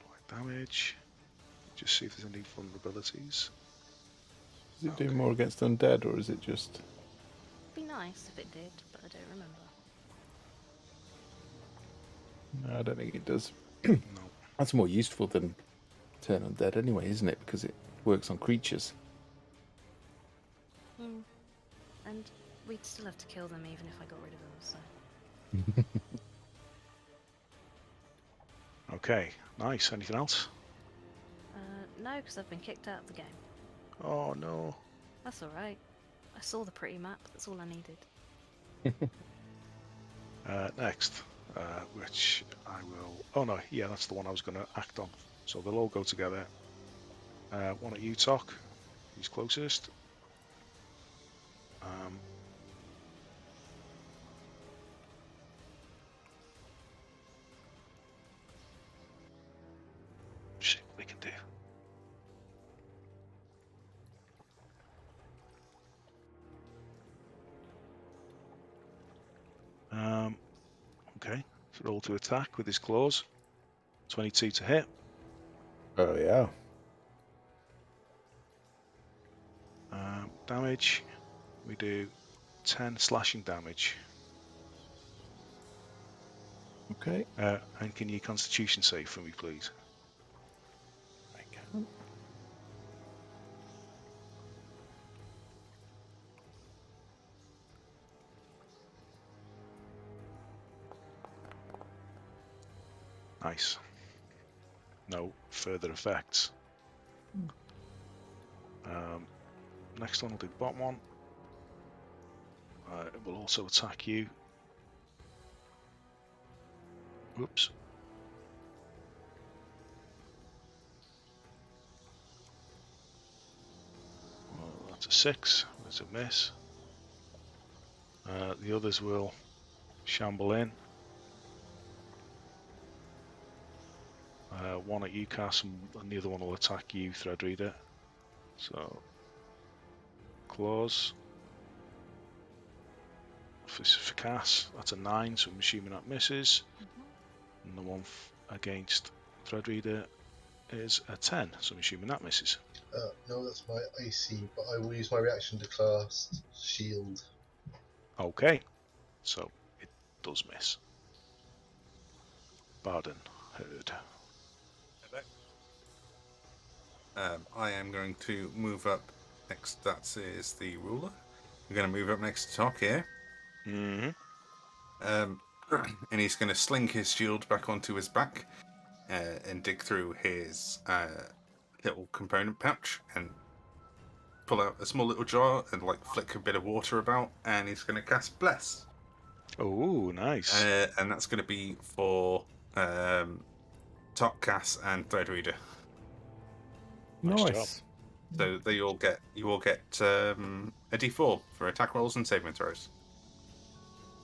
Black damage. Just see if there's any vulnerabilities. Does it do more against undead, or is it just... Be nice if it did, but I don't remember. No, I don't think it does. No. That's more useful than turn undead anyway, isn't it? Because it works on creatures. And we'd still have to kill them even if I got rid of them, so... Okay, nice. Anything else? No, because I've been kicked out of the game. Oh no. That's alright. I saw the pretty map, that's all I needed. Next, which I will. Oh no, yeah, that's the one I was going to act on. So they'll all go together. One at you, Tok. Who's closest? See what we can do. Okay, so roll to attack with his claws. 22 to hit. Oh, yeah. Damage. We do 10 slashing damage. Okay. And can you Constitution save for me, please? I can. Nice. No further effects. Next one will do the bottom one. It will also attack you. Whoops. Well, that's a 6. That's a miss. The others will shamble in. One at you, Cass, and the other one will attack you, Threadreader. So, claws. For Cass, that's a 9, so I'm assuming that misses. And the one against Threadreader is a 10, so I'm assuming that misses. No, that's my AC, but I will use my reaction to cast shield. Okay, so it does miss. Barden, heard. I am going to move up next. That is the ruler. I'm going to move up next to Tok here. Mm-hmm. And he's going to sling his shield back onto his back and dig through his little component pouch and pull out a small little jar and like flick a bit of water about, and he's going to cast Bless. Oh, nice. And that's going to be for Tok, Cass, and Threadreader. Nice Nice. job. So you all get a D4 for attack rolls and saving throws.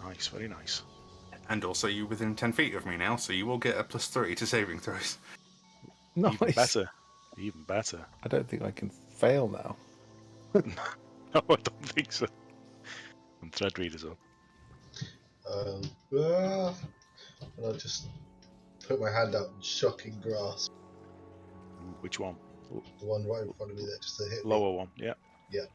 Nice, very nice. And also you're within 10 feet of me now, so you will get a +3 to saving throws. Nice. Even better. Even better. I don't think I can fail now. No, I don't think so. And Threadreader's up. And I'll just put my hand out in shocking grasp. Which one? The one right in front of me there, just to hit me. Lower one, yeah. Yeah.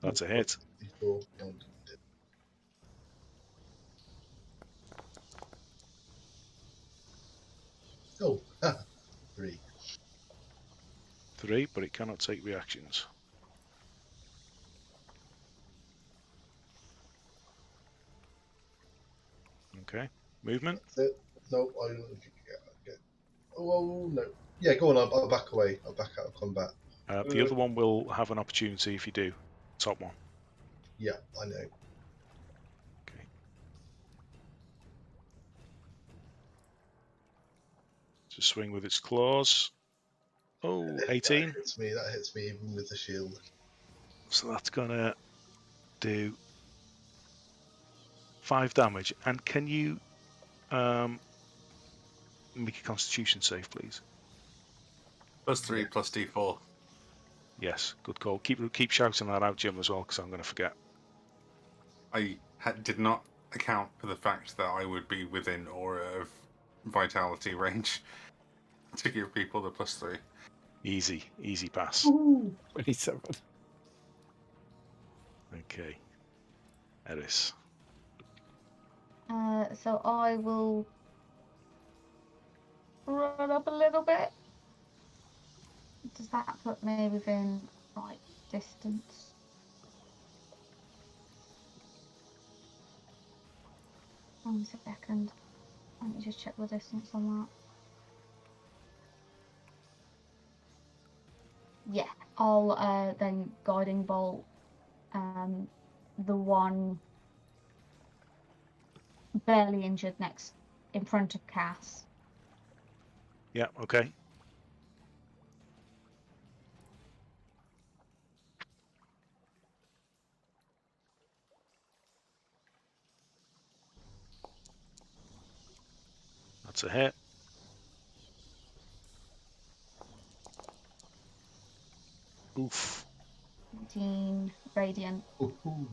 That's a hit. D4 and oh, 3. 3, but it cannot take reactions. Okay. Movement? That's it. No, I get. Oh no. Yeah, go on. I'll back away. I'll back out of combat. The other one will have an opportunity if you do. Top one. Yeah, I know. Okay. To swing with its claws. Oh, 18. That hits me. That hits me even with the shield. So that's gonna do 5 damage. And can you make a Constitution save, please? +3 plus D4. Yes, good call. Keep shouting that out, Jim, as well, because I'm going to forget. I did not account for the fact that I would be within aura of vitality range to give people the +3. Easy pass. 27. Okay. Eris. So I will run up a little bit. Does that put me within Right, distance. One second. Let me just check the distance on that. Yeah, I'll then guiding bolt the one barely injured next in front of Cass. Yeah, okay. That's a hit. Oof. 19 radiant. Ooh.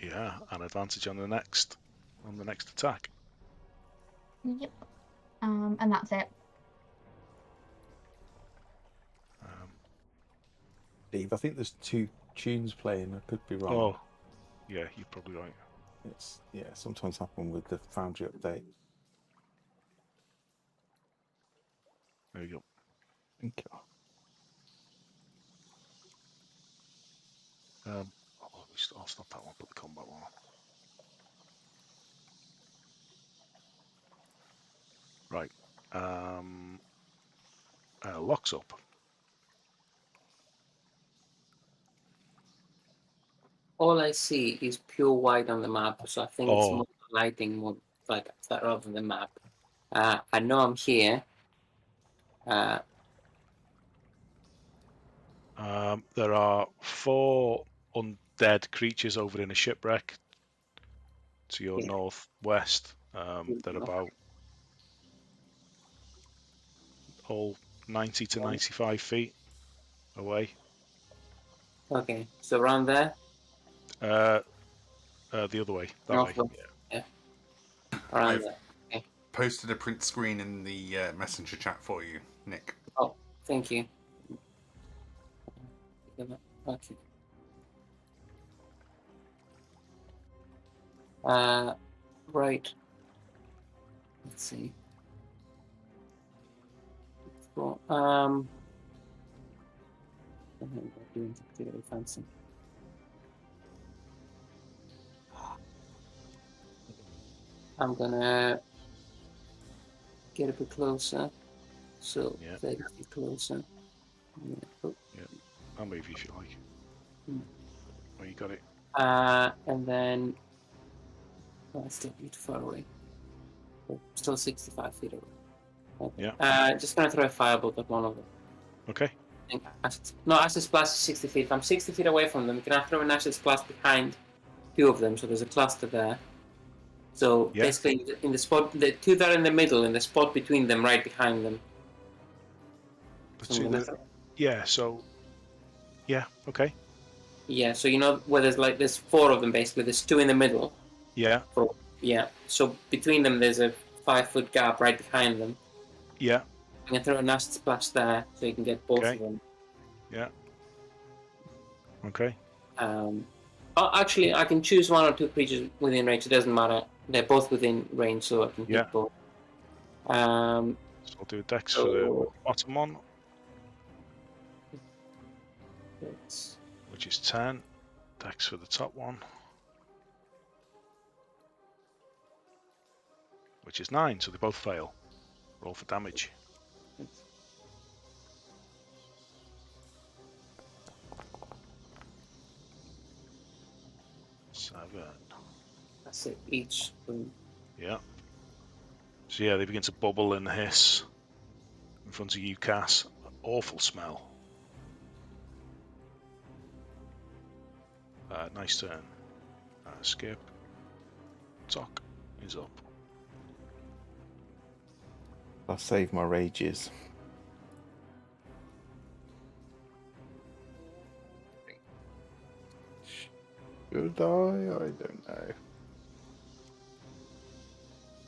Yeah, and advantage on the next attack. Yep. And that's it. Steve, I think there's 2 tunes playing. I could be wrong. Oh, yeah, you're probably right. It's sometimes happen with the Foundry update. There you go. Thank you. I'll stop that one. Put the combat one on. Right. Locks up. All I see is pure white on the map, so I think it's Oh. more lighting, more like that rather than the map. I know I'm here. There are 4 undead creatures over in a shipwreck to your Yeah. northwest. They're about all 90 to 95 feet away. Okay, so around there. The other way, that way. Northwest. Yeah. Around I've there. Okay. posted a print screen in the messenger chat for you, Nick. Oh, thank you. Okay. Right. Let's see. Well, doing particularly fancy. I'm gonna get a bit closer. So Yeah. very closer. Yeah. I'll move you if you like. Oh, you got it. And then I still be too far away. Still 65 feet away. Okay. Yeah. Just gonna throw a firebolt at one of them. Okay. Acid Splash is 60 feet. If I'm 60 feet away from them, can I throw an Acid Splash behind 2 of them? So there's a cluster there. So Yeah. basically, in the spot, the 2 that are in the middle, in the spot between them, right behind them. Yeah. So. Yeah. Okay. Yeah. So you know where there's 4 of them basically. There's 2 in the middle. Yeah. Yeah. So between them, there's a 5-foot gap right behind them. Yeah. I'm gonna throw an Acid Splash there, so you can get both of them. Yeah. Okay. Actually, I can choose 1 or 2 creatures within range. It doesn't matter. They're both within range, so I can hit both. So I'll do a dex for the bottom one, which is 10. Dex for the top one, which is 9. So they both fail. Roll for damage. Seven. That's it, each. Yeah. So yeah, they begin to bubble and hiss in front of you, Cass. Awful smell. Nice turn. Skip. Talk is up. I'll save my rages. Should I? I don't know.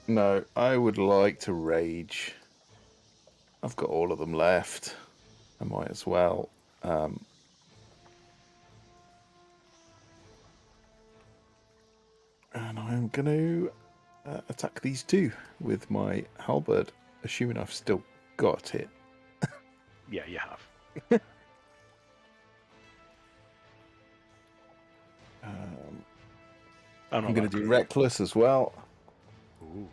No, I would like to rage. I've got all of them left. I might as well. And I'm going to attack these 2 with my halberd, assuming I've still got it. Yeah, you have. I'm going to do reckless as well. Ooh.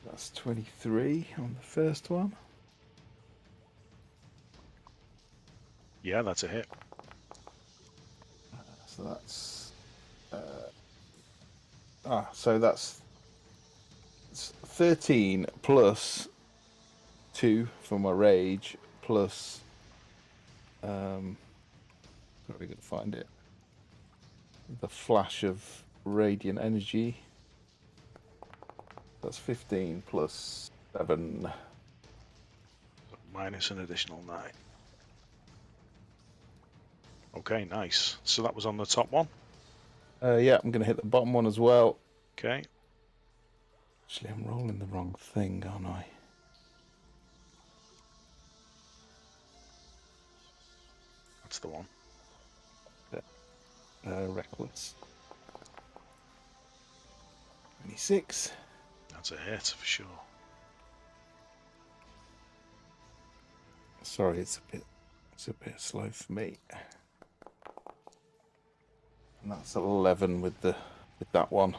That's 23 on the first one. Yeah, that's a hit. So that's 13 plus 2 for my rage plus probably gonna find it. The flash of radiant energy. That's 15 plus 7. Minus an additional 9. Okay, nice. So that was on the top one. Yeah, I'm gonna hit the bottom one as well. Okay. Actually, I'm rolling the wrong thing, aren't I? That's the one. Reckless. 26. That's a hit for sure. Sorry, it's a bit slow for me. And that's 11 with that one.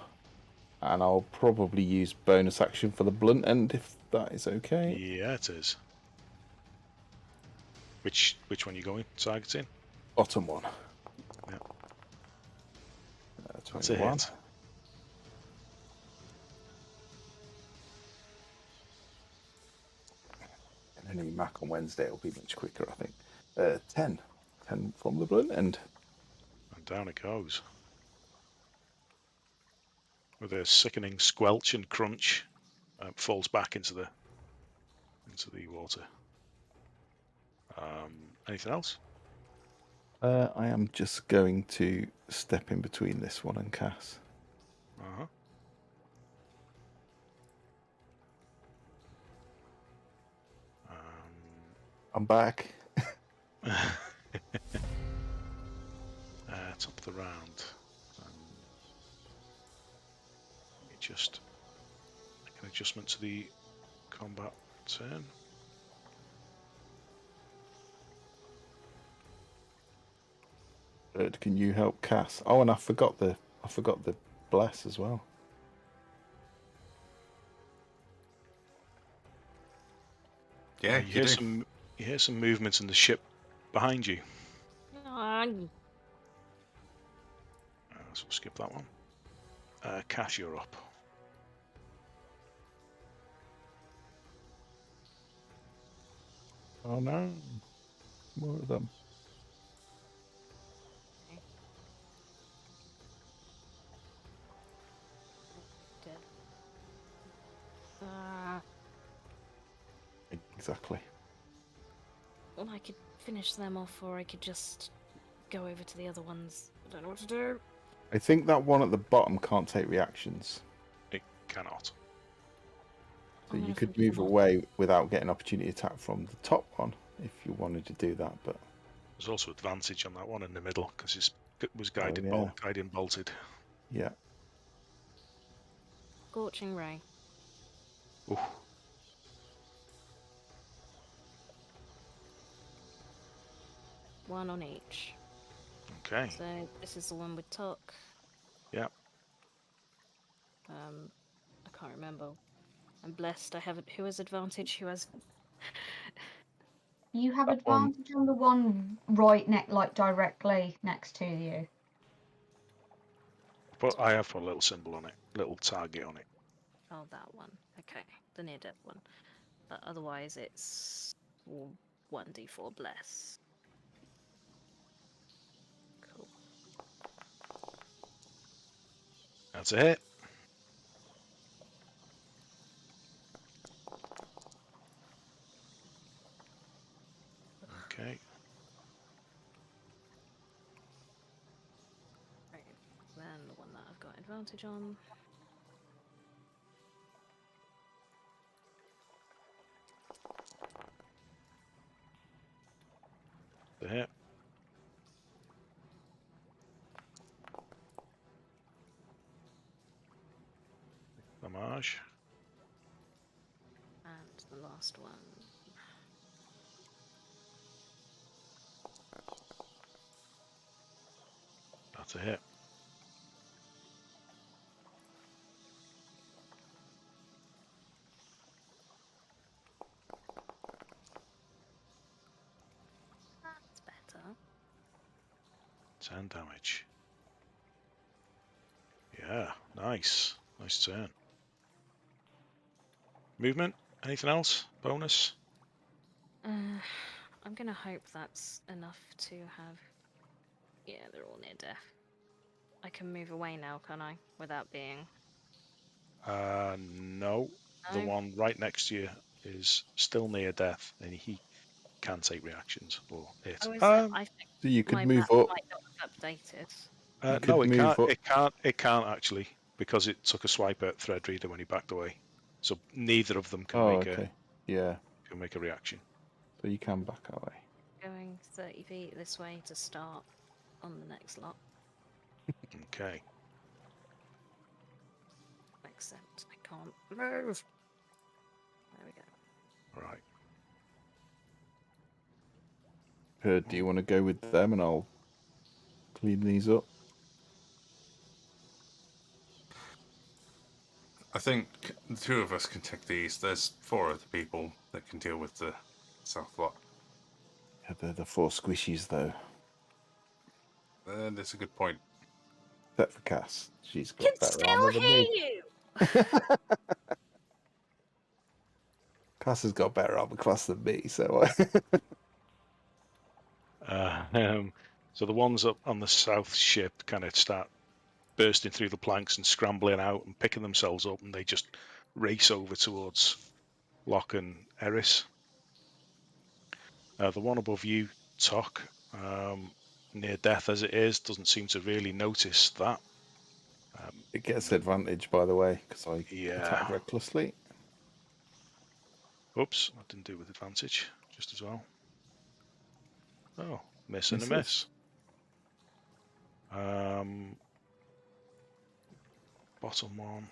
And I'll probably use bonus action for the blunt end if that is okay. Yeah, it is. Which one are you going targeting? Bottom one. Yeah. 21. That's a hit. And any Mac on Wednesday will be much quicker, I think. 10. 10 from the blunt end. And down it goes. With a sickening squelch and crunch, falls back into the water. Anything else? I am just going to step in between this one and Cass. Uh-huh. I'm back. Top of the round. Just make an adjustment to the combat turn. Can you help Cass? Oh, and I forgot the bless as well. Yeah, you hear some movements in the ship behind you. So we'll skip that one. Cass, you're up. Oh no, more of them. Exactly. Well, I could finish them off, or I could just go over to the other ones. I don't know what to do. I think that one at the bottom can't take reactions. It cannot. So you could move away without getting opportunity attack from the top one if you wanted to do that. But there's also advantage on that one in the middle because it was guided, guiding bolted. Yeah. Scorching ray. Ooh. One on each. Okay. So this is the one with Tuck. Yeah. I can't remember. I'm blessed. I haven't. Who has advantage? Who has? You have advantage on the one right directly next to you. But I have put a little symbol on it, little target on it. Oh, that one. Okay, the near death one. But otherwise, it's 1d4 bless. Cool. That's a hit. Okay. Right. Then the one that I've got advantage on. The hit. Damage. And the last one. That's a hit. That's better. 10 damage. Yeah, nice. Nice turn. Movement? Anything else? Bonus? I'm gonna hope that's enough to have. Yeah, they're all near death. I can move away now, can I? Without being. No. The No? one right next to you is still near death, and he can take reactions. Or it. Oh, is that? I think So you could my move map up. might not have updated. You No, could it move can't. up. It can't. It can't actually, because it took a swipe at Threadreader when he backed away. So neither of them can Oh, make okay. Yeah. a reaction. So you can back away. Going 30 feet this way to start on the next lot. Okay. Except I can't move. There we go. Right. Do you want to go with them and I'll clean these up? I think the two of us can take these. There's 4 other people that can deal with the south lot. Yeah, they're the 4 squishies, though. That's a good point. Except for Cass. She's Can got better still armor than hear me. you! Cass has got better armor class than me, so So the ones up on the south ship kind of start bursting through the planks and scrambling out and picking themselves up, and they just race over towards Locke and Eris. The one above you, Tok, near death as it is, doesn't seem to really notice that. it gets advantage, by the way, because I Yeah. attacked recklessly. Oops, I didn't do it with advantage, just as well. Oh, miss and a Misses. miss. Bottom one.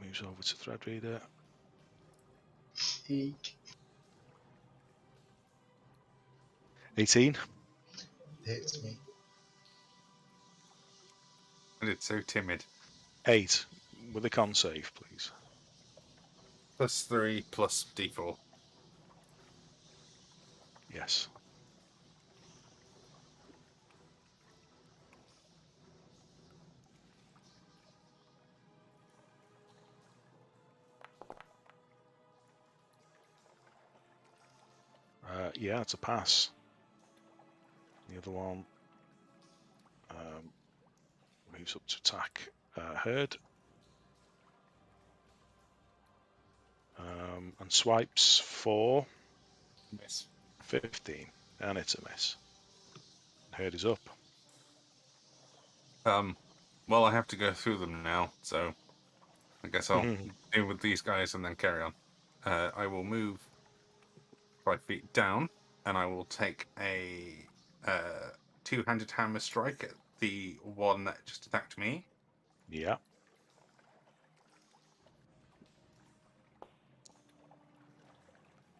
Moves over to Threadreader. Eek. 18. Hits me. And it's so timid. 8. With a con save, please. +3 plus D4. Yes. Yeah, it's a pass. The other one moves up to attack Herd. And swipes for Miss. 15. And it's a miss. Herd is up. Well, I have to go through them now, so I guess I'll deal with these guys and then carry on. I will move 5 feet down, and I will take a 2-handed hammer strike at the one that just attacked me. Yeah.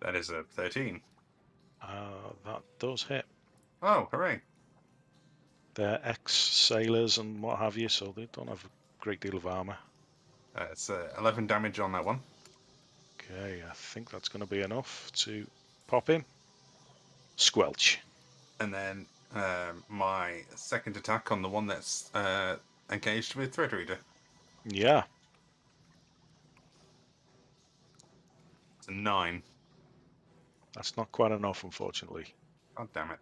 That is a 13. That does hit. Oh, hooray! They're ex-sailors and what have you, so they don't have a great deal of armor. It's 11 damage on that one. Okay, I think that's going to be enough to pop him. Squelch. And then my second attack on the one that's engaged with Threadreader. Yeah. It's a 9. That's not quite enough, unfortunately. God damn it.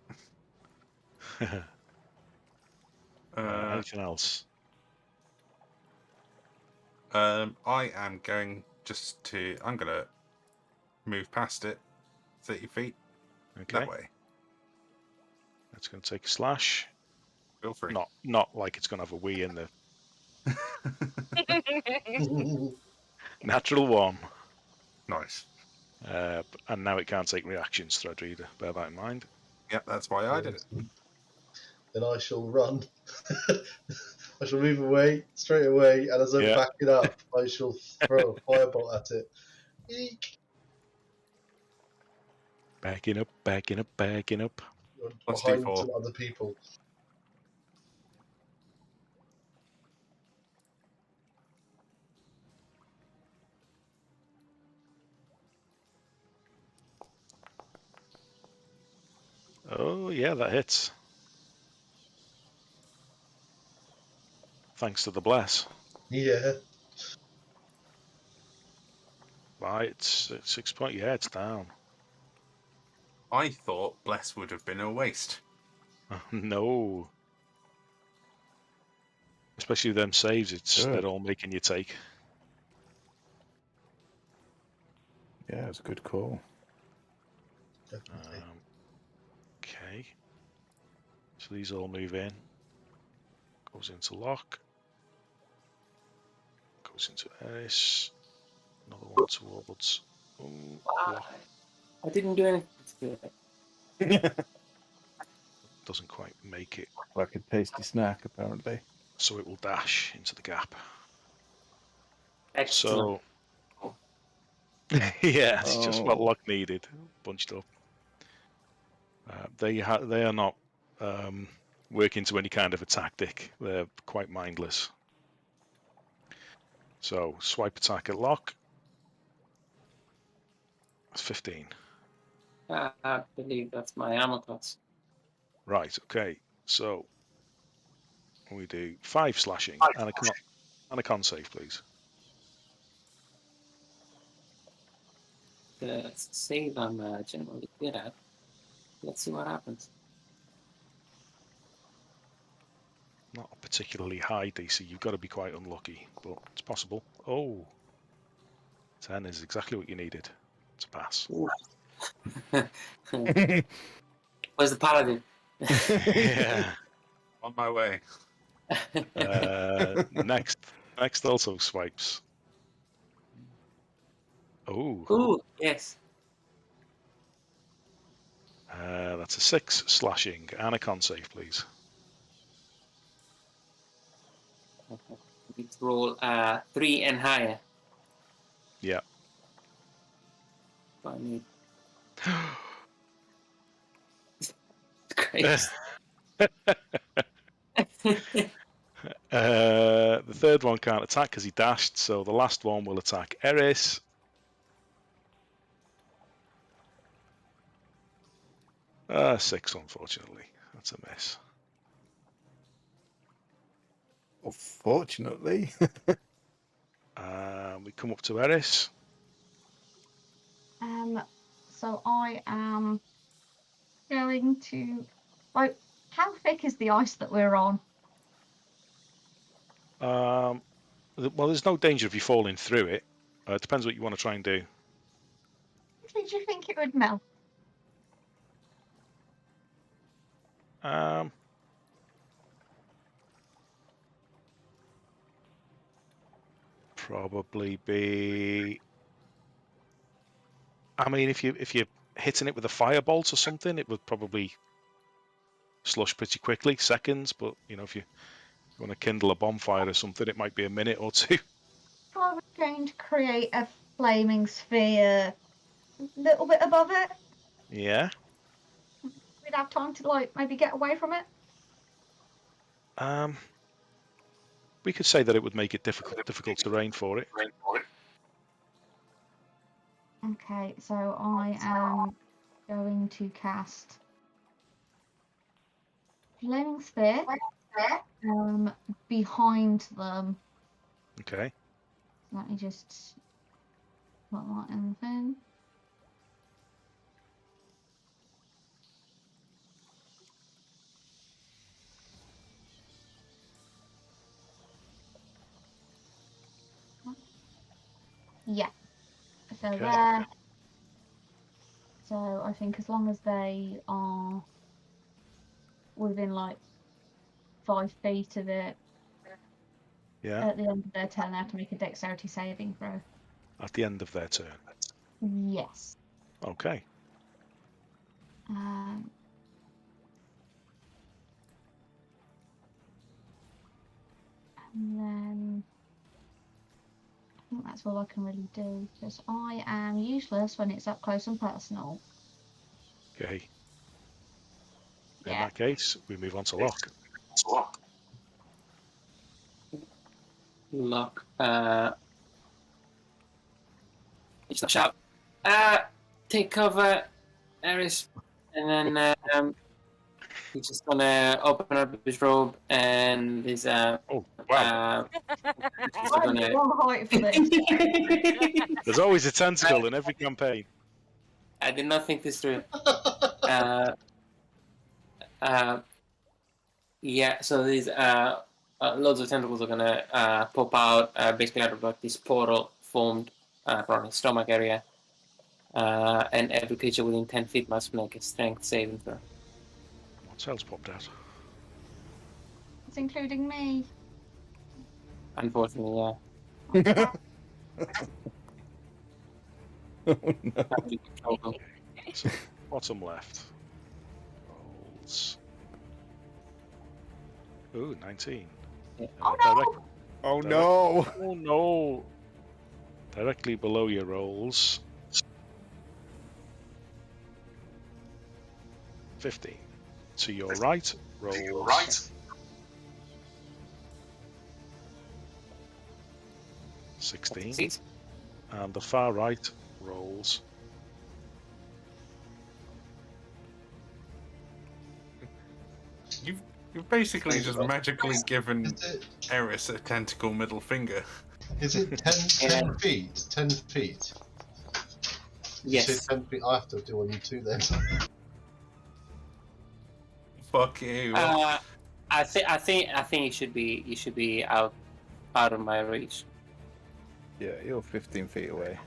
Anything else? I am going I'm going to move past it 30 feet Okay. that way. It's going to take a slash. Feel free. Not like it's going to have a wee in the natural 1. Nice. And now it can't take reactions, Threadreader. Bear that in mind. Yep, that's why I did it. Then I shall run. I shall move away, straight away, and as I'm backing up, I shall throw a firebolt at it. Eek! Backing up, backing up, backing up. You're Plus behind D4. some other people. Oh, yeah, that hits. Thanks to the bless. Yeah. Right, it's 6 point. Yeah, it's down. I thought Bless would have been a waste. No. Especially them saves, they're all making you take. Yeah, it's a good call. Definitely. Okay. So these all move in. Goes into lock. Goes into Eris. Another one towards lock. I didn't do anything to it. Doesn't quite make it. Like a tasty snack, apparently. So it will dash into the gap. Excellent. So yeah, it's just what Oh. luck needed. Bunched up. They are not working to any kind of a tactic. They're quite mindless. So swipe attack at lock. That's 15. I believe that's my ammo class. Right. Okay. So we do 5 slashing and a con save, please. The save I'm generally good at. Let's see what happens. Not a particularly high DC. You've got to be quite unlucky, but it's possible. Oh, 10 is exactly what you needed to pass. Where's the paladin? Yeah. On my way. Next also swipes. Oh. Ooh, yes. That's a 6 slashing and a con save, please. Let's roll 3 and higher. Yeah. I need. Great. The third one can't attack because he dashed, so the last one will attack Eris. Six, unfortunately. That's a miss. Unfortunately. We come up to Eris. So I am going to, like, how thick is the ice that we're on? Well, there's no danger of you falling through it. It depends what you want to try and do. Did you think it would melt? Probably be. I mean, if you're hitting it with a firebolt or something, it would probably slush pretty quickly, seconds. But if you want to kindle a bonfire or something, it might be a minute or two. Probably going to create a flaming sphere a little bit above it. Yeah. We'd have time to maybe get away from it. We could say that it would make it difficult terrain for it. Okay, so I am going to cast Flaming Sphere behind them. Okay. Let me just put that in the thing. Yeah. So Okay. there. So I think as long as they are within 5 feet of it, Yeah. at the end of their turn, they have to make a dexterity saving throw. At the end of their turn. Yes. Okay. And then I think that's all I can really do because I am useless when it's up close and personal. Okay. In Yeah. that case, we move on to Locke. Lock. He's not shout. Take cover, Eris, and then he's just gonna open up his robe and his Oh, wow. he's I'm the wrong height for this. There's always a tentacle in every campaign. I did not think this through. Yeah, so these loads of tentacles are gonna pop out, basically out of like this portal formed from his stomach area, and every creature within 10 feet must make a strength saving throw. What else popped out? It's including me. Unfortunately, yeah. Oh, no. So, bottom left. Rolls. Ooh, 19. Yeah. Oh no! Oh no! Oh no! Directly below your rolls. 15. To your right, rolls. 16. And the far right rolls. You've basically just magically given Eris a tentacle middle finger. Is it 10 feet? 10 feet? You Yes. say 10 feet. I have to do one too then. Fuck you. I think it should be out of my reach. Yeah, you're 15 feet away.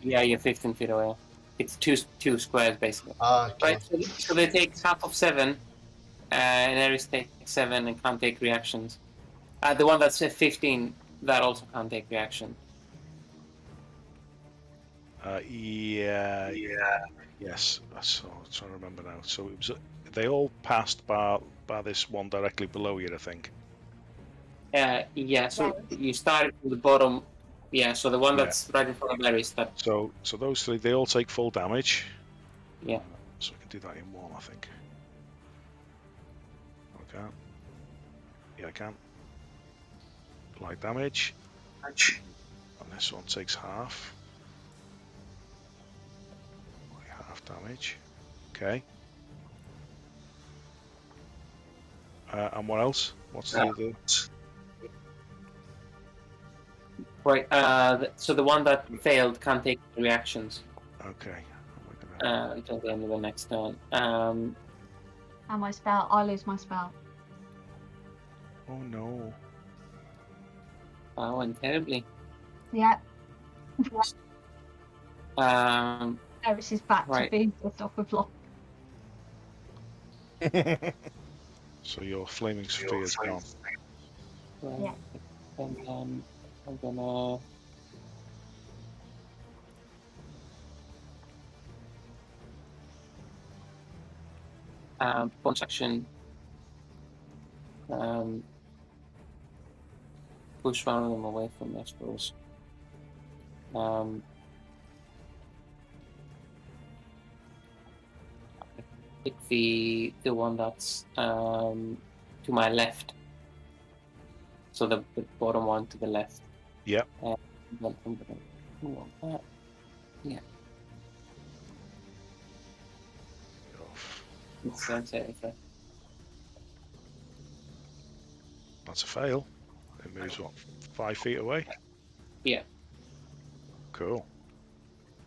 Yeah, you're 15 feet away. It's two squares basically. Okay. Right. So they take half of 7, and Eris takes 7 and can't take reactions. The one that's 15 that also can't take reaction. Yeah. Yes. So I'm trying to remember now. So it was. They all passed by this one directly below you, I think. Yeah. So you started from the bottom. Yeah. So the one that's right in front of Eris. That. So those three, they all take full damage. Yeah. So we can do that in one, I think. I can't. Yeah, I can. Light damage. And this one takes half. Half damage. Okay. And what else? What's the other? Right. So the one that failed can't take reactions Okay. until the end of the next turn. And my spell, I lose my spell. Oh no. Oh, and terribly. Yeah. Eris is back Right. to being pissed off with Locke. So your flaming sphere is gone. Right. Yeah. And I'm gonna. Bonus action. Push one of them away from me, I suppose. Pick the one that's to my left. So the bottom one to the left. Yep. I'm gonna move on that. Yeah. That's it. That's a fail. It moves what, 5 feet away? Yeah. Cool.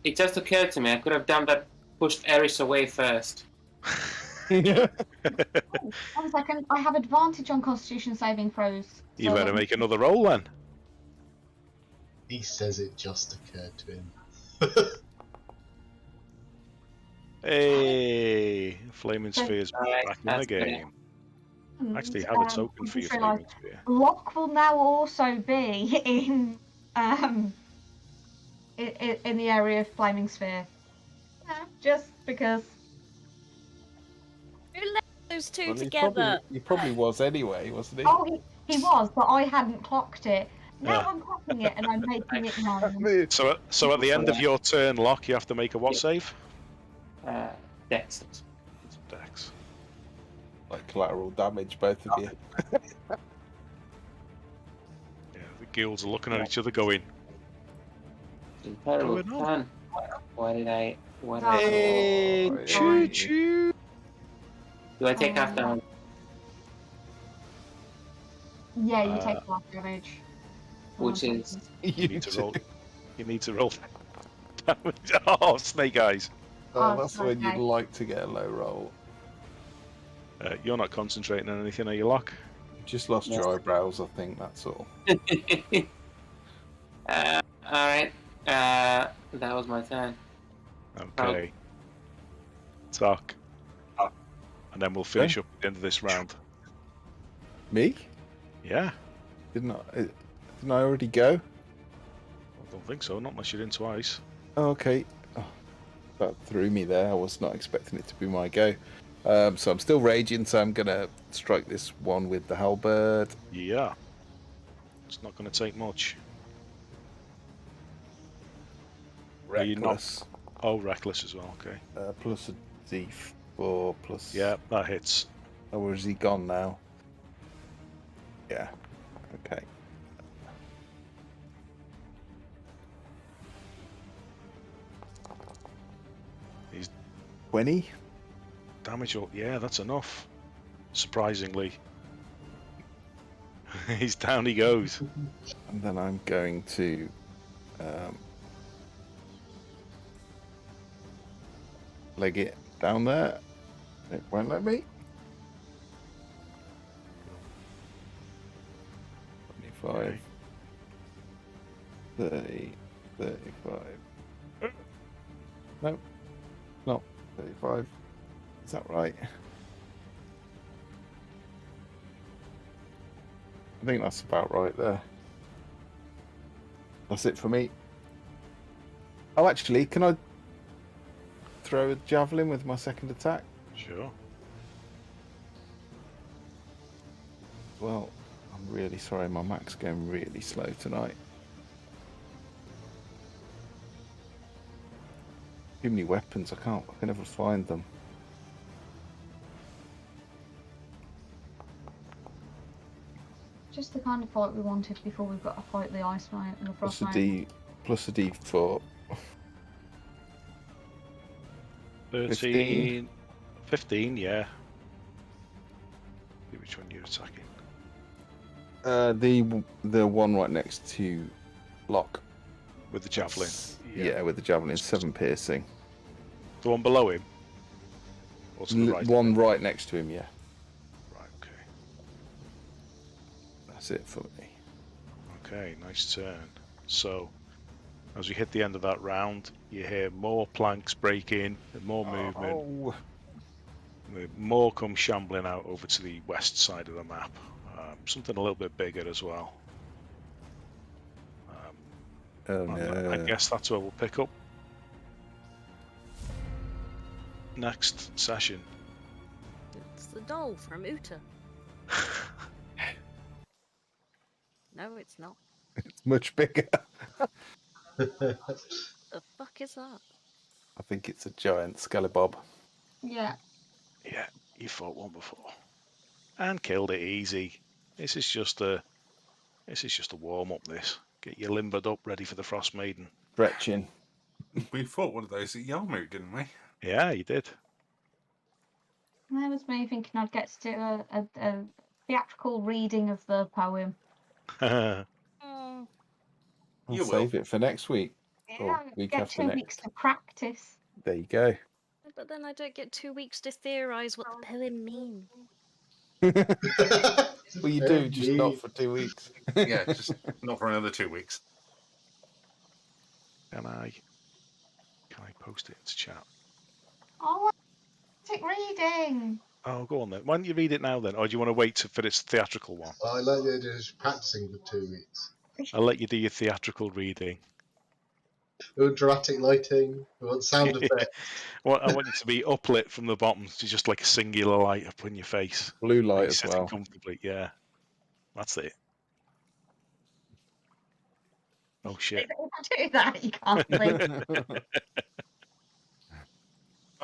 It just occurred to me I could have done that. Pushed Eris away first. I was like, I have advantage on Constitution saving throws. You so better make another roll then. He says it just occurred to him. Hey, flaming sphere's back in the that's good. game. Actually, have a token for your flaming sphere. Locke will now also be in the area of flaming sphere. Just because. Who let those two Well, together? He probably was anyway, wasn't he? Oh, he was, but I hadn't clocked it. Now Yeah. I'm clocking it and I'm making it known. So at the end of your turn, Locke, you have to make a what save? Dex. Some dex. Like collateral damage, both of you. Yeah, the guilds are looking at each other going, Incredible Going on. plan. Why did I? Hey, Oh, choo hey. choo. Do I take half damage? Yeah, you take half damage. Which is You need to roll. You need to roll damage. Oh, snake eyes. Oh, Oh, that's when you'd okay. like to get a low roll. You're not concentrating on anything, are you, Locke? You just lost Yes. your eyebrows, I think, that's all. Alright. That was my turn. Okay. Talk. And then we'll finish up at the end of this round. Me? Yeah. Didn't I already go? I don't think so, not unless you're into ice. Oh, okay. Oh, that threw me there. I was not expecting it to be my go. So I'm still raging, so I'm going to strike this one with the halberd. Yeah. It's not going to take much. Are you not? Reckless. Oh, reckless as well, okay. Plus a d4 plus... Yeah, that hits. Oh, where is he gone now? Yeah. Okay. He's 20? damage. Yeah, that's enough. Surprisingly. He's down he goes. And then I'm going to... leg it down there. It won't let me. 25, 30, 35. No, not 35. Is that right? I think that's about right there. That's it for me. Oh, actually, can I throw a javelin with my second attack? Sure. Well, I'm really sorry, my Mac's going really slow tonight. Too many weapons, I can never find them. Just the kind of fight we wanted before we've got to fight the Icewind and the Plus a Frostwind. plus a D4. 13. 15, yeah. See which one you're attacking. The one right next to Locke. With the javelin. Yeah, with the javelin, 7 piercing. The one below him? Or to the right? One right next to him, yeah. Right, okay. That's it for me. Okay, nice turn. So, as we hit the end of that round, you hear more planks break in, and more movement. Oh. More come shambling out over to the west side of the map. Something a little bit bigger as well. Oh no. I guess that's where we'll pick up next session. It's the doll from Uta. No, it's not. It's much bigger. The fuck is that? I think it's a giant Skelebob. Yeah. Yeah, you fought one before. And killed it easy. This is just a warm up, this. Get you limbered up, ready for the Frost Maiden. Stretching. We fought one of those at Yarmouk, didn't we? Yeah, you did. That was me thinking I'd get to do a theatrical reading of the poem. Oh, I'll You save will. it for next week. Yeah, week get after 2 next. weeks to practice. There you go. but then I don't get 2 weeks to theorise what the poem means. Well, you do, just not for 2 weeks. Yeah, just not for another 2 weeks. Can I post it into chat? Oh, dramatic reading. Oh, go on then. Why don't you read it now then? Or do you want to wait for this theatrical one? I like the idea of practicing for 2 weeks. I'll let you do your theatrical reading. We want dramatic lighting. We want sound effects. Well, I want you to be uplit from the bottom to just like a singular light up in your face. Blue light You're as sitting well. comfortably. Yeah, that's it. Oh shit. If I do that, you can't leave.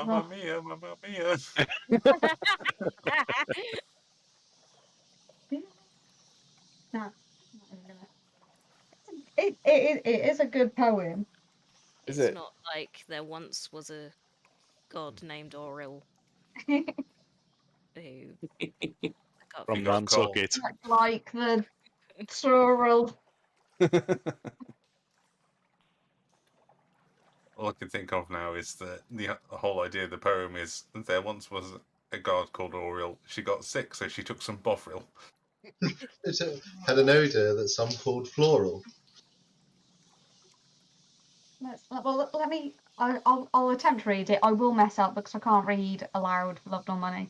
Mamma mia, mamma mia. No, not even gonna. It is a good poem. Is It's it? not like there once was a god named Auril Much who I can't From He finish. got cold. Nantucket. like the Sorrel. All I can think of now is that the whole idea of the poem is there once was a god called Auril. She got sick, so she took some Bovril. It had an odour that some called floral. Well, let me. I'll attempt to read it. I will mess up because I can't read aloud for love nor money.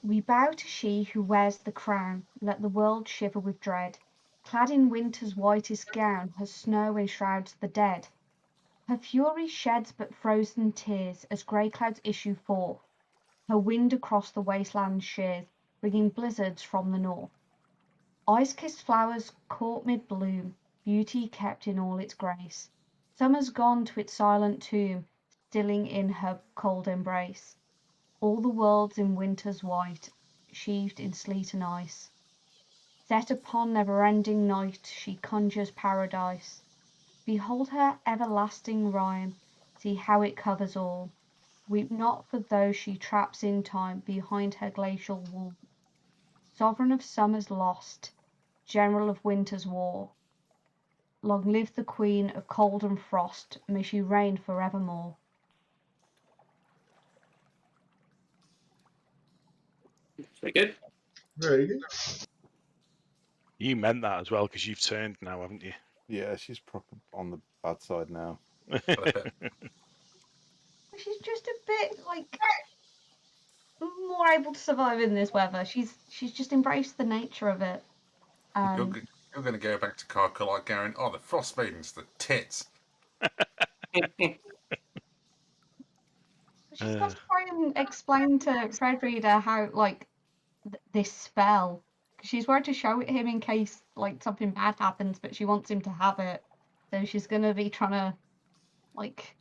We bow to she who wears the crown. Let the world shiver with dread. Clad in winter's whitest gown, her snow enshrouds the dead. Her fury sheds but frozen tears as grey clouds issue forth. Her wind across the wasteland shears, bringing blizzards from the north. Ice-kissed flowers caught mid-bloom, beauty kept in all its grace. Summer's gone to its silent tomb, stilling in her cold embrace. All the world's in winter's white, sheathed in sleet and ice. Set upon never-ending night, she conjures paradise. Behold her everlasting rhyme, see how it covers all. Weep not for those she traps in time behind her glacial wall. Sovereign of summer's lost, general of winter's war. Long live the queen of cold and frost, may she reign forevermore. Very good. Very good. You meant that as well because you've turned now, haven't you? Yeah, she's proper on the bad side now. She's just a bit like more able to survive in this weather. She's just embraced the nature of it. You're going to go back to Carco like going, oh, the Frost Maidens, the tits. She's got to try and explain to Fred Reader how like this spell. She's worried to show it him in case like something bad happens, but she wants him to have it. So she's gonna be trying to like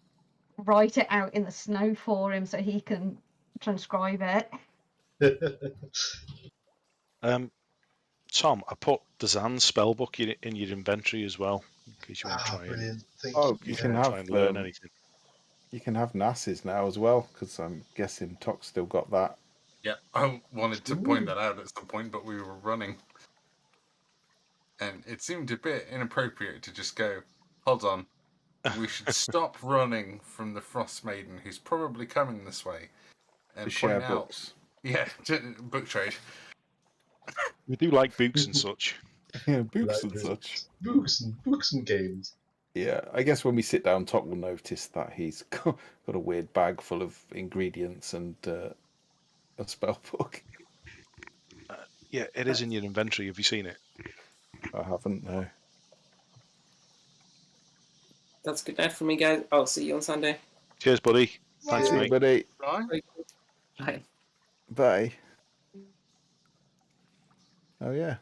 write it out in the snow for him so he can transcribe it. Tom, I put Dazan's spellbook in your inventory as well, in case you want to try and, Brilliant. Thank Oh, you. you if can want to have try and learn anything. you can have NASes now as well, because I'm guessing Toc's still got that. Yeah, I wanted to point that out at some point, but we were running. And it seemed a bit inappropriate to just go, hold on, we should stop running from the Frost Maiden, who's probably coming this way, and To share point out, books. yeah, book trade. We do like books and such. Yeah, books Like and such. Books and games. Yeah, I guess when we sit down, Toc will notice that he's got a weird bag full of ingredients and a spell book. Yeah, it is in your inventory. Have you seen it? I haven't, no. That's good night for me, guys. I'll see you on Sunday. Cheers, buddy. Thanks, See you, mate. buddy. Right? Bye. Bye. Oh, yeah.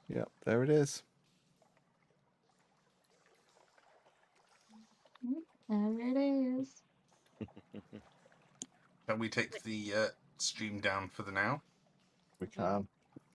Yep, there it is. There it is. Can we take the stream down for the now? We can.